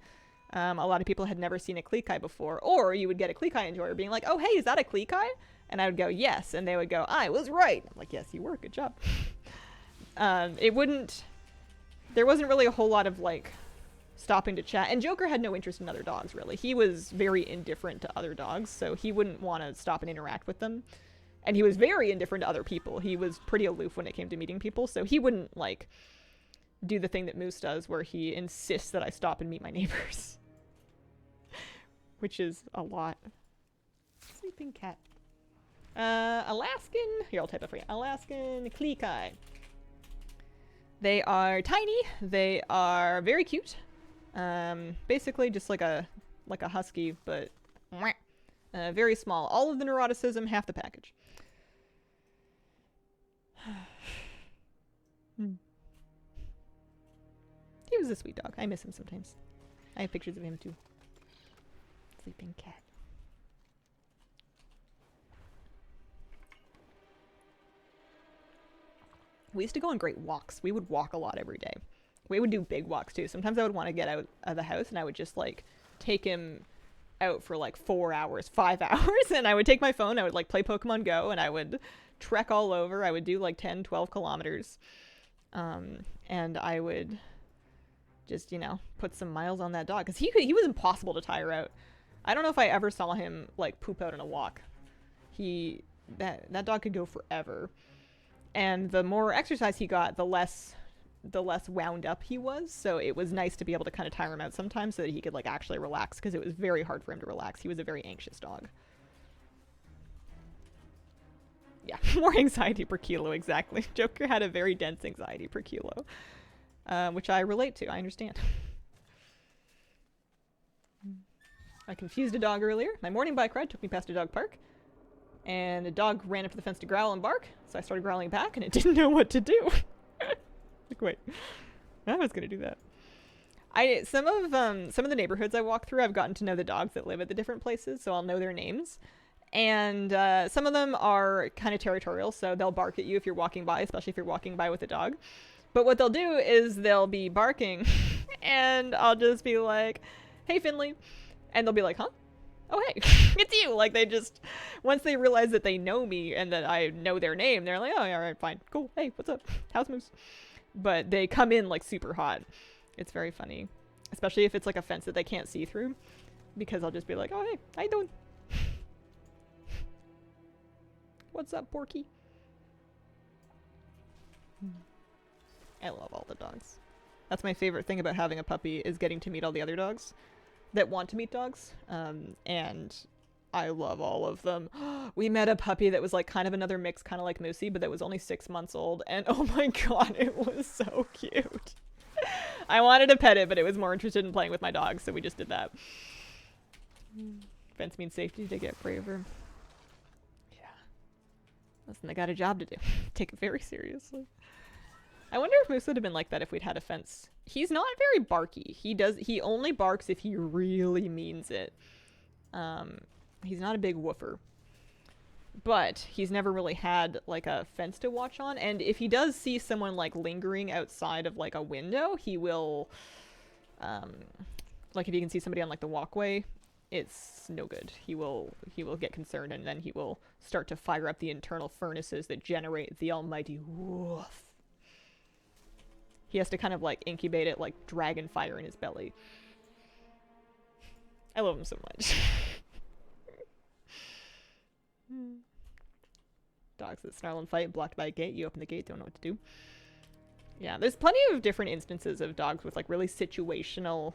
A lot of people had never seen a Klekai before. Or you would get a Klekai enjoyer being like, oh, hey, is that a Klekai? And I would go, yes. And they would go, I was right. I'm like, yes, you were. Good job. There wasn't really a whole lot of like stopping to chat. And Joker had no interest in other dogs, really. He was very indifferent to other dogs, so he wouldn't want to stop and interact with them. And he was very indifferent to other people. He was pretty aloof when it came to meeting people, so he wouldn't like do the thing that Moose does where he insists that I stop and meet my neighbors. Which is a lot. Sleeping cat. Alaskan, here I'll type it for you. Alaskan Klekai. They are tiny. They are very cute. Basically just like a husky, but very small. All of the neuroticism, half the package. He was a sweet dog. I miss him sometimes. I have pictures of him too. Sleeping cat. We used to go on great walks. We would walk a lot every day. We would do big walks too. Sometimes I would want to get out of the house and I would just like take him out for like 4 hours, 5 hours, and I would take my phone, I would like play Pokemon Go, and I would trek all over. I would do like 10, 12 kilometers. And I would just, you know, put some miles on that dog because he was impossible to tire out. I don't know if I ever saw him like poop out on a walk. That dog could go forever. And the more exercise he got, the less wound up he was. So it was nice to be able to kind of tire him out sometimes so that he could like actually relax, because it was very hard for him to relax. He was a very anxious dog. Yeah, more anxiety per kilo, exactly. Joker had a very dense anxiety per kilo. which I relate to. I understand. I confused a dog earlier. My morning bike ride took me past a dog park, and a dog ran up to the fence to growl and bark, so I started growling back, and it didn't know what to do. Like, wait, I was gonna do that. Some of the neighborhoods I walk through, I've gotten to know the dogs that live at the different places, so I'll know their names. And some of them are kind of territorial, so they'll bark at you if you're walking by, especially if you're walking by with a dog. But what they'll do is they'll be barking, and I'll just be like, "Hey, Finley," and they'll be like, "Huh? Oh, hey, it's you." Like, they just, once they realize that they know me and that I know their name, they're like, "Oh, yeah, all right, fine, cool. Hey, what's up? How's Moose?" But they come in like super hot. It's very funny, especially if it's like a fence that they can't see through, because I'll just be like, "Oh, hey, how you doing? What's up, Porky?" I love all the dogs. That's my favorite thing about having a puppy, is getting to meet all the other dogs that want to meet dogs. And I love all of them. We met a puppy that was like kind of another mix, kind of like Moosey, but that was only 6 months old. And oh my god, it was so cute. I wanted to pet it, but it was more interested in playing with my dog, so we just did that. Fence means safety, to get braver. Yeah. Listen, they got a job to do. Take it very seriously. I wonder if Moose would have been like that if we'd had a fence. He's not very barky. He only barks if he really means it. He's not a big woofer. But he's never really had like a fence to watch on, and if he does see someone like lingering outside of like a window, he will like if you can see somebody on like the walkway, it's no good. He will get concerned, and then he will start to fire up the internal furnaces that generate the almighty woof. He has to kind of like incubate it like dragon fire in his belly. I love him so much. Dogs that snarl and fight, blocked by a gate. You open the gate, don't know what to do. Yeah, there's plenty of different instances of dogs with like really situational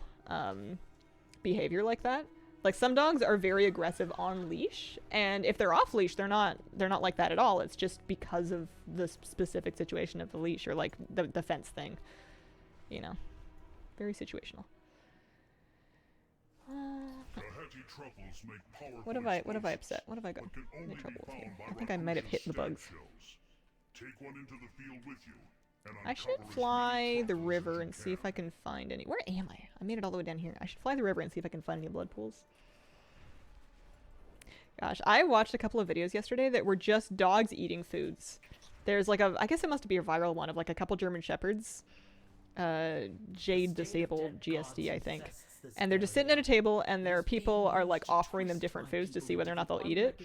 behavior like that. Like, some dogs are very aggressive on leash, and if they're off leash, they're not like that at all. It's just because of the specific situation of the leash, or like the fence thing. You know, very situational. What have I upset? What have I got in trouble with here? I think I might have hit the bugs. I should fly the river and see if I can find any. Where am I? I made it all the way down here. I should fly the river and see if I can find any blood pools. Gosh, I watched a couple of videos yesterday that were just dogs eating foods. There's like I guess it must be a viral one of like a couple German Shepherds. Jade Disabled GSD, I think. And they're just sitting at a table, and their people are like offering them different foods to see whether or not they'll eat it.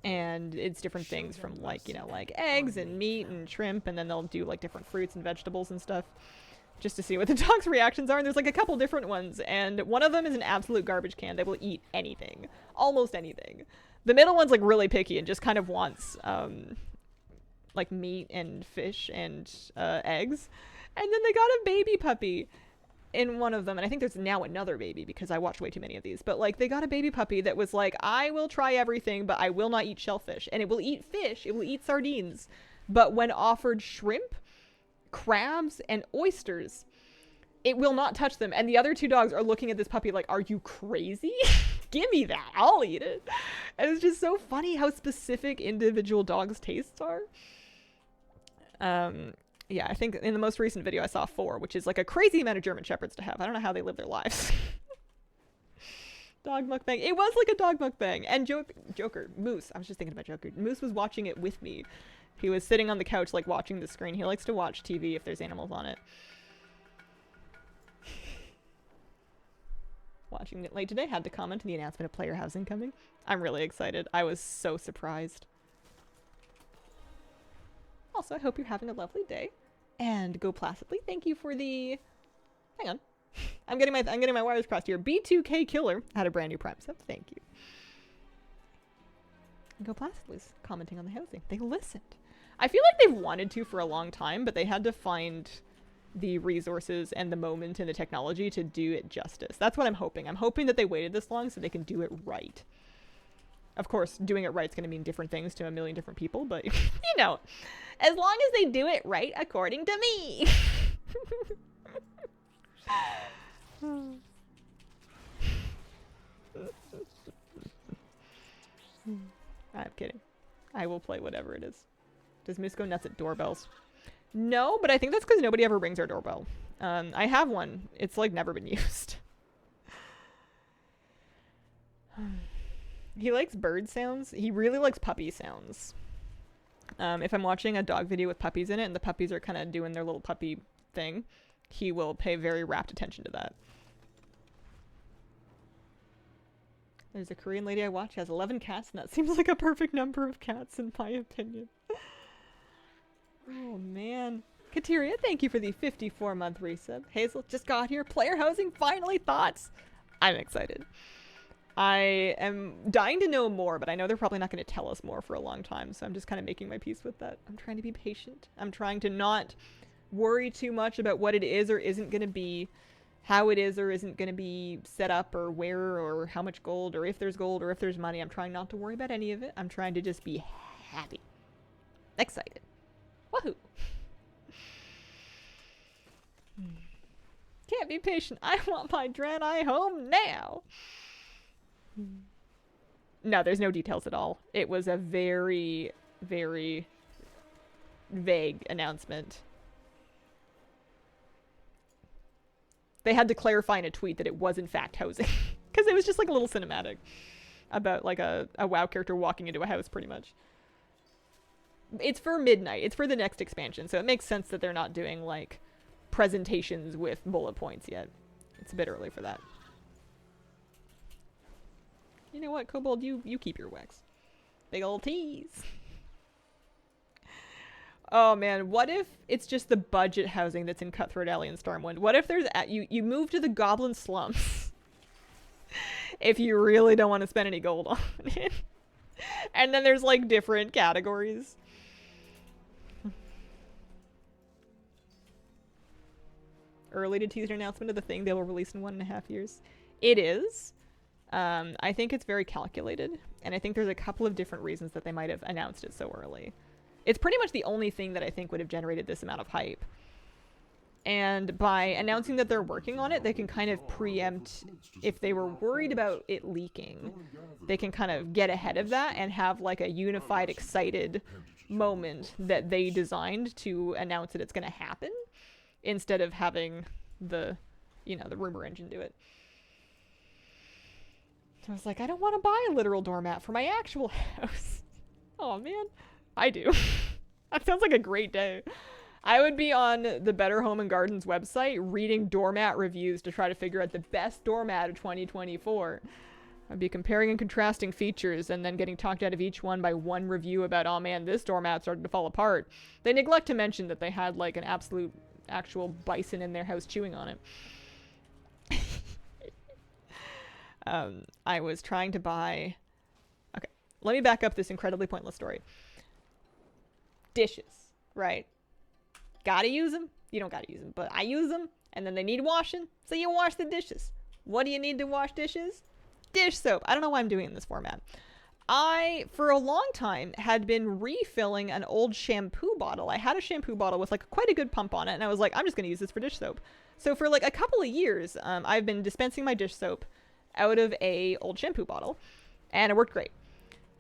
And it's different things from like, you know, like eggs and meat and shrimp, and then they'll do like different fruits and vegetables and stuff just to see what the dog's reactions are. And there's like a couple different ones, and one of them is an absolute garbage can. They will eat anything, almost anything. The middle one's like really picky and just kind of wants like meat and fish and eggs. And then they got a baby puppy in one of them, and I think there's now another baby because I watched way too many of these, but like they got a baby puppy that was like, "I will try everything, but I will not eat shellfish." And it will eat fish, it will eat sardines, but when offered shrimp, crabs, and oysters, it will not touch them. And the other two dogs are looking at this puppy like, "Are you crazy? Give me that, I'll eat it." And it's just so funny how specific individual dogs' tastes are. Yeah, I think in the most recent video I saw 4, which is like a crazy amount of German Shepherds to have. I don't know how they live their lives. Dog mukbang. It was like a dog mukbang. And Joker, Moose, I was just thinking about Joker. Moose was watching it with me. He was sitting on the couch, like watching the screen. He likes to watch TV if there's animals on it. Watching it late today, had to comment on the announcement of player housing coming. I'm really excited. I was so surprised. Also, I hope you're having a lovely day. And go placidly. Thank you for the... Hang on. I'm getting my wires crossed here. B2K Killer had a brand new Prime sub. Thank you. And go placidly's commenting on the housing. They listened. I feel like they've wanted to for a long time, but they had to find the resources and the moment and the technology to do it justice. That's what I'm hoping. I'm hoping that they waited this long so they can do it right. Of course, doing it right is going to mean different things to a million different people, but, you know, as long as they do it right according to me. I'm kidding. I will play whatever it is. Does Moose go nuts at doorbells? No, but I think that's because nobody ever rings our doorbell. I have one. It's like never been used. He likes bird sounds. He really likes puppy sounds. If I'm watching a dog video with puppies in it and the puppies are kind of doing their little puppy thing, he will pay very rapt attention to that. There's a Korean lady I watch, has 11 cats, and that seems like a perfect number of cats in my opinion. Oh man. Kateria, thank you for the 54-month resub. Hazel just got here. Player housing, finally, thoughts? I'm excited. I am dying to know more, but I know they're probably not going to tell us more for a long time, so I'm just kind of making my peace with that. I'm trying to be patient. I'm trying to not worry too much about what it is or isn't going to be, how it is or isn't going to be set up, or where, or how much gold, or if there's gold, or if there's money. I'm trying not to worry about any of it. I'm trying to just be happy. Excited. Woohoo! Can't be patient. I want my Draenei home now! No, there's no details at all. It was a very, very vague announcement. They had to clarify in a tweet that it was in fact housing. Because it was just like a little cinematic about like a WoW character walking into a house pretty much. It's for midnight. It's for the next expansion. So it makes sense that they're not doing like presentations with bullet points yet. It's a bit early for that. You know what, Kobold? You keep your wax. Big ol' tease. Oh man, what if it's just the budget housing that's in Cutthroat Alley and Stormwind? What if there's you move to the Goblin Slums if you really don't want to spend any gold on it, and then there's like different categories. Early to tease an announcement of the thing they will release in 1.5 years. It is. I think it's very calculated, and I think there's a couple of different reasons that they might have announced it so early. It's pretty much the only thing that I think would have generated this amount of hype. And by announcing that they're working on it, they can kind of preempt, if they were worried about it leaking, they can kind of get ahead of that and have like a unified, excited moment that they designed to announce that it's going to happen, instead of having the, you know, the rumor engine do it. I was like, I don't want to buy a literal doormat for my actual house. Oh man, I do. That sounds like a great day. I would be on the Better Home and Gardens website reading doormat reviews to try to figure out the best doormat of 2024. I'd be comparing and contrasting features and then getting talked out of each one by one review about, oh man, this doormat started to fall apart. They neglect to mention that they had like an absolute actual bison in their house chewing on it. I was trying to buy... Okay, let me back up this incredibly pointless story. Dishes, right? Gotta use them? You don't gotta use them, but I use them, and then they need washing, so you wash the dishes. What do you need to wash dishes? Dish soap. I don't know why I'm doing it in this format. I, for a long time, had been refilling an old shampoo bottle. I had a shampoo bottle with like quite a good pump on it, and I was like, I'm just gonna use this for dish soap. So for like a couple of years, I've been dispensing my dish soap out of a old shampoo bottle, and it worked great.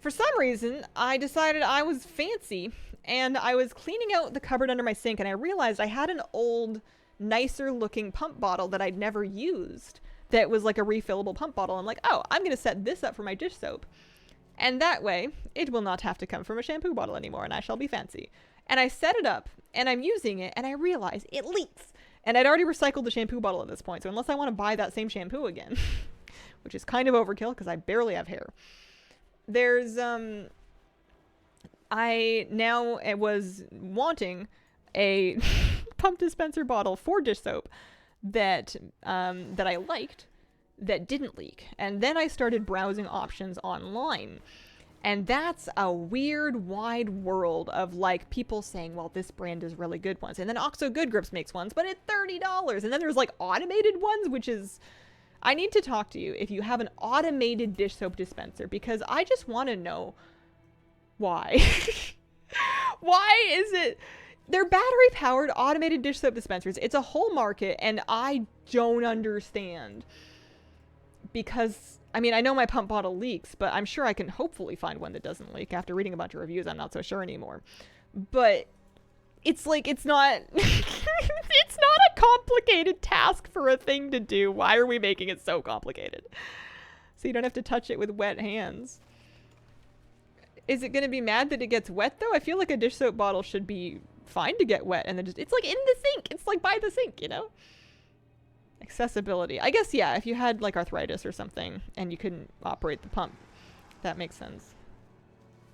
For some reason, I decided I was fancy, and I was cleaning out the cupboard under my sink, and I realized I had an old, nicer looking pump bottle that I'd never used that was like a refillable pump bottle. I'm like, oh, I'm gonna set this up for my dish soap, and that way it will not have to come from a shampoo bottle anymore, and I shall be fancy. And I set it up, and I'm using it, and I realize it leaks, and I'd already recycled the shampoo bottle at this point, so unless I want to buy that same shampoo again, which is kind of overkill because I barely have hair, there's I now was wanting a pump dispenser bottle for dish soap that that I liked, that didn't leak. And then I started browsing options online. And that's a weird, wide world of like people saying, well, this brand is really good ones. And then Oxo Good Grips makes ones, but at $30. And then there's like automated ones, which is... I need to talk to you if you have an automated dish soap dispenser, because I just want to know why. Why is it They're battery-powered automated dish soap dispensers. It's a whole market, and I don't understand. Because, I mean, I know my pump bottle leaks, but I'm sure I can hopefully find one that doesn't leak. After reading a bunch of reviews, I'm not so sure anymore. But it's like, it's not, it's not a complicated task for a thing to do. Why are we making it so complicated? So you don't have to touch it with wet hands. Is it going to be mad that it gets wet, though? I feel like a dish soap bottle should be fine to get wet, and then just, it's like in the sink. It's like by the sink, you know? Accessibility. I guess, yeah, if you had like arthritis or something and you couldn't operate the pump, that makes sense.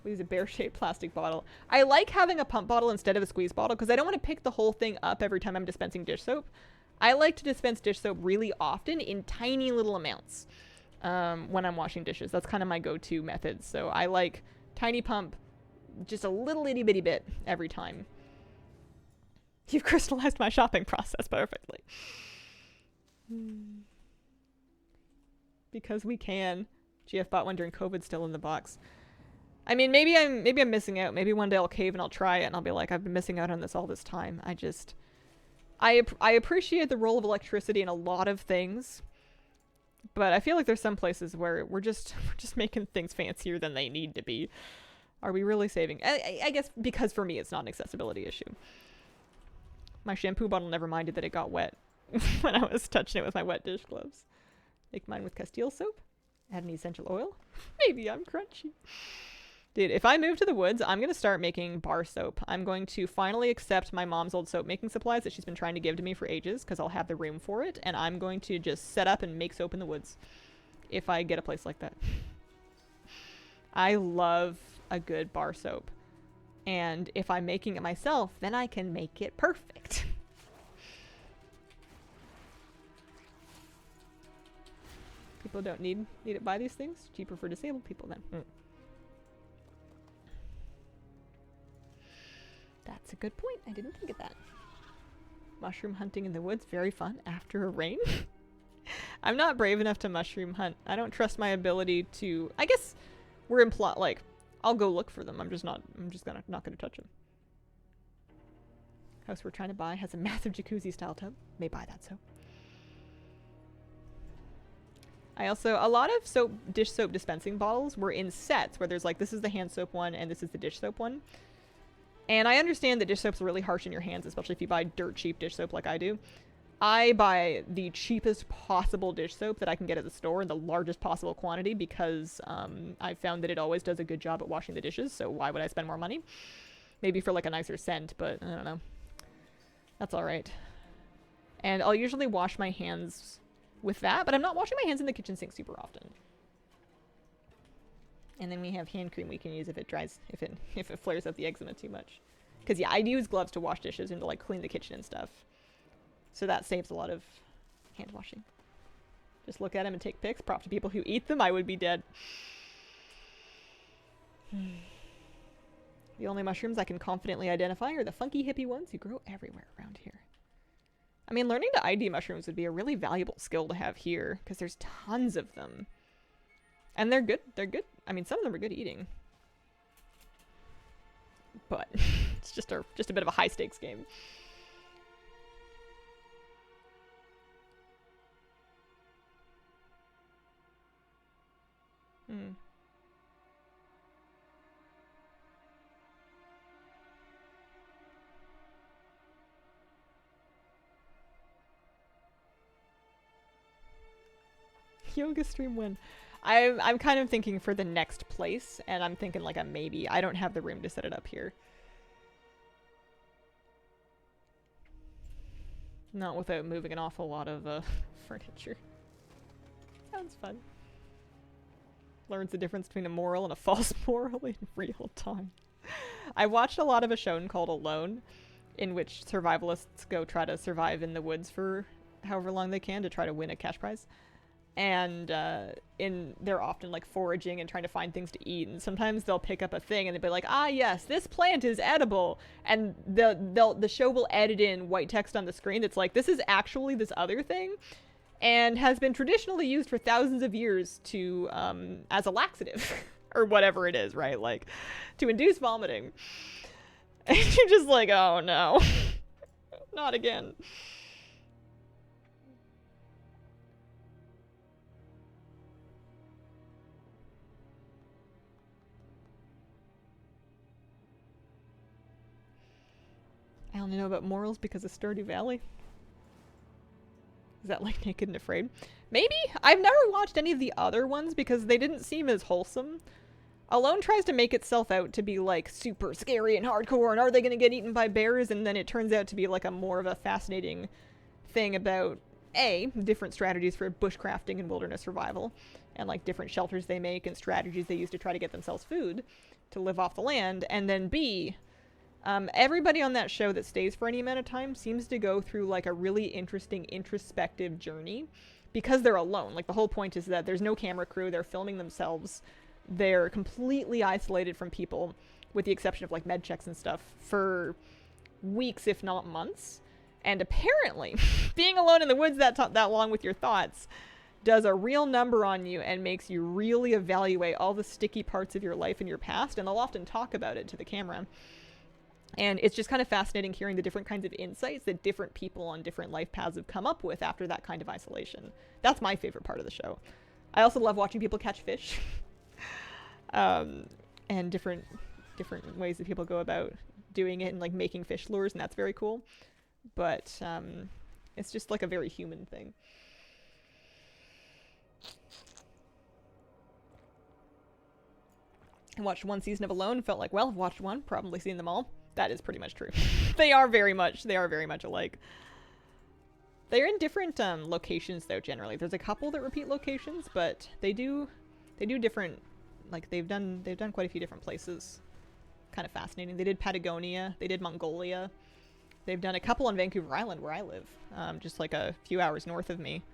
We use a bear-shaped plastic bottle. I like having a pump bottle instead of a squeeze bottle because I don't want to pick the whole thing up every time I'm dispensing dish soap. I like to dispense dish soap really often in tiny little amounts when I'm washing dishes. That's kind of my go-to method. So I like tiny pump, just a little itty bitty bit every time. You've crystallized my shopping process perfectly. Because we can. GF bought one during COVID, still in the box. I mean, maybe I'm missing out. Maybe one day I'll cave and I'll try it and I'll be like, I've been missing out on this all this time. I appreciate the role of electricity in a lot of things, but I feel like there's some places where we're just making things fancier than they need to be. Are we really saving? I guess because for me it's not an accessibility issue. My shampoo bottle never minded that it got wet when I was touching it with my wet dish gloves. Make mine with Castile soap. Add an essential oil. Maybe I'm crunchy. Dude, if I move to the woods, I'm going to start making bar soap. I'm going to finally accept my mom's old soap making supplies that she's been trying to give to me for ages because I'll have the room for it. And I'm going to just set up and make soap in the woods if I get a place like that. I love a good bar soap. And if I'm making it myself, then I can make it perfect. People don't need to buy these things. Cheaper for disabled people then. That's a good point. I didn't think of that. Mushroom hunting in the woods, very fun after a rain. I'm not brave enough to mushroom hunt. I don't trust my ability to. I guess we're in plot. Like, I'll go look for them. I'm just not gonna touch them. House we're trying to buy has a massive jacuzzi style tub. May buy that soap. A lot of dish soap dispensing bottles were in sets where there's like, this is the hand soap one and this is the dish soap one. And I understand that dish soap's really harsh in your hands, especially if you buy dirt cheap dish soap like I do. I buy the cheapest possible dish soap that I can get at the store in the largest possible quantity because I've found that it always does a good job at washing the dishes, so why would I spend more money? Maybe for like a nicer scent, but I don't know. That's alright. And I'll usually wash my hands with that, but I'm not washing my hands in the kitchen sink super often. And then we have hand cream we can use if it dries, if it flares up the eczema too much. Because yeah, I use gloves to wash dishes and to like clean the kitchen and stuff. So that saves a lot of hand washing. Just look at them and take pics. Prop to people who eat them, I would be dead. The only mushrooms I can confidently identify are the funky hippie ones who grow everywhere around here. I mean, learning to ID mushrooms would be a really valuable skill to have here, because there's tons of them. And they're good. They're good. I mean, some of them are good eating. But it's just a bit of a high-stakes game. Yoga stream when? I'm kind of thinking for the next place, and I'm thinking like a maybe. I don't have the room to set it up here. Not without moving an awful lot of furniture. Sounds fun. Learns the difference between a moral and a false moral in real time. I watched a lot of a show called Alone, in which survivalists go try to survive in the woods for however long they can to try to win a cash prize. And they're often like foraging and trying to find things to eat, and sometimes they'll pick up a thing and they'll be like, ah yes, this plant is edible, and the show will edit in white text on the screen that's like, this is actually this other thing and has been traditionally used for thousands of years to as a laxative or whatever it is, right? Like to induce vomiting. And you're just like, oh no. Not again. I only know about morals because of Stardew Valley. Is that like Naked and Afraid? Maybe? I've never watched any of the other ones because they didn't seem as wholesome. Alone tries to make itself out to be like super scary and hardcore and are they going to get eaten by bears? And then it turns out to be like a more of a fascinating thing about different strategies for bushcrafting and wilderness survival and like different shelters they make and strategies they use to try to get themselves food to live off the land. And then B, everybody on that show that stays for any amount of time seems to go through like a really interesting introspective journey because they're alone. Like the whole point is that there's no camera crew, they're filming themselves. They're completely isolated from people, with the exception of like med checks and stuff, for weeks, if not months. And apparently, being alone in the woods that long with your thoughts does a real number on you and makes you really evaluate all the sticky parts of your life and your past. And they'll often talk about it to the camera. And it's just kind of fascinating hearing the different kinds of insights that different people on different life paths have come up with after that kind of isolation. That's my favorite part of the show. I also love watching people catch fish. And different ways that people go about doing it and like making fish lures, and that's very cool. But it's just like a very human thing. I watched one season of Alone, felt like, well, I've watched one, probably seen them all. That is pretty much true. They are very much alike. They're in different locations though, generally. There's a couple that repeat locations, but they do different, like they've done quite a few different places. Kind of fascinating. They did Patagonia, they did Mongolia. They've done a couple on Vancouver Island where I live, just like a few hours north of me.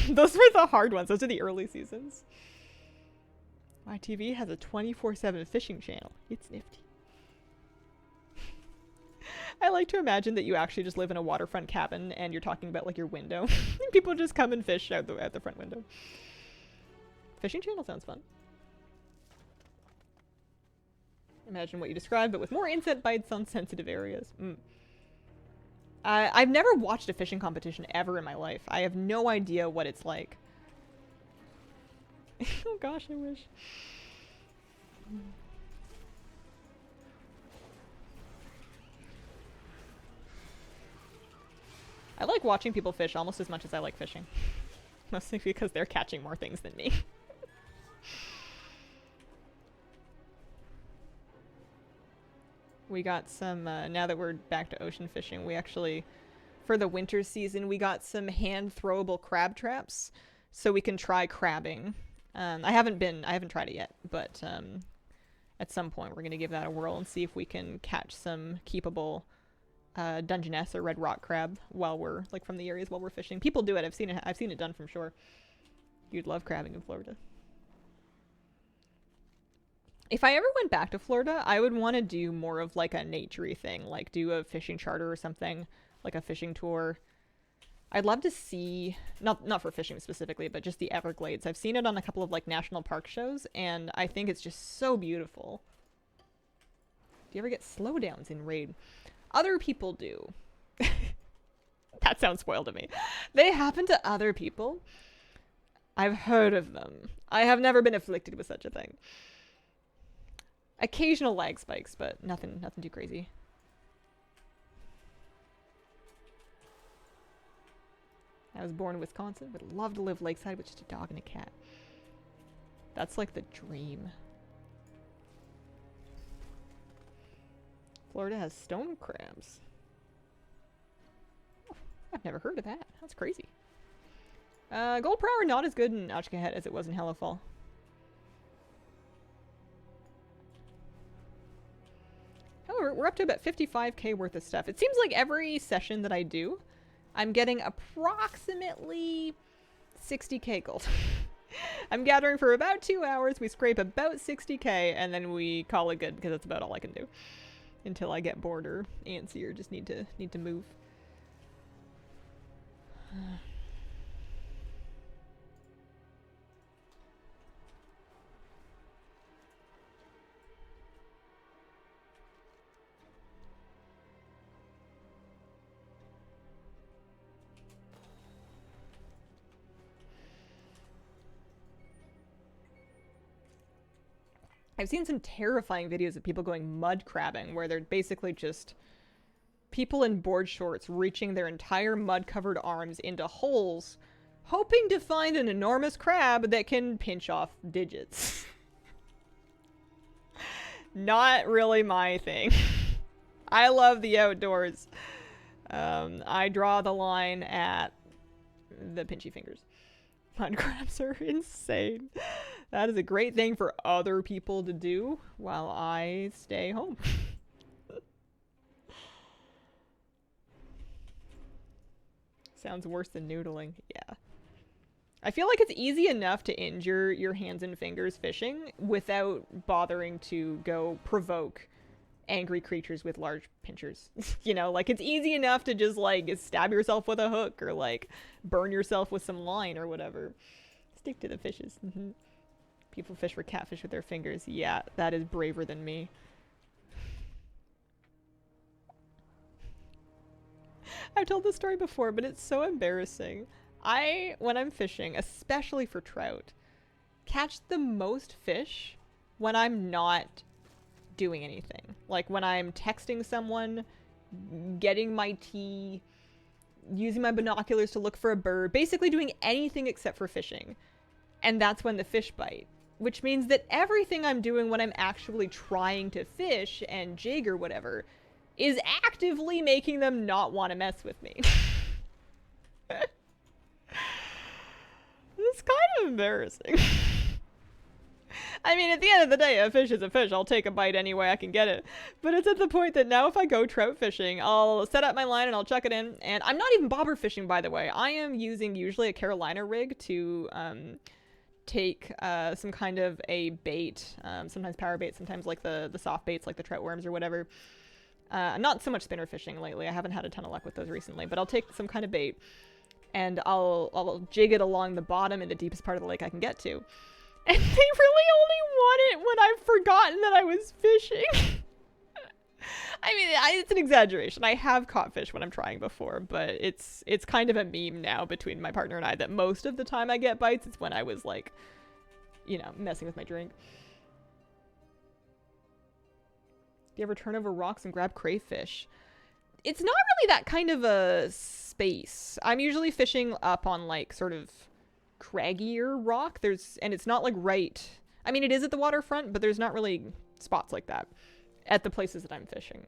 Those were the hard ones. Those are the early seasons. My TV has a 24/7 fishing channel. It's nifty. I like to imagine that you actually just live in a waterfront cabin and you're talking about like your window. And people just come and fish out the front window. Fishing channel sounds fun. Imagine what you described, but with more insect bites on sensitive areas. I've never watched a fishing competition ever in my life. I have no idea what it's like. Oh gosh, I wish. I like watching people fish almost as much as I like fishing. Mostly because they're catching more things than me. We got some, now that we're back to ocean fishing, we actually, for the winter season, we got some hand-throwable crab traps so we can try crabbing. I haven't tried it yet, but at some point we're going to give that a whirl and see if we can catch some keepable Dungeness or red rock crab while we're, like, from the areas while we're fishing. People do it. I've seen it done from shore. You'd love crabbing in Florida. If I ever went back to Florida, I would want to do more of like a naturey thing, like do a fishing charter or something, like a fishing tour. I'd love to see, not for fishing specifically, but just the Everglades. I've seen it on a couple of like national park shows, and I think it's just so beautiful. Do you ever get slowdowns in Raid? Other people do. That sounds spoiled to me. They happen to other people. I've heard of them. I have never been afflicted with such a thing. Occasional lag spikes, but nothing too crazy. I was born in Wisconsin, would love to live lakeside with just a dog and a cat. That's like the dream. Florida has stone crabs. Oh, I've never heard of that. That's crazy. Gold per hour not as good in Ochkahet as it was in Hellofall. However, we're up to about 55k worth of stuff. It seems like every session that I do, I'm getting approximately 60k gold. I'm gathering for about 2 hours, we scrape about 60k, and then we call it good because that's about all I can do. Until I get bored or antsy or just need to move. I've seen some terrifying videos of people going mud crabbing where they're basically just people in board shorts reaching their entire mud-covered arms into holes, hoping to find an enormous crab that can pinch off digits. Not really my thing. I love the outdoors. I draw the line at the pinchy fingers. Mud crabs are insane. That is a great thing for other people to do while I stay home. Sounds worse than noodling. Yeah. I feel like it's easy enough to injure your hands and fingers fishing without bothering to go provoke angry creatures with large pinchers. You know, like it's easy enough to just like stab yourself with a hook or like burn yourself with some line or whatever. Stick to the fishes. People fish for catfish with their fingers. Yeah, that is braver than me. I've told this story before, but it's so embarrassing. When I'm fishing, especially for trout, catch the most fish when I'm not doing anything. Like when I'm texting someone, getting my tea, using my binoculars to look for a bird, basically doing anything except for fishing. And that's when the fish bite. Which means that everything I'm doing when I'm actually trying to fish and jig or whatever is actively making them not want to mess with me. It's kind of embarrassing. I mean, at the end of the day, a fish is a fish. I'll take a bite any way I can get it. But it's at the point that now if I go trout fishing, I'll set up my line and I'll chuck it in. And I'm not even bobber fishing, by the way. I am using usually a Carolina rig to take some kind of a bait, sometimes power bait, sometimes like the soft baits like the trout worms or whatever. Not so much spinner fishing lately. I haven't had a ton of luck with those recently, but I'll take some kind of bait and I'll jig it along the bottom in the deepest part of the lake I can get to. And they really only want it when I've forgotten that I was fishing. I mean, it's an exaggeration. I have caught fish when I'm trying before, but it's kind of a meme now between my partner and I that most of the time I get bites, it's when I was like, you know, messing with my drink. Do you ever turn over rocks and grab crayfish? It's not really that kind of a space. I'm usually fishing up on like sort of craggier rock. And it's not like right. I mean, it is at the waterfront, but there's not really spots like that at the places that I'm fishing.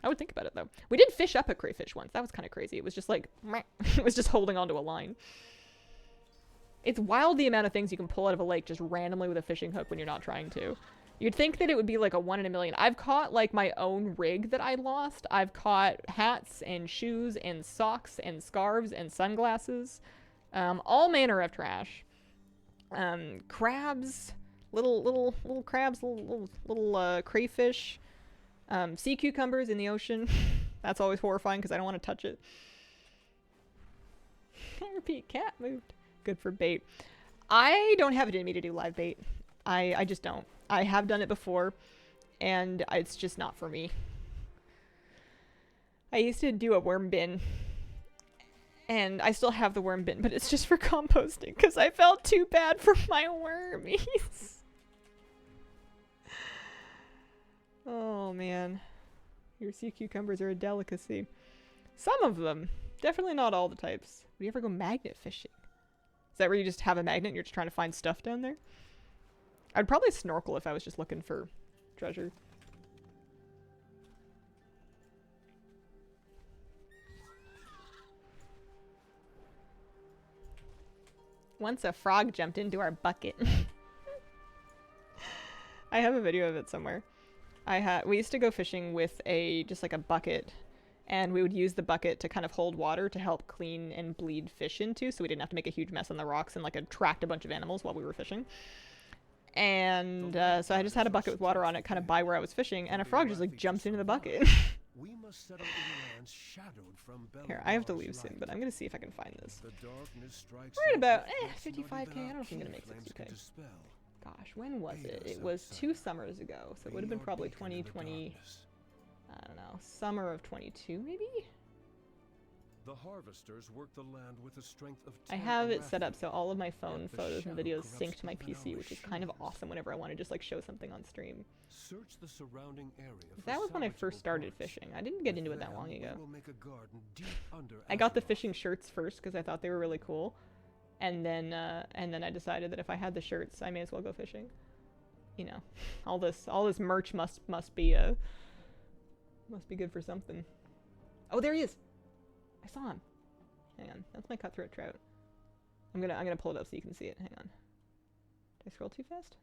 I would think about it though. We did fish up a crayfish once. That was kind of crazy. It was just like, it was just holding onto a line. It's wild the amount of things you can pull out of a lake just randomly with a fishing hook when you're not trying to. You'd think that it would be like a 1 in a million. I've caught like my own rig that I lost. I've caught hats and shoes and socks and scarves and sunglasses. All manner of trash. Crabs, little crabs, little crayfish, sea cucumbers in the ocean. That's always horrifying because I don't want to touch it. Repeat, cat moved. Good for bait. I don't have it in me to do live bait. I just don't. I have done it before, and it's just not for me. I used to do a worm bin, and I still have the worm bin, but it's just for composting, because I felt too bad for my wormies. Oh, man. Your sea cucumbers are a delicacy. Some of them. Definitely not all the types. Would you ever go magnet fishing? Is that where you just have a magnet and you're just trying to find stuff down there? I'd probably snorkel if I was just looking for treasure. Once a frog jumped into our bucket. I have a video of it somewhere. We used to go fishing with just like a bucket, and we would use the bucket to kind of hold water to help clean and bleed fish into, so we didn't have to make a huge mess on the rocks and like attract a bunch of animals while we were fishing. And so I just had a bucket with water on it kind of by where I was fishing, and a frog just like jumps into the bucket. Here, I have to leave soon, but I'm gonna see if I can find this. We're at about 55k. I don't know if I'm gonna make 60k. Gosh, when was it? It was 2 summers ago, so it would have been probably 2020. I don't know, summer of 22 maybe? The harvesters work the land with the strength of I have it set up so all of my phone photos and videos sync to my PC, which is kind of awesome whenever I want to just like show something on stream. Search the surrounding area. That was when I first started fishing. I didn't get into it that long ago. We'll make a garden deep under I got the Azeroth. fishing shirts first because I thought they were really cool, and then I decided that if I had the shirts, I may as well go fishing. You know, all this merch must be good for something. Oh, there he is! I saw him. Hang on, that's my cutthroat trout. I'm gonna pull it up so you can see it. Hang on. Did I scroll too fast?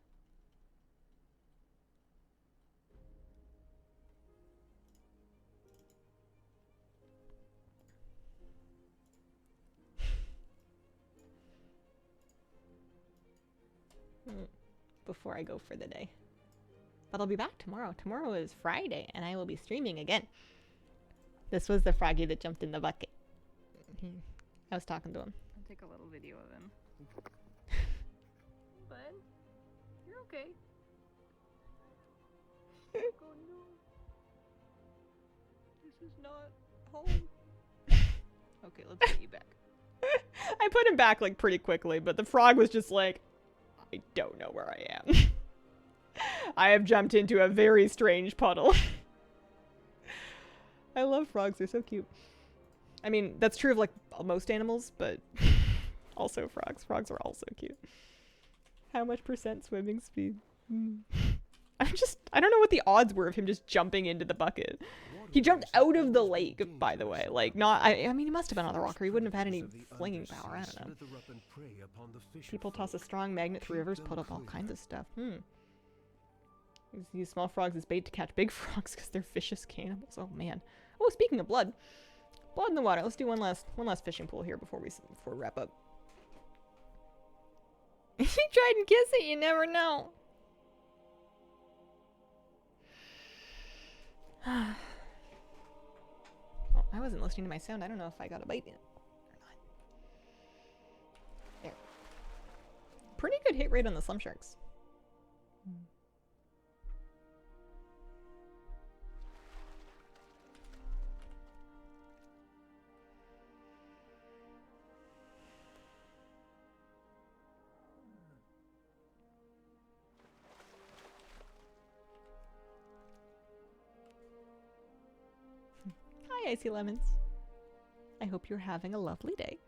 Before I go for the day. But I'll be back tomorrow. Tomorrow is Friday, and I will be streaming again. This was the froggy that jumped in the bucket. I was talking to him. I'll take a little video of him. Bud, you're okay. Oh no. This is not home. Okay, let's get you back. I put him back like pretty quickly, but the frog was just like, I don't know where I am. I have jumped into a very strange puddle. I love frogs, they're so cute. I mean, that's true of like most animals, but also frogs. Frogs are also cute. How much % swimming speed? I don't know what the odds were of him just jumping into the bucket. He jumped out of the lake, by the way. Like, not, I mean, he must have been on the rock, or he wouldn't have had any flinging power. I don't know. People toss a strong magnet through rivers, put up all kinds of stuff. Use small frogs as bait to catch big frogs because they're vicious cannibals. Oh, man. Oh, speaking of blood. Blood in the water. Let's do one last fishing pool here before we wrap up. If you tried and kiss it, you never know. Oh, I wasn't listening to my sound. I don't know if I got a bite in it or not. There. Pretty good hit rate on the slum sharks. Hi, Icy Lemons. I hope you're having a lovely day.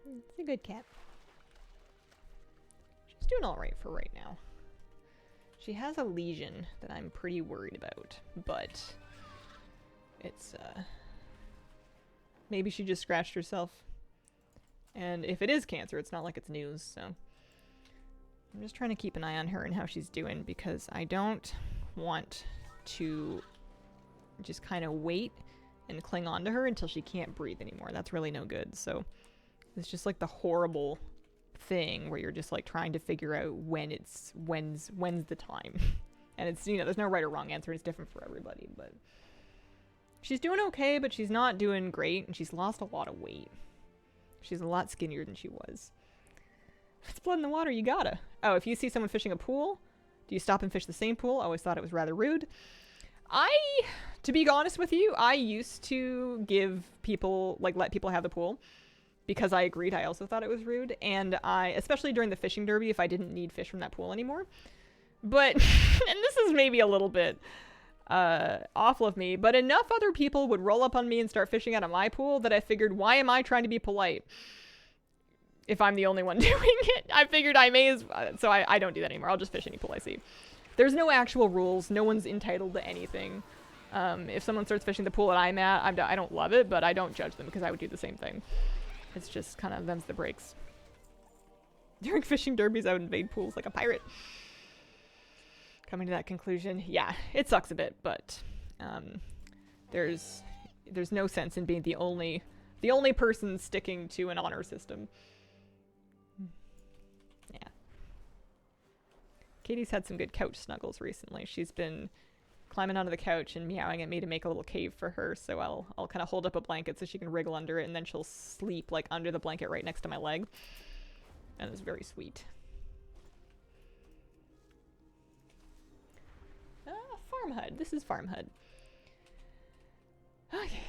It's a good cat. She's doing alright for right now. She has a lesion that I'm pretty worried about, but it's, maybe she just scratched herself. And if it is cancer, it's not like it's news, so I'm just trying to keep an eye on her and how she's doing because I don't want to just kind of wait and cling on to her until she can't breathe anymore. That's really no good. So it's just like the horrible thing where you're just like trying to figure out when's the time. And it's, you know, there's no right or wrong answer. It's different for everybody, but she's doing okay, but she's not doing great, and she's lost a lot of weight. She's a lot skinnier than she was. If it's blood in the water, you gotta. Oh, if you see someone fishing a pool, do you stop and fish the same pool? I always thought it was rather rude. To be honest with you, I used to give people, like, let people have the pool because I agreed. I also thought it was rude. And especially during the fishing derby, if I didn't need fish from that pool anymore. But, and this is maybe a little bit awful of me, but enough other people would roll up on me and start fishing out of my pool that I figured, why am I trying to be polite if I'm the only one doing it? I figured I may as well, so I don't do that anymore. I'll just fish any pool I see. There's no actual rules. No one's entitled to anything. If someone starts fishing the pool that I'm at, I don't love it, but I don't judge them because I would do the same thing. It's just kind of them's the breaks. During fishing derbies, I would invade pools like a pirate. Coming to that conclusion, yeah, it sucks a bit, but there's no sense in being the only person sticking to an honor system. Yeah. Katie's had some good couch snuggles recently. She's been climbing onto the couch and meowing at me to make a little cave for her, so I'll kind of hold up a blanket so she can wriggle under it, and then she'll sleep like under the blanket right next to my leg. And it's very sweet. Farm HUD. This is Farm HUD. Okay.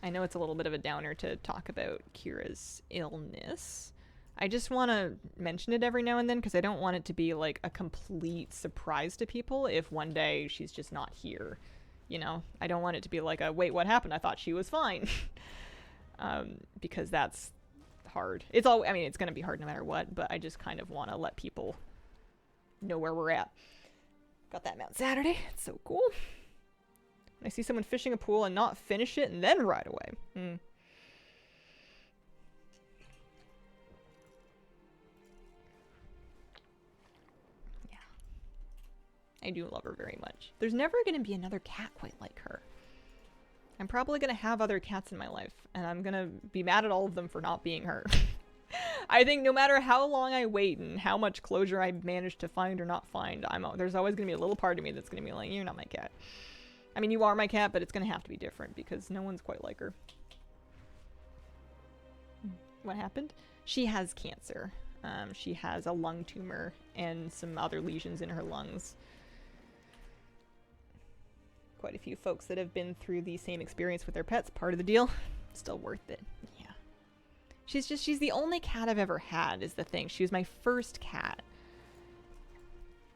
I know it's a little bit of a downer to talk about Kira's illness. I just want to mention it every now and then because I don't want it to be like a complete surprise to people if one day she's just not here. You know, I don't want it to be like a, wait, what happened? I thought she was fine. Because that's hard. It's going to be hard no matter what, but I just kind of want to let people know where we're at. Got that Mount Saturday. It's so cool. When I see someone fishing a pool and not finish it and then ride away. Yeah. I do love her very much. There's never going to be another cat quite like her. I'm probably going to have other cats in my life, and I'm going to be mad at all of them for not being her. I think no matter how long I wait and how much closure I manage to find or not find, there's always going to be a little part of me that's going to be like, you're not my cat. I mean, you are my cat, but it's going to have to be different because no one's quite like her. What happened? She has cancer. She has a lung tumor and some other lesions in her lungs. Quite a few folks that have been through the same experience with their pets. Part of the deal. Still worth it. Yeah. She's the only cat I've ever had is the thing. She was my first cat.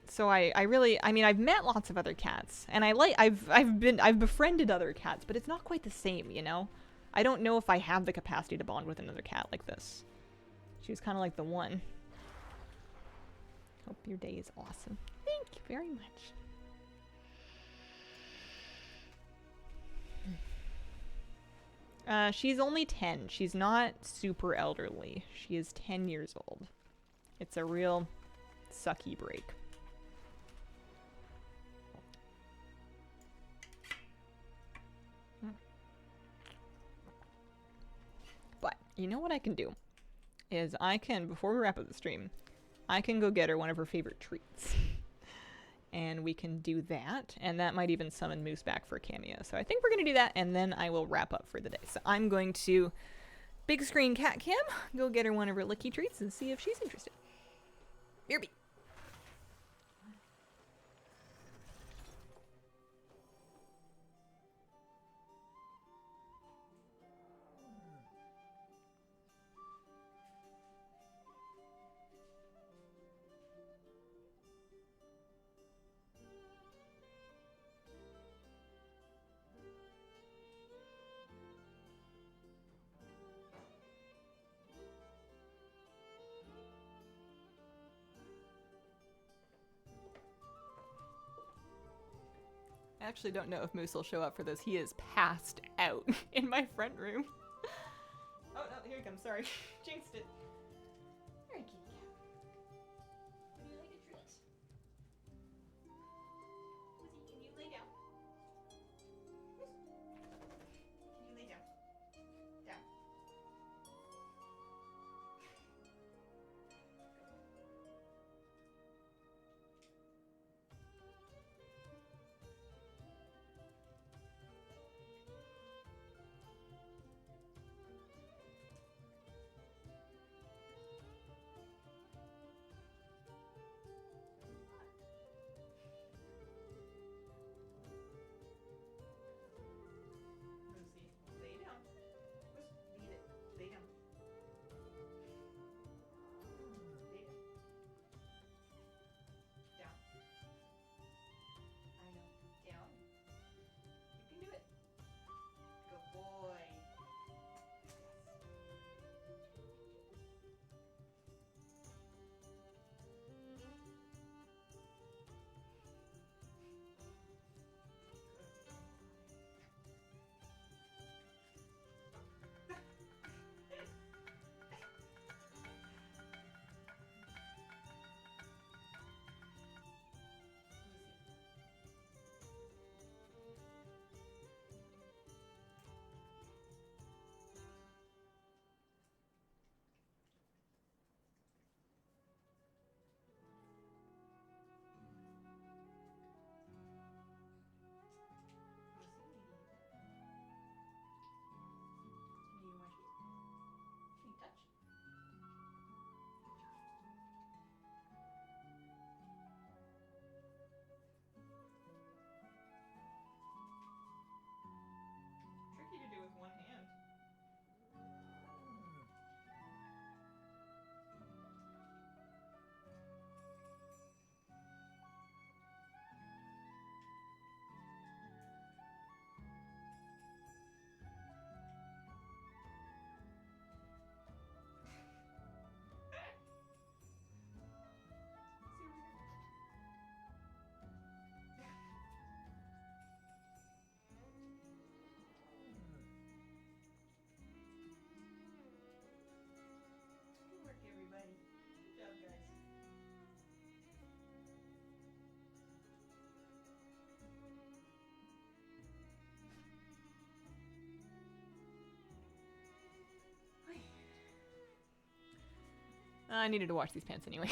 So I've met lots of other cats, and I've befriended other cats, but it's not quite the same, you know? I don't know if I have the capacity to bond with another cat like this. She was kind of like the one. Hope your day is awesome. Thank you very much. She's only 10. She's not super elderly. She is 10 years old. It's a real sucky break. But you know what I can do is I can, before we wrap up the stream, I can go get her one of her favorite treats. And we can do that, and that might even summon Moose back for a cameo. So I think we're going to do that, and then I will wrap up for the day. So I'm going to big screen cat cam, go get her one of her licky treats, and see if she's interested. BRB. I actually don't know if Moose will show up for this. He is passed out in my front room. Oh, no, here he comes. Sorry. Jinxed it. Very cute cat. Would you like a treat? Wizzy, can you lay down? Can you lay down? Down. I needed to wash these pants anyway.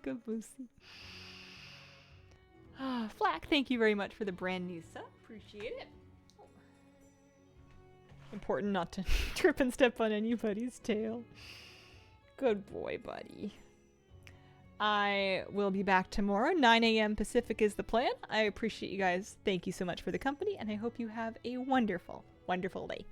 Go Boosie. Flack, thank you very much for the brand new sub. Appreciate it. Important not to trip and step on anybody's tail. Good boy, buddy. I will be back tomorrow. 9 a.m. Pacific is the plan. I appreciate you guys. Thank you so much for the company, and I hope you have a wonderful, wonderful day.